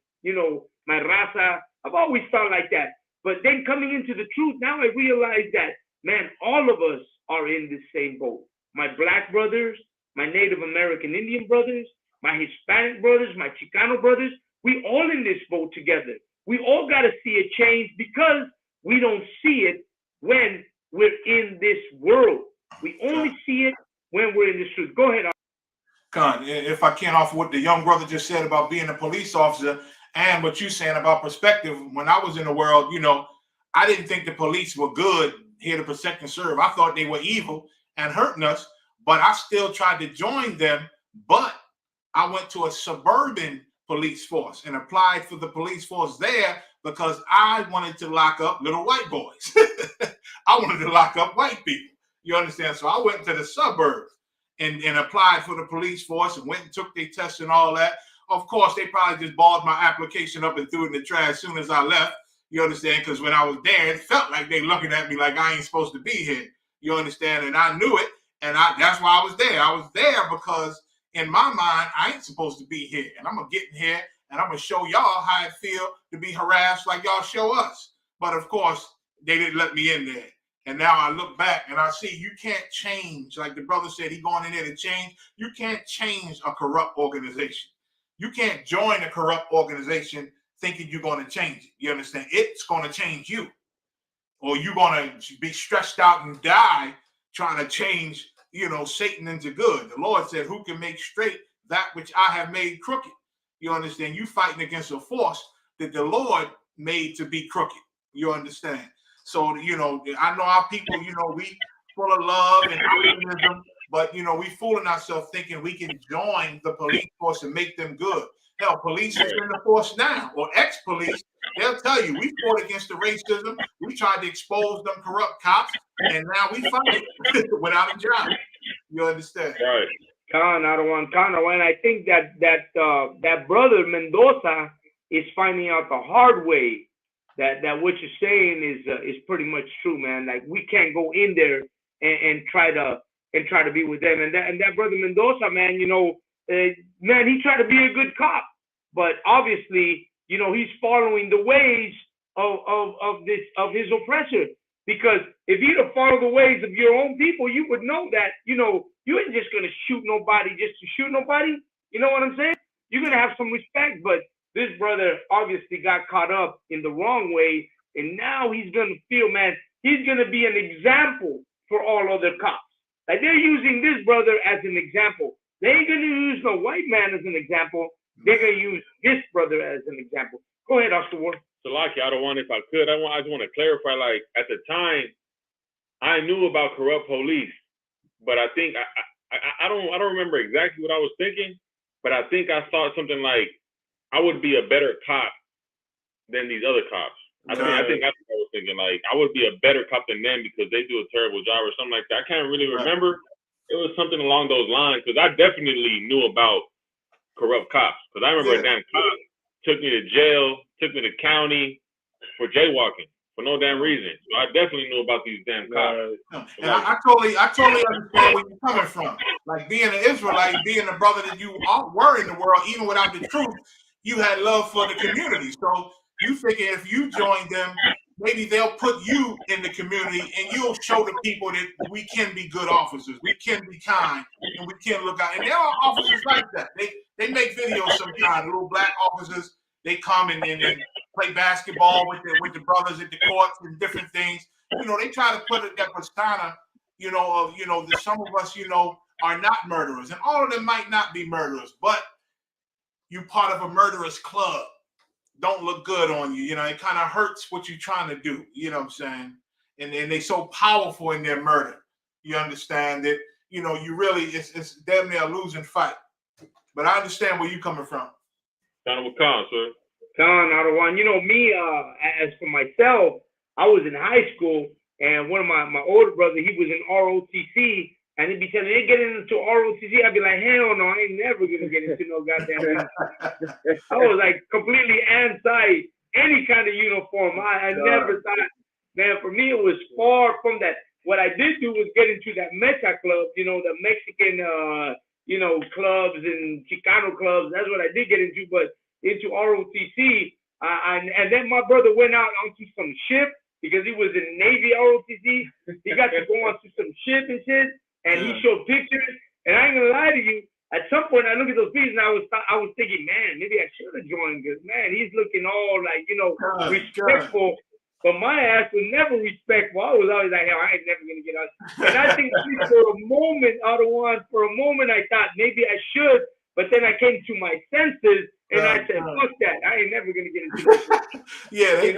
raza, I've always thought like that. But then coming into the truth, now I realize that, man, all of us are in the same boat. My black brothers, my Native American Indian brothers, my Hispanic brothers, my Chicano brothers, we all in this boat together. We all got to see a change because we don't see it when we're in this world. We only see it when we're in this truth. Go ahead. Con, if I can offer what the young brother just said about being a police officer and what you're saying about perspective, when I was in the world, I didn't think the police were good here to protect and serve. I thought they were evil and hurting us, but I still tried to join them. But I went to a suburban police force and applied for the police force there because I wanted to lock up little white boys. I wanted to lock up white people. You understand? So I went to the suburbs and applied for the police force and went and took their tests and all that. Of course, they probably just balled my application up and threw it in the trash as soon as I left. You understand? Because when I was there, it felt like they looking at me like I ain't supposed to be here. You understand? And I knew it. And that's why I was there. I was there because in my mind, I ain't supposed to be here. And I'm going to get in here and I'm going to show y'all how it feel to be harassed like y'all show us. But of course, they didn't let me in there. And now I look back and I see you can't change. Like the brother said, he going in there to change. You can't change a corrupt organization. You can't join a corrupt organization thinking you're going to change it. You understand? It's going to change you. Or you're going to be stressed out and die trying to change, Satan into good. The Lord said, who can make straight that which I have made crooked? You understand? You fighting against a force that the Lord made to be crooked. You understand? So, I know our people, we full of love and optimism, but, we fooling ourselves thinking we can join the police force and make them good. Hell, police is in the force now, or ex-police. They'll tell you, we fought against the racism. We tried to expose them corrupt cops, and now we fight without a job. You understand? Right. And I think that brother Mendoza is finding out the hard way that what you're saying is pretty much true, man. Like we can't go in there and try to be with them. And that brother Mendoza, man, he tried to be a good cop, but obviously, he's following the ways of his oppressor. Because if you'd have followed the ways of your own people, you would know that, you know, you ain't just gonna shoot nobody just to shoot nobody. You know what I'm saying? You're gonna have some respect, but this brother obviously got caught up in the wrong way, and now he's gonna feel, man, he's gonna be an example for all other cops. Like they're using this brother as an example. They ain't gonna use no white man as an example. They're gonna use this brother as an example. Go ahead, Oscar Ward. So, Lucky, I don't want, if I could, I just want to clarify. Like at the time, I knew about corrupt police, but I think I don't remember exactly what I was thinking, but I think I thought something like I would be a better cop than these other cops. I think that's what I was thinking. Like I would be a better cop than them because they do a terrible job or something like that. I can't really remember. It was something along those lines because I definitely knew about corrupt cops because I remember a damn cop took me to jail, took me to county for jaywalking for no damn reason. So I definitely knew about these damn cops. And I totally understand where you're coming from. Like being an Israelite, being the brother that you were in the world, even without the truth, you had love for the community. So you figure if you join them, maybe they'll put you in the community and you'll show the people that we can be good officers, we can be kind, and we can look out. And there are officers like that. They make videos sometimes, little black officers. They come and play basketball with the brothers at the courts and different things. You know, they try to put that persona, that some of us, are not murderers. And all of them might not be murderers, but you part of a murderous club. Don't look good on you. You know, it kind of hurts what you're trying to do. You know what I'm saying? And they so powerful in their murder. You understand that, you really, it's damn near a losing fight. But I understand where you're coming from. Donald Khan, sir. Khan, Adawan. You know, me, as for myself, I was in high school, and one of my older brother, he was in ROTC, and he'd be telling me, get into ROTC. I'd be like, hell no, I ain't never gonna get into no goddamn. I was like completely anti any kind of uniform. I never thought, man, for me, it was far from that. What I did do was get into that Mecha club, the Mexican, clubs and Chicano clubs. That's what I did get into, but into ROTC. And then my brother went out onto some ship because he was in Navy ROTC. He got to go onto some ship and shit, and he showed pictures. And I ain't gonna lie to you, at some point I look at those pictures and I was thinking, man, maybe I should have joined because, man, he's looking all like, respectful. But my ass was never respectful. I was always like, hell, I ain't never gonna get out. And I think for a moment, I thought maybe I should, but then I came to my senses and I said, fuck that. I ain't never gonna get into this. Yeah, they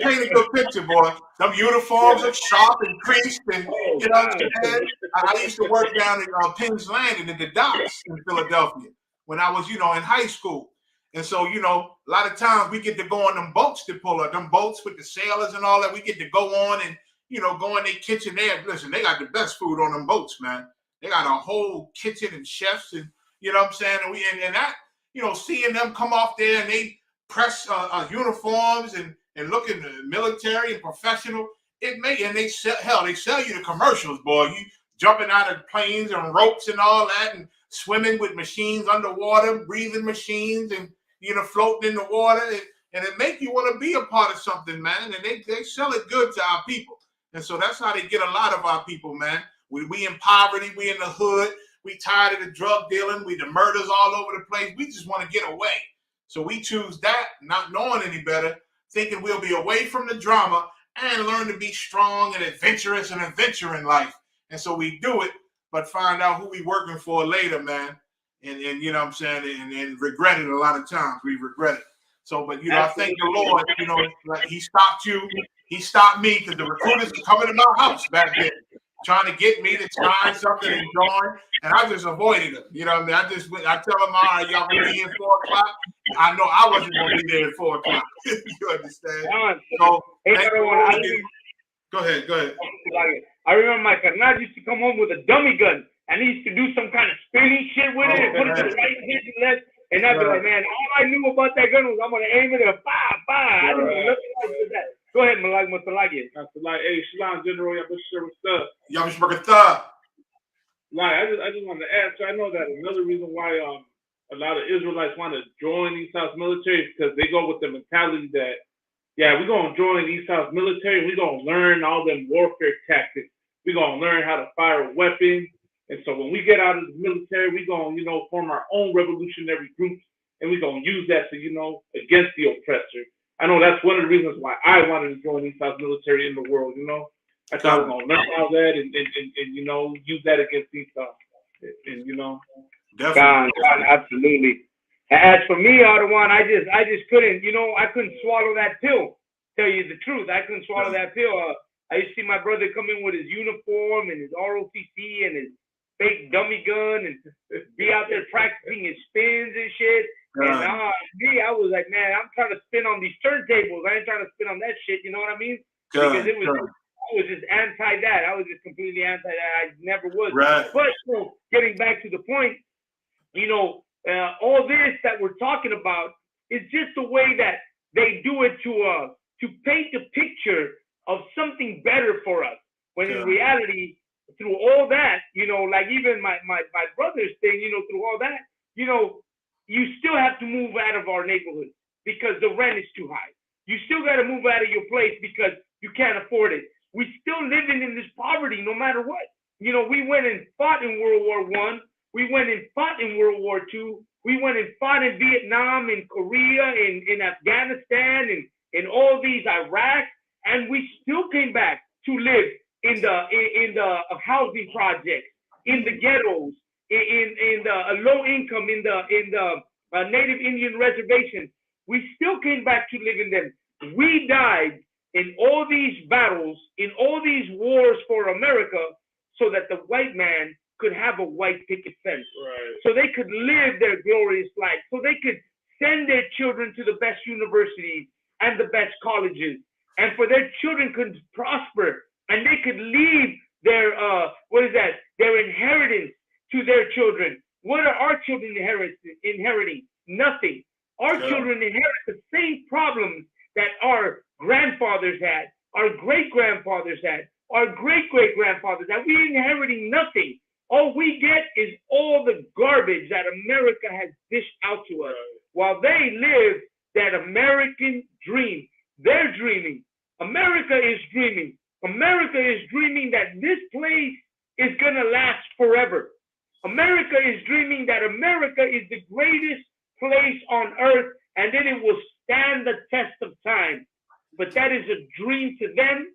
paint a good picture, boy. Some uniforms are sharp and creased, and you know what I'm saying? I used to work down at Penn's Landing at the docks in Philadelphia when I was, in high school. And so, a lot of times we get to go on them boats to pull up, them boats with the sailors and all that. We get to go on and, go in their kitchen there. Listen, they got the best food on them boats, man. They got a whole kitchen and chefs and, you know what I'm saying? And that, seeing them come off there and they press uniforms and looking military and professional, and they sell you the commercials, boy. You jumping out of planes and ropes and all that and swimming with machines underwater, breathing machines and, floating in the water. And it make you want to be a part of something, man. And they sell it good to our people. And so that's how they get a lot of our people, man. We in poverty, we in the hood, we tired of the drug dealing, we the murders all over the place. We just want to get away. So we choose that, not knowing any better, thinking we'll be away from the drama and learn to be strong and adventurous and adventure in life. And so we do it, but find out who we working for later, man. And you know what I'm saying, and regret it a lot of times. We regret it. So, but I thank the Lord, like he stopped you, he stopped me, because the recruiters were coming to my house back then, trying to get me to sign something and join, and I just avoided them. You know what I mean? I tell them, all right, y'all gonna be here at 4 o'clock. I know I wasn't gonna be there at 4 o'clock. You understand? So, go ahead. I remember my carnal used to come home with a dummy gun, and he used to do some kind of spinning shit with it and put it to the right, hit the left. And I'd be like, man, all I knew about that gun was I'm going to aim it and I didn't know nothing like that. Go ahead, Malak Masalagi. Hey, Shalom, General, Yabashir, what's up? Yabashir, what's up? Like, I just wanted to add, so I know that another reason why a lot of Israelites want to join these South military is because they go with the mentality that Yeah, we're gonna join East House military. We're gonna learn all them warfare tactics. We're gonna learn how to fire a weapon. And so when we get out of the military, we're gonna, form our own revolutionary groups, and we're gonna use that to, against the oppressor. I know that's one of the reasons why I wanted to join East House military in the world. That's how we're gonna learn all that and use that against East House. And God, absolutely. As for me, Ardawan, I just couldn't, I couldn't swallow that pill. Tell you the truth, I couldn't swallow that pill. I used to see my brother come in with his uniform and his ROTC and his fake dummy gun and be out there practicing his spins and shit. And me, I was like, man, I'm trying to spin on these turntables. I ain't trying to spin on that shit. You know what I mean? Because I was just anti that. I was just completely anti that. I never was. Right. But getting back to the point, all this that we're talking about is just the way that they do it to paint a picture of something better for us. When in reality, through all that, like even my brother's thing, through all that, you still have to move out of our neighborhood because the rent is too high. You still got to move out of your place because you can't afford it. We still living in this poverty no matter what. We went and fought in World War I. We went and fought in World War II. We went and fought in Vietnam, in Korea, in Afghanistan, and in all these Iraq, and we still came back to live in the housing projects, in the ghettos, in the low income, in the Native Indian reservations. We still came back to live in them. We died in all these battles, in all these wars for America, so that the white man could have a white picket fence, so they could live their glorious life, so they could send their children to the best universities and the best colleges, and for their children could prosper, and they could leave their their inheritance to their children. What are our children inheriting? Nothing. Our children inherit the same problems that our grandfathers had, our great-grandfathers had, our great-great-grandfathers had. We're inheriting nothing. All we get is all the garbage that America has dished out to us, while they live that American dream. They're dreaming. America is dreaming. America is dreaming that this place is going to last forever. America is dreaming that America is the greatest place on earth, and then it will stand the test of time. But that is a dream to them,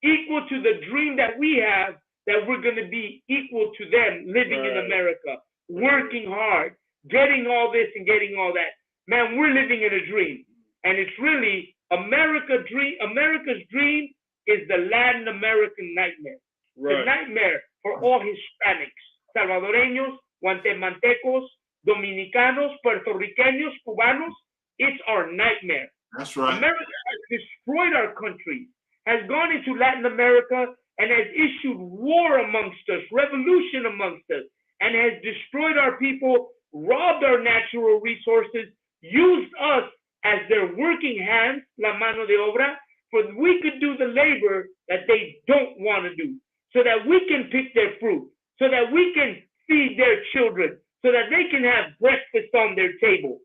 equal to the dream that we have, that we're going to be equal to them living in America, working hard, getting all this and getting all that. Man, we're living in a dream. And it's really America's dream is the Latin American nightmare. The nightmare for all Hispanics, Salvadoreños, Guatemaltecos, Dominicanos, Puerto Ricanos, Cubanos. It's our nightmare. That's right. America has destroyed our country, has gone into Latin America and has issued war amongst us, revolution amongst us, and has destroyed our people, robbed our natural resources, used us as their working hands, la mano de obra, for we could do the labor that they don't want to do, so that we can pick their fruit, so that we can feed their children, so that they can have breakfast on their table.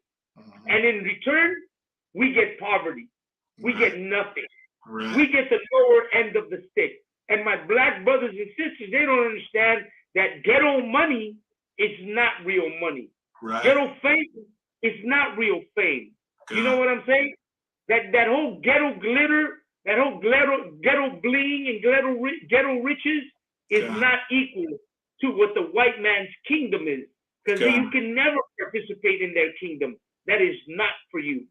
And in return, we get poverty. We get nothing. We get the lower end of the stick. And my black brothers and sisters, they don't understand that ghetto money is not real money. Ghetto fame is not real fame. You know what I'm saying? That whole ghetto glitter, that whole ghetto bling and ghetto riches is not equal to what the white man's kingdom is. Because you can never participate in their kingdom. That is not for you.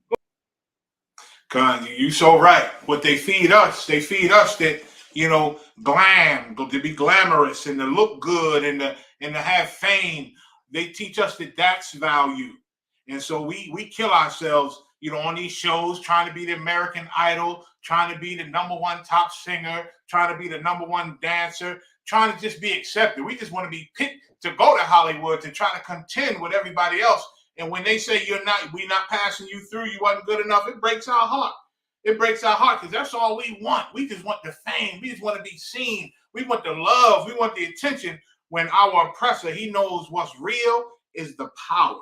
God, you so right. What they feed us that, glam, to be glamorous and to look good and to have fame. They teach us that that's value. And so we kill ourselves, on these shows, trying to be the American Idol, trying to be the #1 top singer, trying to be the #1 dancer, trying to just be accepted. We just want to be picked to go to Hollywood to try to contend with everybody else. And when they say we're not passing you through, you wasn't good enough, it breaks our heart. It breaks our heart because that's all we want. We just want the fame. We just want to be seen. We want the love. We want the attention. When our oppressor, he knows what's real is the power,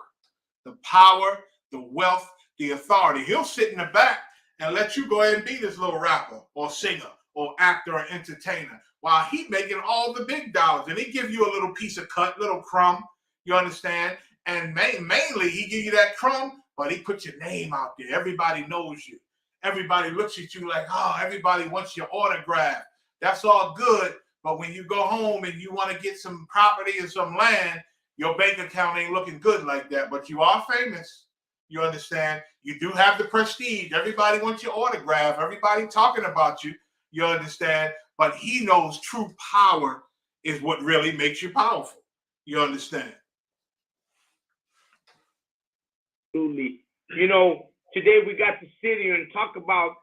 the wealth, the authority. He'll sit in the back and let you go ahead and be this little rapper or singer or actor or entertainer, while he making all the big dollars, and he give you a little piece of cut, little crumb, you understand? And mainly he give you that crumb, but he put your name out there. Everybody knows you. Everybody looks at you like, oh, everybody wants your autograph. That's all good, but when you go home and you want to get some property or some land, your bank account ain't looking good like that, but you are famous. You understand? You do have the prestige. Everybody wants your autograph. Everybody talking about you. You understand? But he knows true power is what really makes you powerful. You understand? Absolutely. You know, today we got to sit here and talk about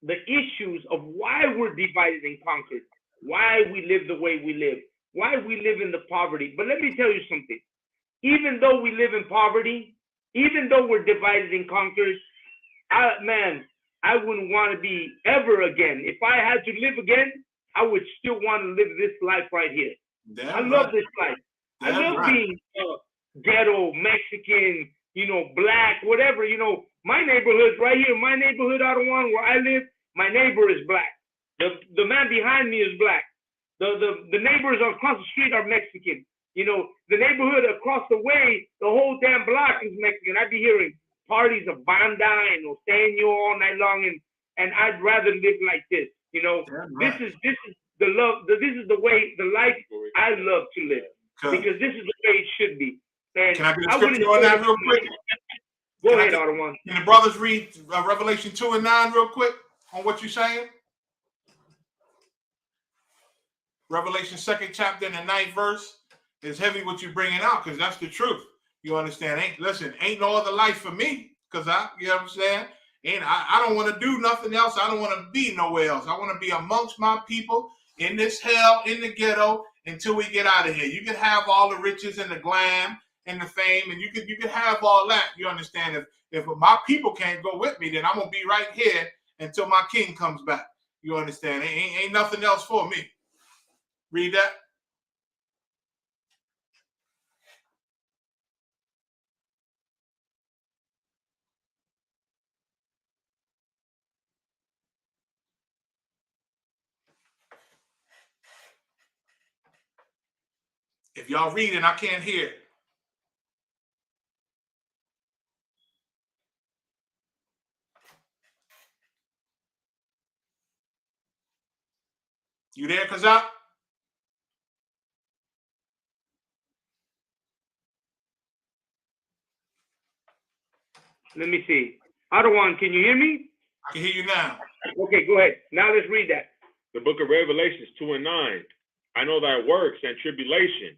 the issues of why we're divided and conquered, why we live the way we live, why we live in the poverty. But let me tell you something. Even though we live in poverty, even though we're divided and conquered, I wouldn't want to be ever again. If I had to live again, I would still want to live this life right here. I love this life. I love being ghetto, Mexican, you know, black, whatever. You know, my neighborhood right here, my neighborhood out of one where I live, my neighbor is black. The man behind me is black. The neighbors across the street are Mexican. You know, the neighborhood across the way, the whole damn block is Mexican. I'd be hearing parties of banda and norteño all night long, and I'd rather live like this. You know, this is the love. This is the way, the life I love to live, because this is the way it should be. And can I get a scripture on that real quick? Go ahead, Arwan. Can the brothers read Revelation 2 and 9 real quick on what you're saying? Revelation 2nd chapter and the 9th verse is heavy what you're bringing out, because that's the truth. You understand? Ain't no other life for me, because you know what I'm saying? I don't want to do nothing else. I don't want to be nowhere else. I want to be amongst my people in this hell, in the ghetto, until we get out of here. You can have all the riches and the glam and the fame, and you can have all that. You understand? If my people can't go with me, then I'm gonna be right here until my king comes back. You understand? Ain't nothing else for me. Read that. If y'all reading, I can't hear. You there, Kazak? Let me see. Arwan, can you hear me? I can hear you now. Okay, go ahead. Now let's read that. The book of Revelations 2 and 9. I know thy works and tribulation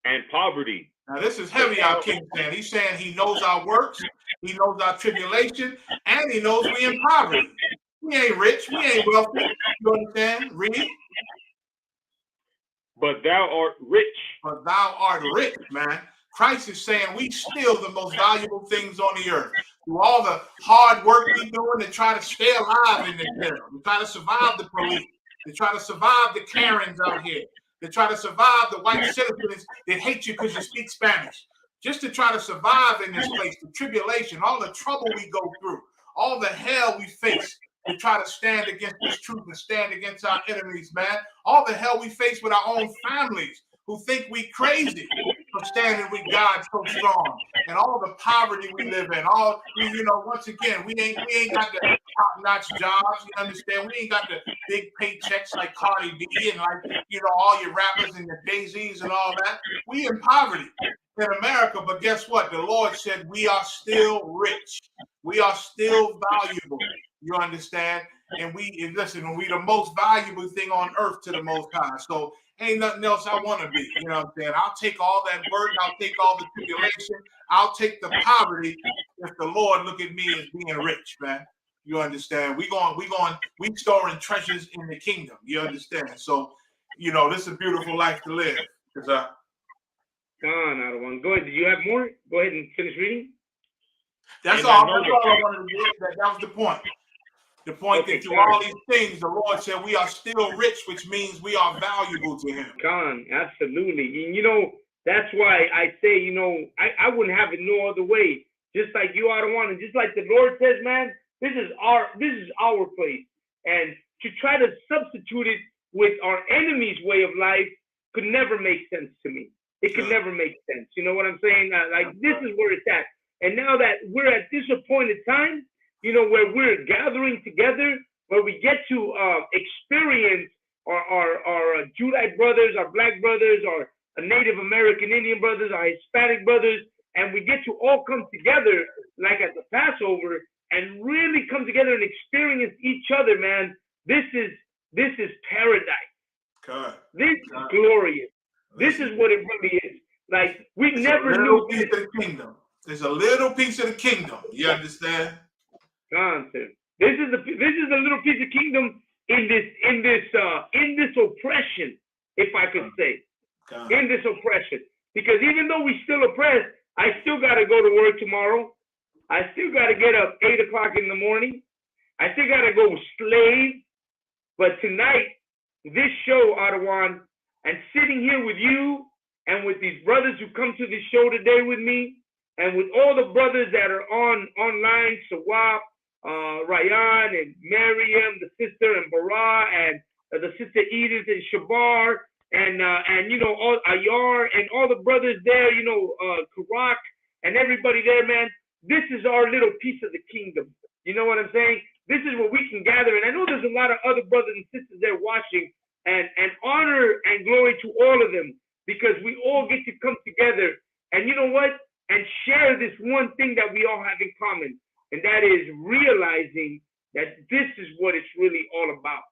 and poverty. Now this is heavy, our king saying. He's saying he knows our works, he knows our tribulation, and he knows we in poverty. We ain't rich, we ain't wealthy. You understand? Read. But thou art rich. But thou art rich, man. Christ is saying we steal the most valuable things on the earth. Through all the hard work we doing to try to stay alive in this world, to try to survive the police, to try to survive the Karens out here, to try to survive the white citizens that hate you because you speak Spanish. Just to try to survive in this place, the tribulation, all the trouble we go through, all the hell we face to try to stand against this truth and stand against our enemies, man. All the hell we face with our own families who think we crazy for standing with God so strong, and all the poverty we live in. Once again, we ain't got the top-notch jobs. You understand? We ain't got the big paychecks like Cardi B and all your rappers and your Jay-Z's and all that. We in poverty in America, but guess what? The Lord said we are still rich. We are still valuable. You understand? And we the most valuable thing on earth to the Most High. So ain't nothing else I want to be. You know what I'm saying? I'll take all that work. I'll take all the tribulation. I'll take the poverty if the Lord look at me as being rich, man. You understand? We storing treasures in the kingdom. You understand? So, this is a beautiful life to live. Go ahead. Did you have more? Go ahead and finish reading. That's all I wanted to do. That was the point. The point that through all these things, the Lord said we are still rich, which means we are valuable to him. Absolutely. And that's why I say, I wouldn't have it no other way. Just like you are the one, and just like the Lord says, man, This is our place. And to try to substitute it with our enemy's way of life could never make sense to me. It could never make sense. You know what I'm saying? Like, this is where it's at. And now that we're at this appointed time, you know, where we're gathering together, where we get to experience our Judite brothers, our black brothers, our Native American Indian brothers, our Hispanic brothers, and we get to all come together like at the Passover and really come together and experience each other, man. This is paradise. God. This is glorious. This is what it really is. Like, we never knew. Piece of the kingdom. There's a little piece of the kingdom. You understand? Concept. This is a little piece of kingdom in this oppression, if I could say, in this oppression. Because even though we still oppressed, I still got to go to work tomorrow. I still got to get up 8 o'clock in the morning. I still got to go slave. But tonight, this show, Adawan, and sitting here with you and with these brothers who come to the show today with me, and with all the brothers that are online, Sawab, Ryan and Miriam, the sister, and Bara, and the sister Edith and Shabar, and you know, all Ayar and all the brothers there, you know, Karak and everybody there, man. This is our little piece of the kingdom. You know what I'm saying? This is where we can gather. And I know there's a lot of other brothers and sisters there watching, and honor and glory to all of them, because we all get to come together and, you know what, and share this one thing that we all have in common, and that is realizing that this is what it's really all about.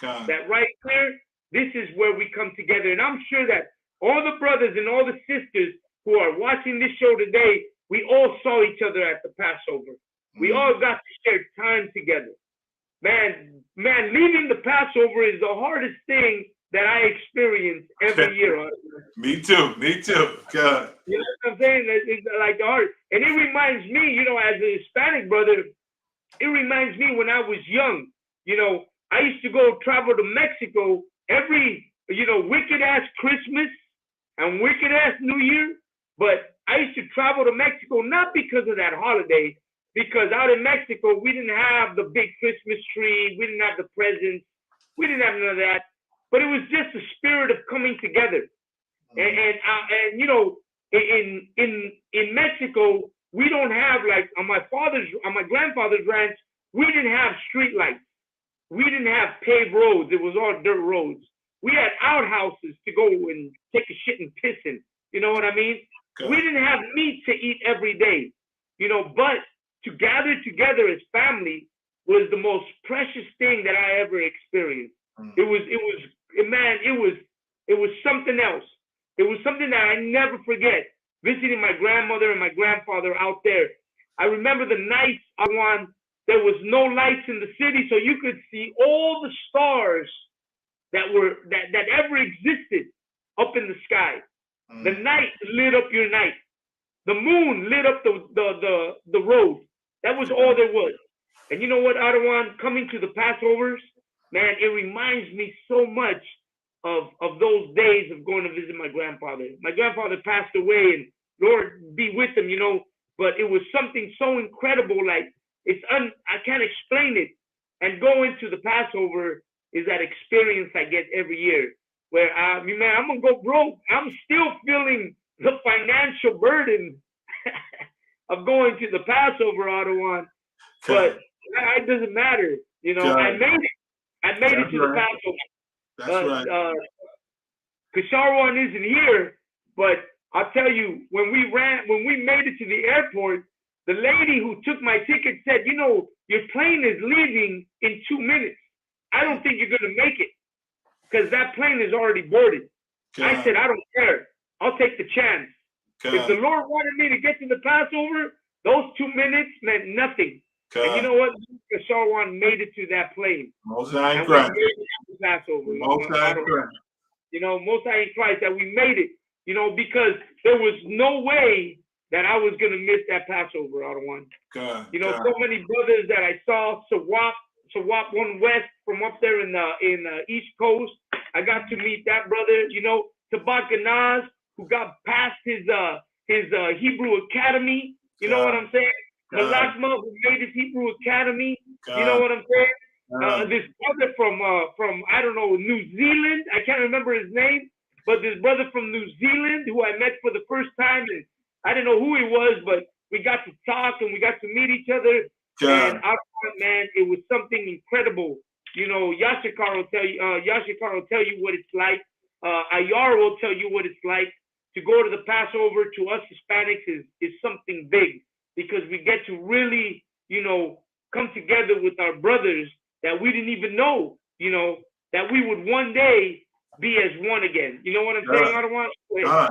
God. That right there, this is where we come together. And I'm sure that all the brothers and all the sisters who are watching this show today, we all saw each other at the Passover. We all got to share time together. Man, leaving the Passover is the hardest thing that I experience every year. Me too. God. You know what I'm saying? It's like the hardest. And it reminds me, you know, as a Hispanic brother, it reminds me when I was young. You know, I used to go travel to Mexico every, you know, wicked ass Christmas and wicked ass New Year. But I used to travel to Mexico not because of that holiday, because out in Mexico, we didn't have the big Christmas tree. We didn't have the presents. We didn't have none of that. But it was just the spirit of coming together. And you know, in Mexico, we don't have, like on my grandfather's ranch, we didn't have street lights. We didn't have paved roads. It was all dirt roads. We had outhouses to go and take a shit and piss in. You know what I mean? We didn't have meat to eat every day. You know, but to gather together as family was the most precious thing that I ever experienced. It was something else. It was something that I never forget. Visiting my grandmother and my grandfather out there. I remember the nights there was no lights in the city, so you could see all the stars that ever existed up in the sky. The night lit up your night. The moon lit up the road. That was all there was. And you know what, Adawan, coming to the Passovers, man, it reminds me so much of those days of going to visit my grandfather. My grandfather passed away, and Lord be with him, you know, but it was something so incredible, like I can't explain it. And going to the Passover is that experience I get every year where man, I'm gonna go broke. I'm still feeling the financial burden of going to the Passover, Adawan, but it doesn't matter. You know, I made it. I made it to the Passover. That's right. Kasharwan isn't here, but I'll tell you, when we made it to the airport, the lady who took my ticket said, you know, your plane is leaving in 2 minutes. I don't think you're gonna make it because that plane is already boarded. I said, I don't care. I'll take the chance. If the Lord wanted me to get to the Passover, those 2 minutes meant nothing. And you know what? Kasharwan made it to that plane. Most High in Christ. Passover. Most High in Christ. You know, Most High in Christ, that we made it. You know, because there was no way that I was gonna miss that Passover, Adawan. You know, so many brothers that I saw, Sawap 1 West from up there in the East Coast. I got to meet that brother. You know, Tabak Naz, who got past his Hebrew Academy. You know what I'm saying? Malakma, who made his Hebrew Academy. You know what I'm saying? This brother from I don't know, New Zealand. I can't remember his name, but this brother from New Zealand who I met for the first time, and I didn't know who he was, but we got to talk and we got to meet each other. And man, it was something incredible. You know, Yashikar will tell you what it's like. Ayar will tell you what it's like. To go to the Passover to us Hispanics is something big, because we get to really, you know, come together with our brothers that we didn't even know, you know, that we would one day be as one again. You know what I'm saying, Ottawa?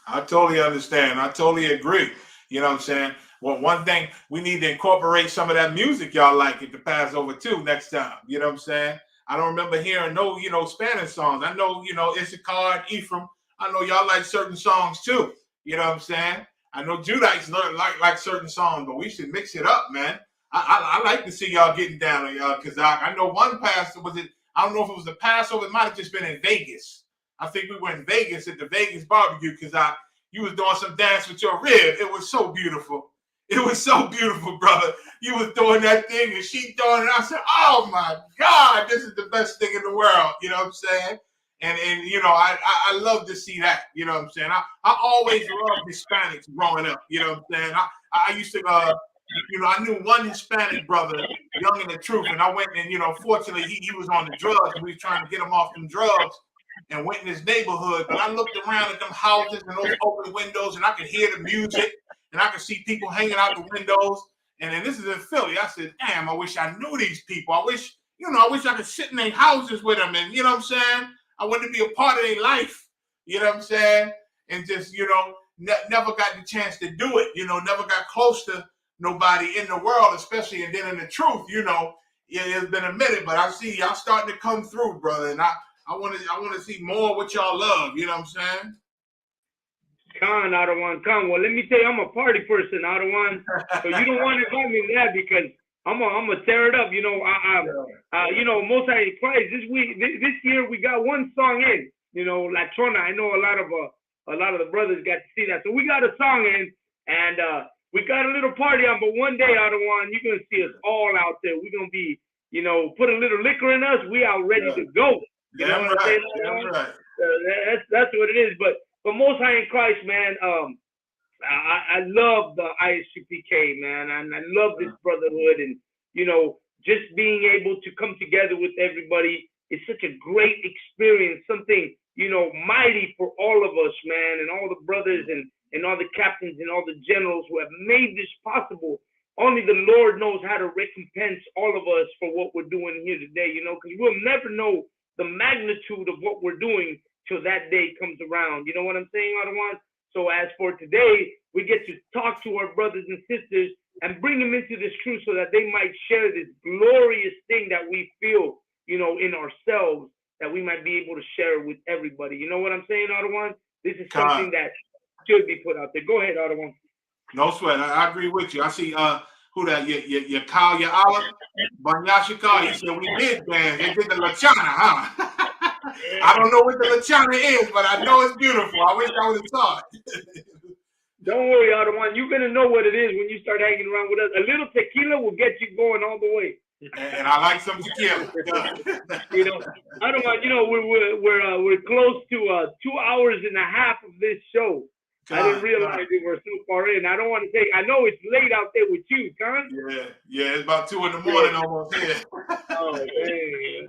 I totally understand. I totally agree. You know what I'm saying? Well, one thing, we need to incorporate some of that music y'all like at the Passover too next time. You know what I'm saying? I don't remember hearing no, you know, Spanish songs. I know, you know, Issachar and Ephraim. I know y'all like certain songs too. You know what I'm saying? I know Judites like certain songs, but we should mix it up, man. I like to see y'all getting down on y'all, because I know one pastor I don't know if it was the Passover. It might have just been in Vegas. I think we were in Vegas at the Vegas barbecue, because you was doing some dance with your rib. It was so beautiful. It was so beautiful, brother. You was doing that thing and she doing it. I said, oh my God, this is the best thing in the world. You know what I'm saying? And you know, I love to see that. You know what I'm saying? I always loved Hispanics growing up. You know what I'm saying? I used to, you know, I knew one Hispanic brother, Young in the Truth, and I went and, you know, fortunately he was on the drugs, and we was trying to get him off them drugs, and went in his neighborhood. But I looked around at them houses and those open windows, and I could hear the music, and I could see people hanging out the windows. And then this is in Philly. I said, damn, I wish I knew these people. I wish I could sit in their houses with them, and you know what I'm saying? I wanted to be a part of their life. You know what I'm saying? And just, you know, never got the chance to do it. You know, never got close to nobody in the world, especially, and then in the truth, you know, it's been a minute, but I see y'all starting to come through, brother, and I want to see more of what y'all love. You know what I'm saying? Con, Ottawa, con. Well, let me tell you, I'm a party person, Ottawa. So you don't want to invite me to that, because I'm gonna tear it up. You know, you know, Most High Christ. This year we got one song in. You know, La Chona. I know a lot of the brothers got to see that. So we got a song in, and we got a little party on. But one day, Ottawa, you're gonna see us all out there. We're gonna be, you know, put a little liquor in us. We are ready to go. You know what I'm saying? Right. That's what it is. But Most High in Christ, man. I love the ISUPK, man, and I love this brotherhood, and you know, just being able to come together with everybody is such a great experience, something, you know, mighty for all of us, man, and all the brothers and all the captains and all the generals who have made this possible. Only the Lord knows how to recompense all of us for what we're doing here today, you know, because we'll never know the magnitude of what we're doing till that day comes around. You know what I'm saying, Ottawa? So as for today, we get to talk to our brothers and sisters and bring them into this truth so that they might share this glorious thing that we feel, you know, in ourselves, that we might be able to share with everybody. You know what I'm saying, Ottawa? This is something that should be put out there. Go ahead, Ottawa. No sweat. I agree with you. I see who that your Kyle, your Olive, Banyashikar. He said we did dance. They did the Lachana, huh? I don't know what the Lachana is, but I know it's beautiful. I wish I would have saw it. Don't worry, Ottawa. You're gonna know what it is when you start hanging around with us. A little tequila will get you going all the way. And I like some tequila. You know, Ottawa. You know, we're close to 2 hours and a half of this show. I didn't realize we were so far in. I don't want to take. I know it's late out there with you, Con. Yeah. It's about 2 in the morning almost here. Oh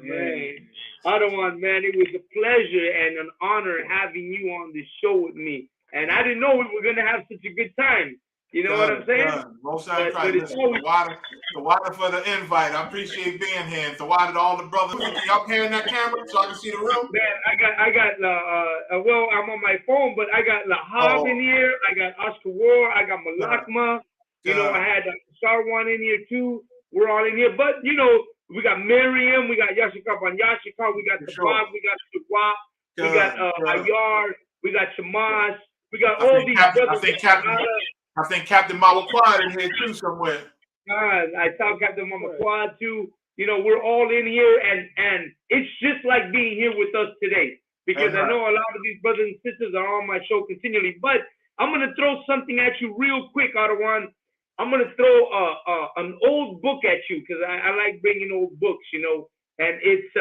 man. Ottawa, man, it was a pleasure and an honor having you on the show with me. And I didn't know we were gonna have such a good time. You know what I'm saying? Most I try. Listen, the water for the invite. I appreciate being here. And the water to all the brothers. Y'all carrying that camera so I can see the room? Man, I got well, I'm on my phone, but I got Lahab in here. I got Oscar War. I got Malakma. You know, I had Sarwan in here too. We're all in here. But you know, we got Miriam. We got Yashikar Banyashikar. We got Tabab. We got Shukwa. We got Ayar. We got Shamash. We got all these brothers. I think Captain Mawakwad in here too somewhere. I saw Captain Mawakwad too. You know, we're all in here, and it's just like being here with us today, because I know a lot of these brothers and sisters are on my show continually. But I'm gonna throw something at you real quick, Ottawa. I'm gonna throw an old book at you because I like bringing old books, you know. And it's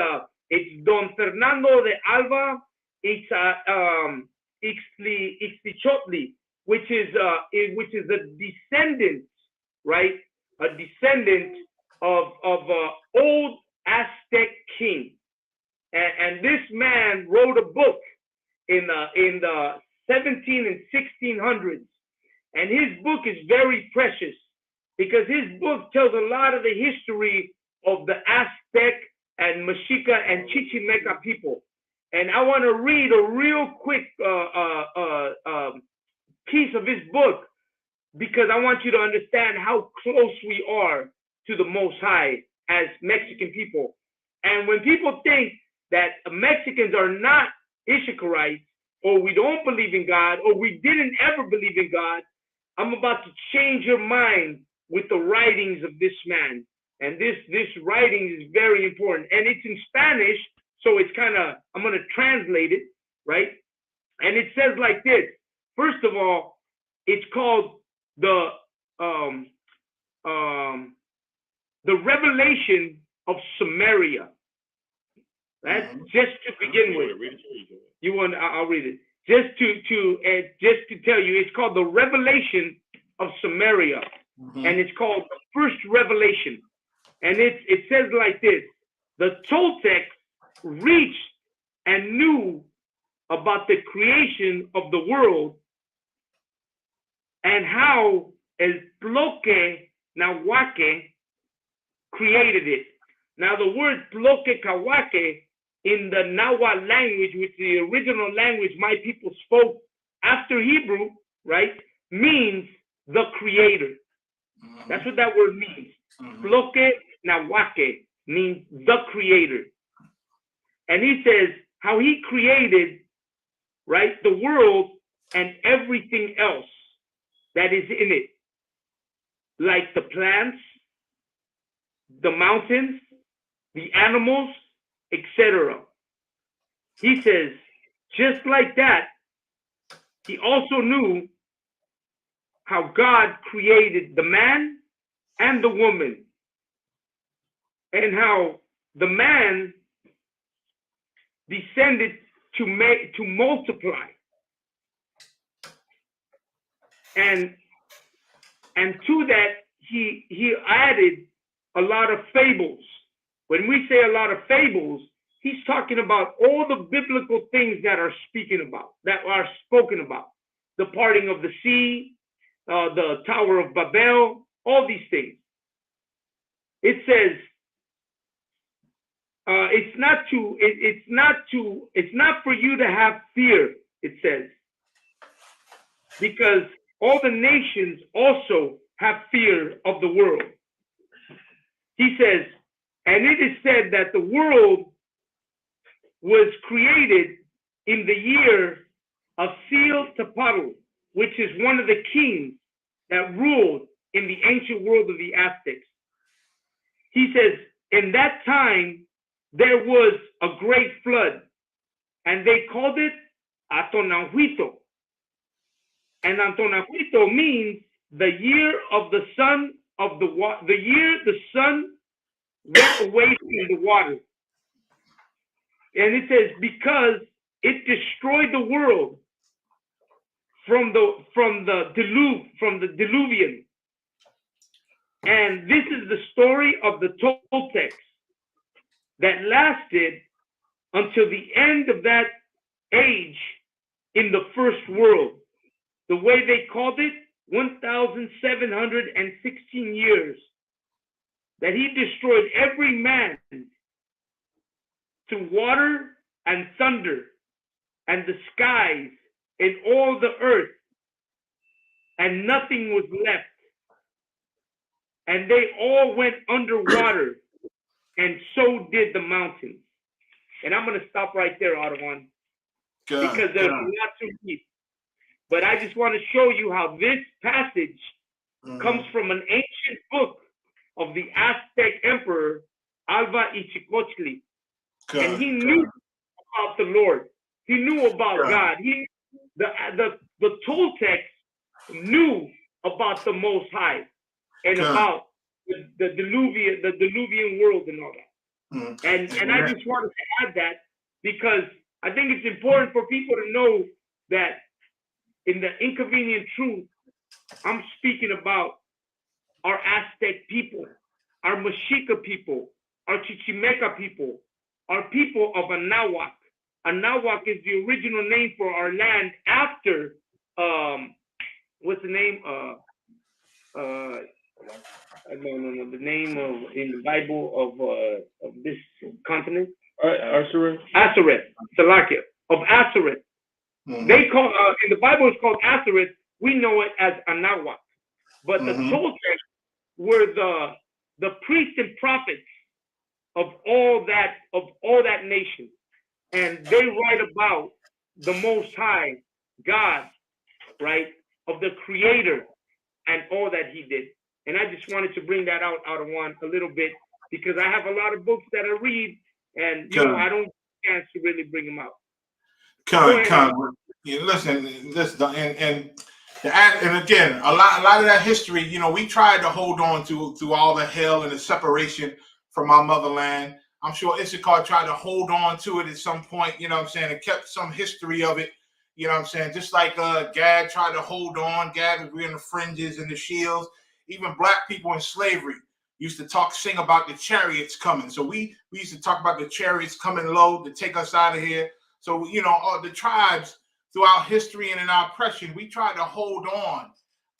Don Fernando de Alva Ixtlichotli, which is a descendant, right? A descendant of old Aztec king, and this man wrote a book in the 17 and 1600s, and his book is very precious because his book tells a lot of the history of the Aztec and Mexica and Chichimeca people. And I want to read a real quick piece of his book because I want you to understand how close we are to the Most High as Mexican people. And when people think that Mexicans are not Ishikarites, or we don't believe in God, or we didn't ever believe in God, I'm about to change your mind with the writings of this man. And this writing is very important. And it's in Spanish, so it's kind of, I'm going to translate it, right? And it says like this. First of all, it's called the revelation of Samaria. That's just to begin with. You want? I'll read it. Just to tell you, it's called the revelation of Samaria, and it's called the first revelation. And it says like this: the Toltecs reached and knew about the creation of the world and how El Tloque Nahuaque created it. Now, the word Tloque Cahuaque in the Nahuatl language, which is the original language my people spoke after Hebrew, right, means the creator. That's what that word means. Tloque Nahuaque means the creator. And he says how he created, right, the world and everything else that is in it, like the plants, the mountains, the animals, etc. He says, just like that, he also knew how God created the man and the woman, and how the man descended to multiply, and to that he added a lot of fables. When we say a lot of fables, he's talking about all the biblical things that are spoken about. The parting of the sea, the Tower of Babel, all these things. It says, it's not for you to have fear, it says, because all the nations also have fear of the world. He says, and it is said that the world was created in the year of Tepal, which is one of the kings that ruled in the ancient world of the Aztecs. He says, in that time, there was a great flood, and they called it Atonahuito. And Atonahuito means the year of the sun of the year the sun went away from the water. And it says, because it destroyed the world from the diluvian. And this is the story of the Toltecs that lasted until the end of that age in the first world. The way they called it, 1,716 years, that he destroyed every man to water and thunder and the skies and all the earth, and nothing was left. And they all went underwater, and so did the mountains. And I'm going to stop right there, Audubon, because there's a lot to read. But I just want to show you how this passage comes from an ancient book of the Aztec emperor, Alva Ichicochli. And he knew about the Lord. He knew about God. The Toltecs knew about the Most High. and about the Diluvian world and all that. And I just wanted to add that because I think it's important for people to know that in the inconvenient truth, I'm speaking about our Aztec people, our Mexica people, our Chichimeca people, our people of Anahuac. Anahuac is the original name for our land after, what's the name? No, the name of in the Bible of this continent. Ashereth. Salakia of Ashereth. They call in the Bible it's called Ashereth. We know it as Anahuac, but the Toltecs were the priests and prophets of all that nation, and they write about the Most High God, right, of the Creator and all that He did. And I just wanted to bring that out of one a little bit because I have a lot of books that I read, and you know I don't get a chance to really bring them out. Listen, and again, a lot of that history, you know, we tried to hold on to through all the hell and the separation from our motherland. I'm sure Issachar tried to hold on to it at some point, you know what I'm saying, and kept some history of it, you know what I'm saying, just like Gad tried to hold on. Gad was wearing the fringes and the shields. Even black people in slavery used to sing about the chariots coming. So we used to talk about the chariots coming low to take us out of here. So, you know, the tribes throughout history and in our oppression, we tried to hold on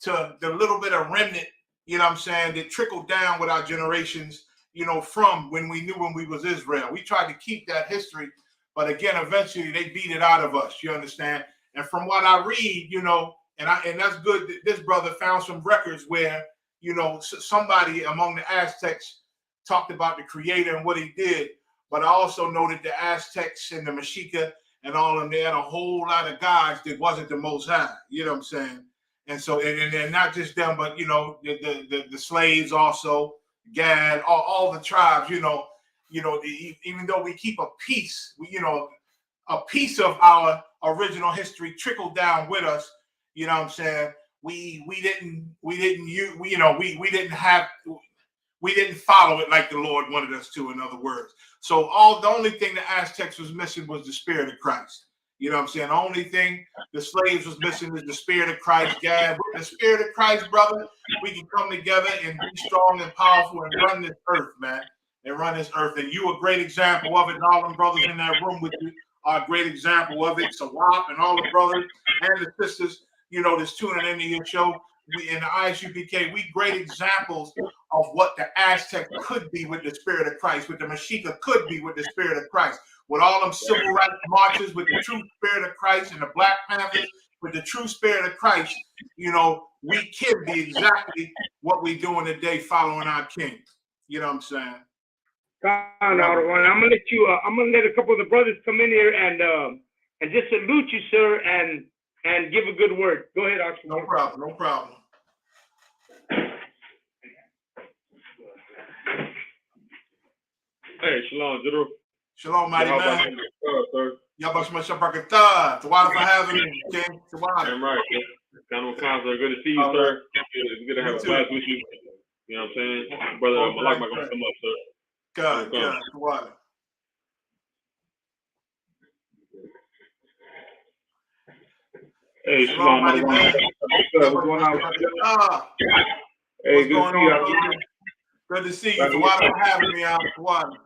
to the little bit of remnant, you know what I'm saying, that trickled down with our generations, you know, from when we was Israel. We tried to keep that history, but again, eventually they beat it out of us, you understand? And from what I read, you know, and that's good that this brother found some records where, you know, somebody among the Aztecs talked about the Creator and what He did. But I also know that the Aztecs and the Mexica and all of them, they had a whole lot of guys that wasn't the Most High. You know what I'm saying? And so, and not just them, but you know, the slaves also, Gad, all the tribes. You know, even though we keep a piece, a piece of our original history trickled down with us. You know what I'm saying? We didn't follow it like the Lord wanted us to, in other words. So the only thing the Aztecs was missing was the Spirit of Christ. You know what I'm saying? The only thing the slaves was missing is the Spirit of Christ. God, with the Spirit of Christ, brother, we can come together and be strong and powerful and run this earth, man. And run this earth. And you a great example of it. And all them brothers in that room with you are a great example of it. Sawap and all the brothers and the sisters, you know, that's tuning into your show. We in the ISUPK, we great examples of what the Aztec could be with the Spirit of Christ, what the Mexica could be with the Spirit of Christ, with all them civil rights marches with the true Spirit of Christ and the Black Panthers with the true Spirit of Christ. You know, we can be exactly what we doing today, following our King. You know what I'm saying? I'm gonna let a couple of the brothers come in here and just salute you, sir, and give a good word. Go ahead, Oscar. No problem. No problem. Hey, shalom, General. Shalom, mighty man. Yabba Shema Shabrakatah. Tawada for having me, King. Tawada. Damn right. Kind of concert. Good to see you, sir. It's good to have a class with you. You know what I'm saying? Brother, Malak might gonna come up, sir. God, Tawada. Hey, shalom, mighty man. What's going on? Hey, good to see you. Good to see you. Tawada for having me, Tawada.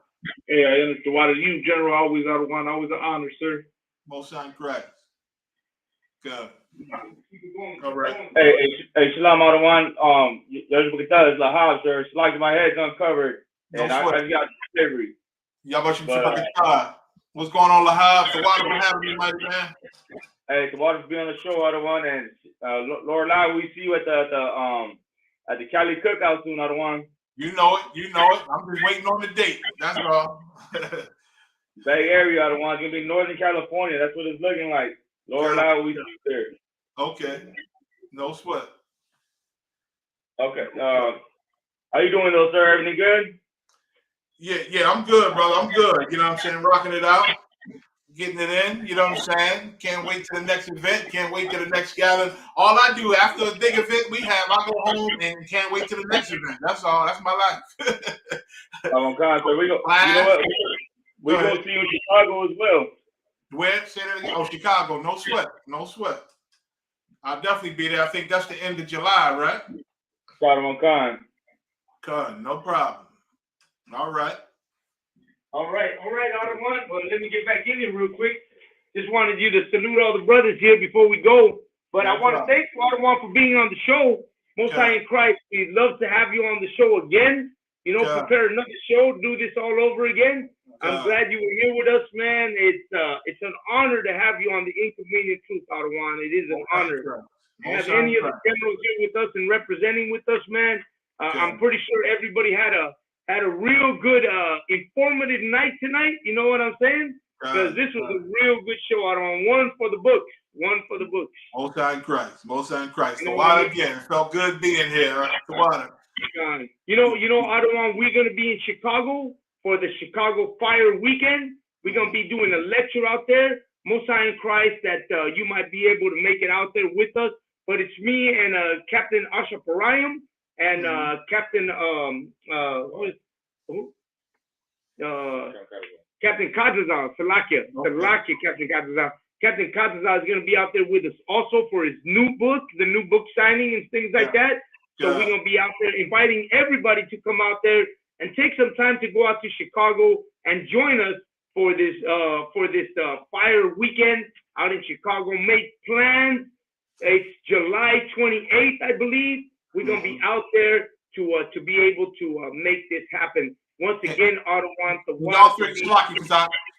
Hey, I understand. Why you, General, always out of one, always an honor, sir. Most time, correct. Good. All right. Hey, Shalom, Adawan. Y'all can tell it's Lahab, sir. It's like my head's uncovered, and I got delivery. What's going on, Lahab? Tawada for having me, mighty man. Hey, Tawada for being on the show, Adawan, and Lord Allah, we see you at the Cali Cookout soon, Adawan. You know it. I'm just waiting on the date. That's all. Bay Area, Adawan. It's gonna be Northern California. That's what it's looking like. Lord Allah, we see you there. Okay. No sweat. Okay. How you doing though, sir? Everything good? Yeah, I'm good, brother. I'm good. You know what I'm saying? Rocking it out. getting it in. You know what I'm saying? Can't wait to the next event. Can't wait to the next gathering. All I do after a big event we have, I go home and can't wait to the next event. That's all. That's my life. Oh, God. So we go. You know what? We go see you in Chicago as well. Where? Say that again. Oh, Chicago. No sweat. No sweat. I'll definitely be there. I think that's the end of July, right? Con, no problem. All right. All right, Ottawa. Well, let me get back in here real quick. Just wanted you to salute all the brothers here before we go. But I want to thank you, Ottawa, for being on the show. Most High in Christ, we'd love to have you on the show again. You know, prepare another show, do this all over again. I'm glad you were here with us, man. It's an honor to have you on the Inconvenient Truth, Ottawa. It is an honor to have any of the generals here with us and representing with us, man. I'm pretty sure everybody had a real good, informative night tonight. You know what I'm saying? Because this was a real good show. One for the books. Most High in Christ. Most High in Christ. The water again. It felt good being here. The water. You know, Ottawa, we're going to be in Chicago for the Chicago Fire Weekend. We're going to be doing a lecture out there. Most High in Christ, that you might be able to make it out there with us. But it's me and Captain Asha Parayam and Captain Captain Kadzazal, Salakia, Captain Kadzazal. Captain Kadzazal is going to be out there with us also for his new book, the new book signing and things like that. So we're going to be out there inviting everybody to come out there and take some time to go out to Chicago and join us for this fire weekend out in Chicago. Make plans. It's July 28th, I believe. We're going to be out there to be able to make this happen. Once again, Ottawa, the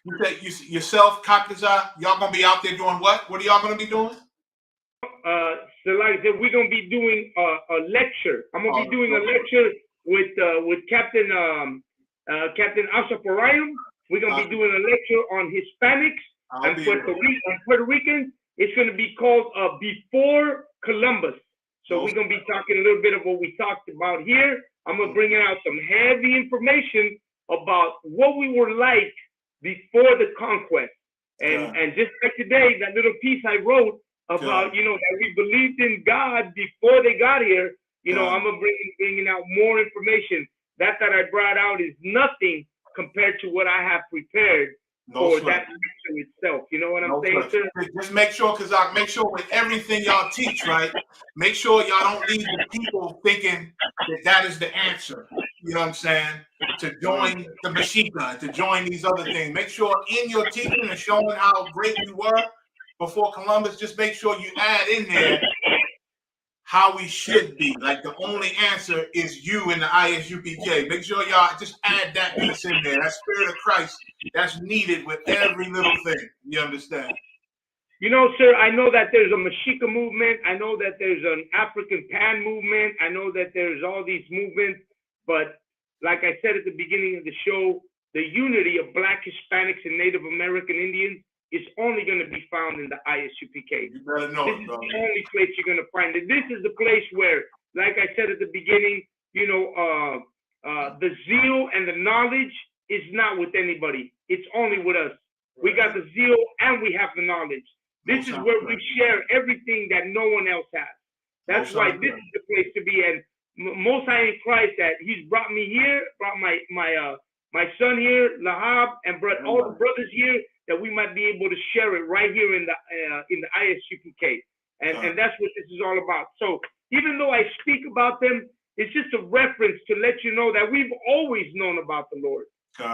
you say yourself, Kakaza, y'all gonna be out there doing what? What are y'all gonna be doing? So like I said, we're gonna be doing a lecture. I'm gonna be doing a lecture with Captain Asha Parayam. We're gonna be doing a lecture on Hispanics and Puerto Ricans. It's gonna be called Before Columbus. So we're going to be talking a little bit of what we talked about here. I'm going to bring out some heavy information about what we were like before the conquest. And just like today, that little piece I wrote about, you know, that we believed in God before they got here, you know, I'm going to bringing out more information. That I brought out is nothing compared to what I have prepared for that lecture itself. You know what I'm saying, sir? Just make sure, because I make sure with everything y'all teach, right? Make sure y'all don't leave the people thinking that is the answer. You know what I'm saying? To join the Mashika, to join these other things. Make sure in your teaching and showing how great we were before Columbus, just make sure you add in there how we should be. Like the only answer is you in the ISUPK. Make sure y'all just add that piece in there. That spirit of Christ that's needed with every little thing. You understand? You know, sir, I know that there's a Mashika movement. I know that there's an African Pan movement. I know that there's all these movements. But like I said at the beginning of the show, the unity of Black, Hispanics, and Native American Indians is only going to be found in the ISUPK. You better know this is the only place you're going to find it. This is the place where, like I said at the beginning, you know, the zeal and the knowledge is not with anybody. It's only with us. We got the zeal and we have the knowledge. This is where we share everything that no one else has. That's why this is the place to be. And Most High in Christ, that He's brought me here, brought my son here, Lahab, and brought all the brothers here, that we might be able to share it right here in the ISUPK. And that's what this is all about. So even though I speak about them, it's just a reference to let you know that we've always known about the Lord.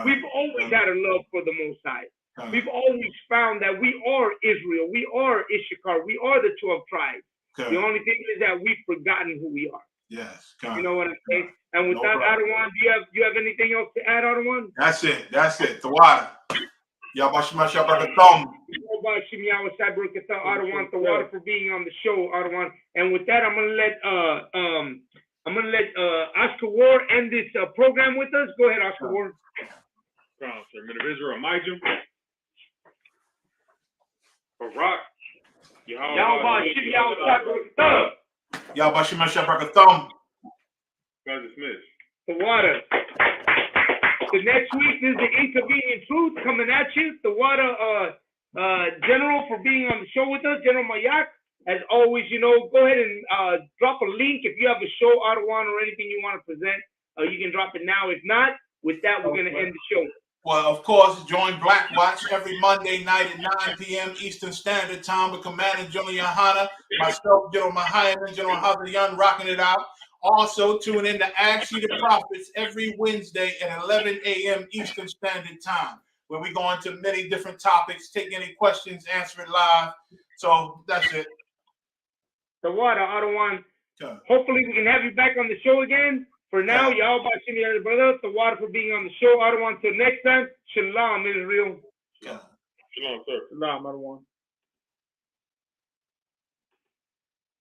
We've always had a love for the Most High. We've always found that we are Israel. We are Issachar. We are the 12 tribes. The only thing is that we've forgotten who we are. Yes. You know what I'm saying? And with that, Adawan, do you have anything else to add, Adawan? That's it. The water. Yabashima Shabakatom. Adawan, the water for being on the show, Adawan. And with that, I'm gonna let Oscar Ward end this program with us. Go ahead, Oscar Ward. Men of Israel, Majum, Barak, Yabashima Shabakatom. God dismissed. The water. The next week is the Inconvenient Truth coming at you. The water General, for being on the show with us, General Mayak. As always, go ahead and drop a link if you have a show, Ottawa, or anything you want to present. You can drop it now. If not, with that, we're going to end the show. Well, of course, join Black Watch every Monday night at 9 p.m. Eastern Standard Time with Commander General Yohana, myself, General Mahaya, and General Hazayan rocking it out. Also, tune in to Ask You the Prophets every Wednesday at 11 a.m. Eastern Standard Time, where we go into many different topics, take any questions, answer it live. So that's it. The water, Ottawa. Hopefully, we can have you back on the show again. For now, y'all watching the other brother. The water for being on the show, Ottawa. Until next time, Shalom, Israel. Shalom, sir. Shalom, Ottawa.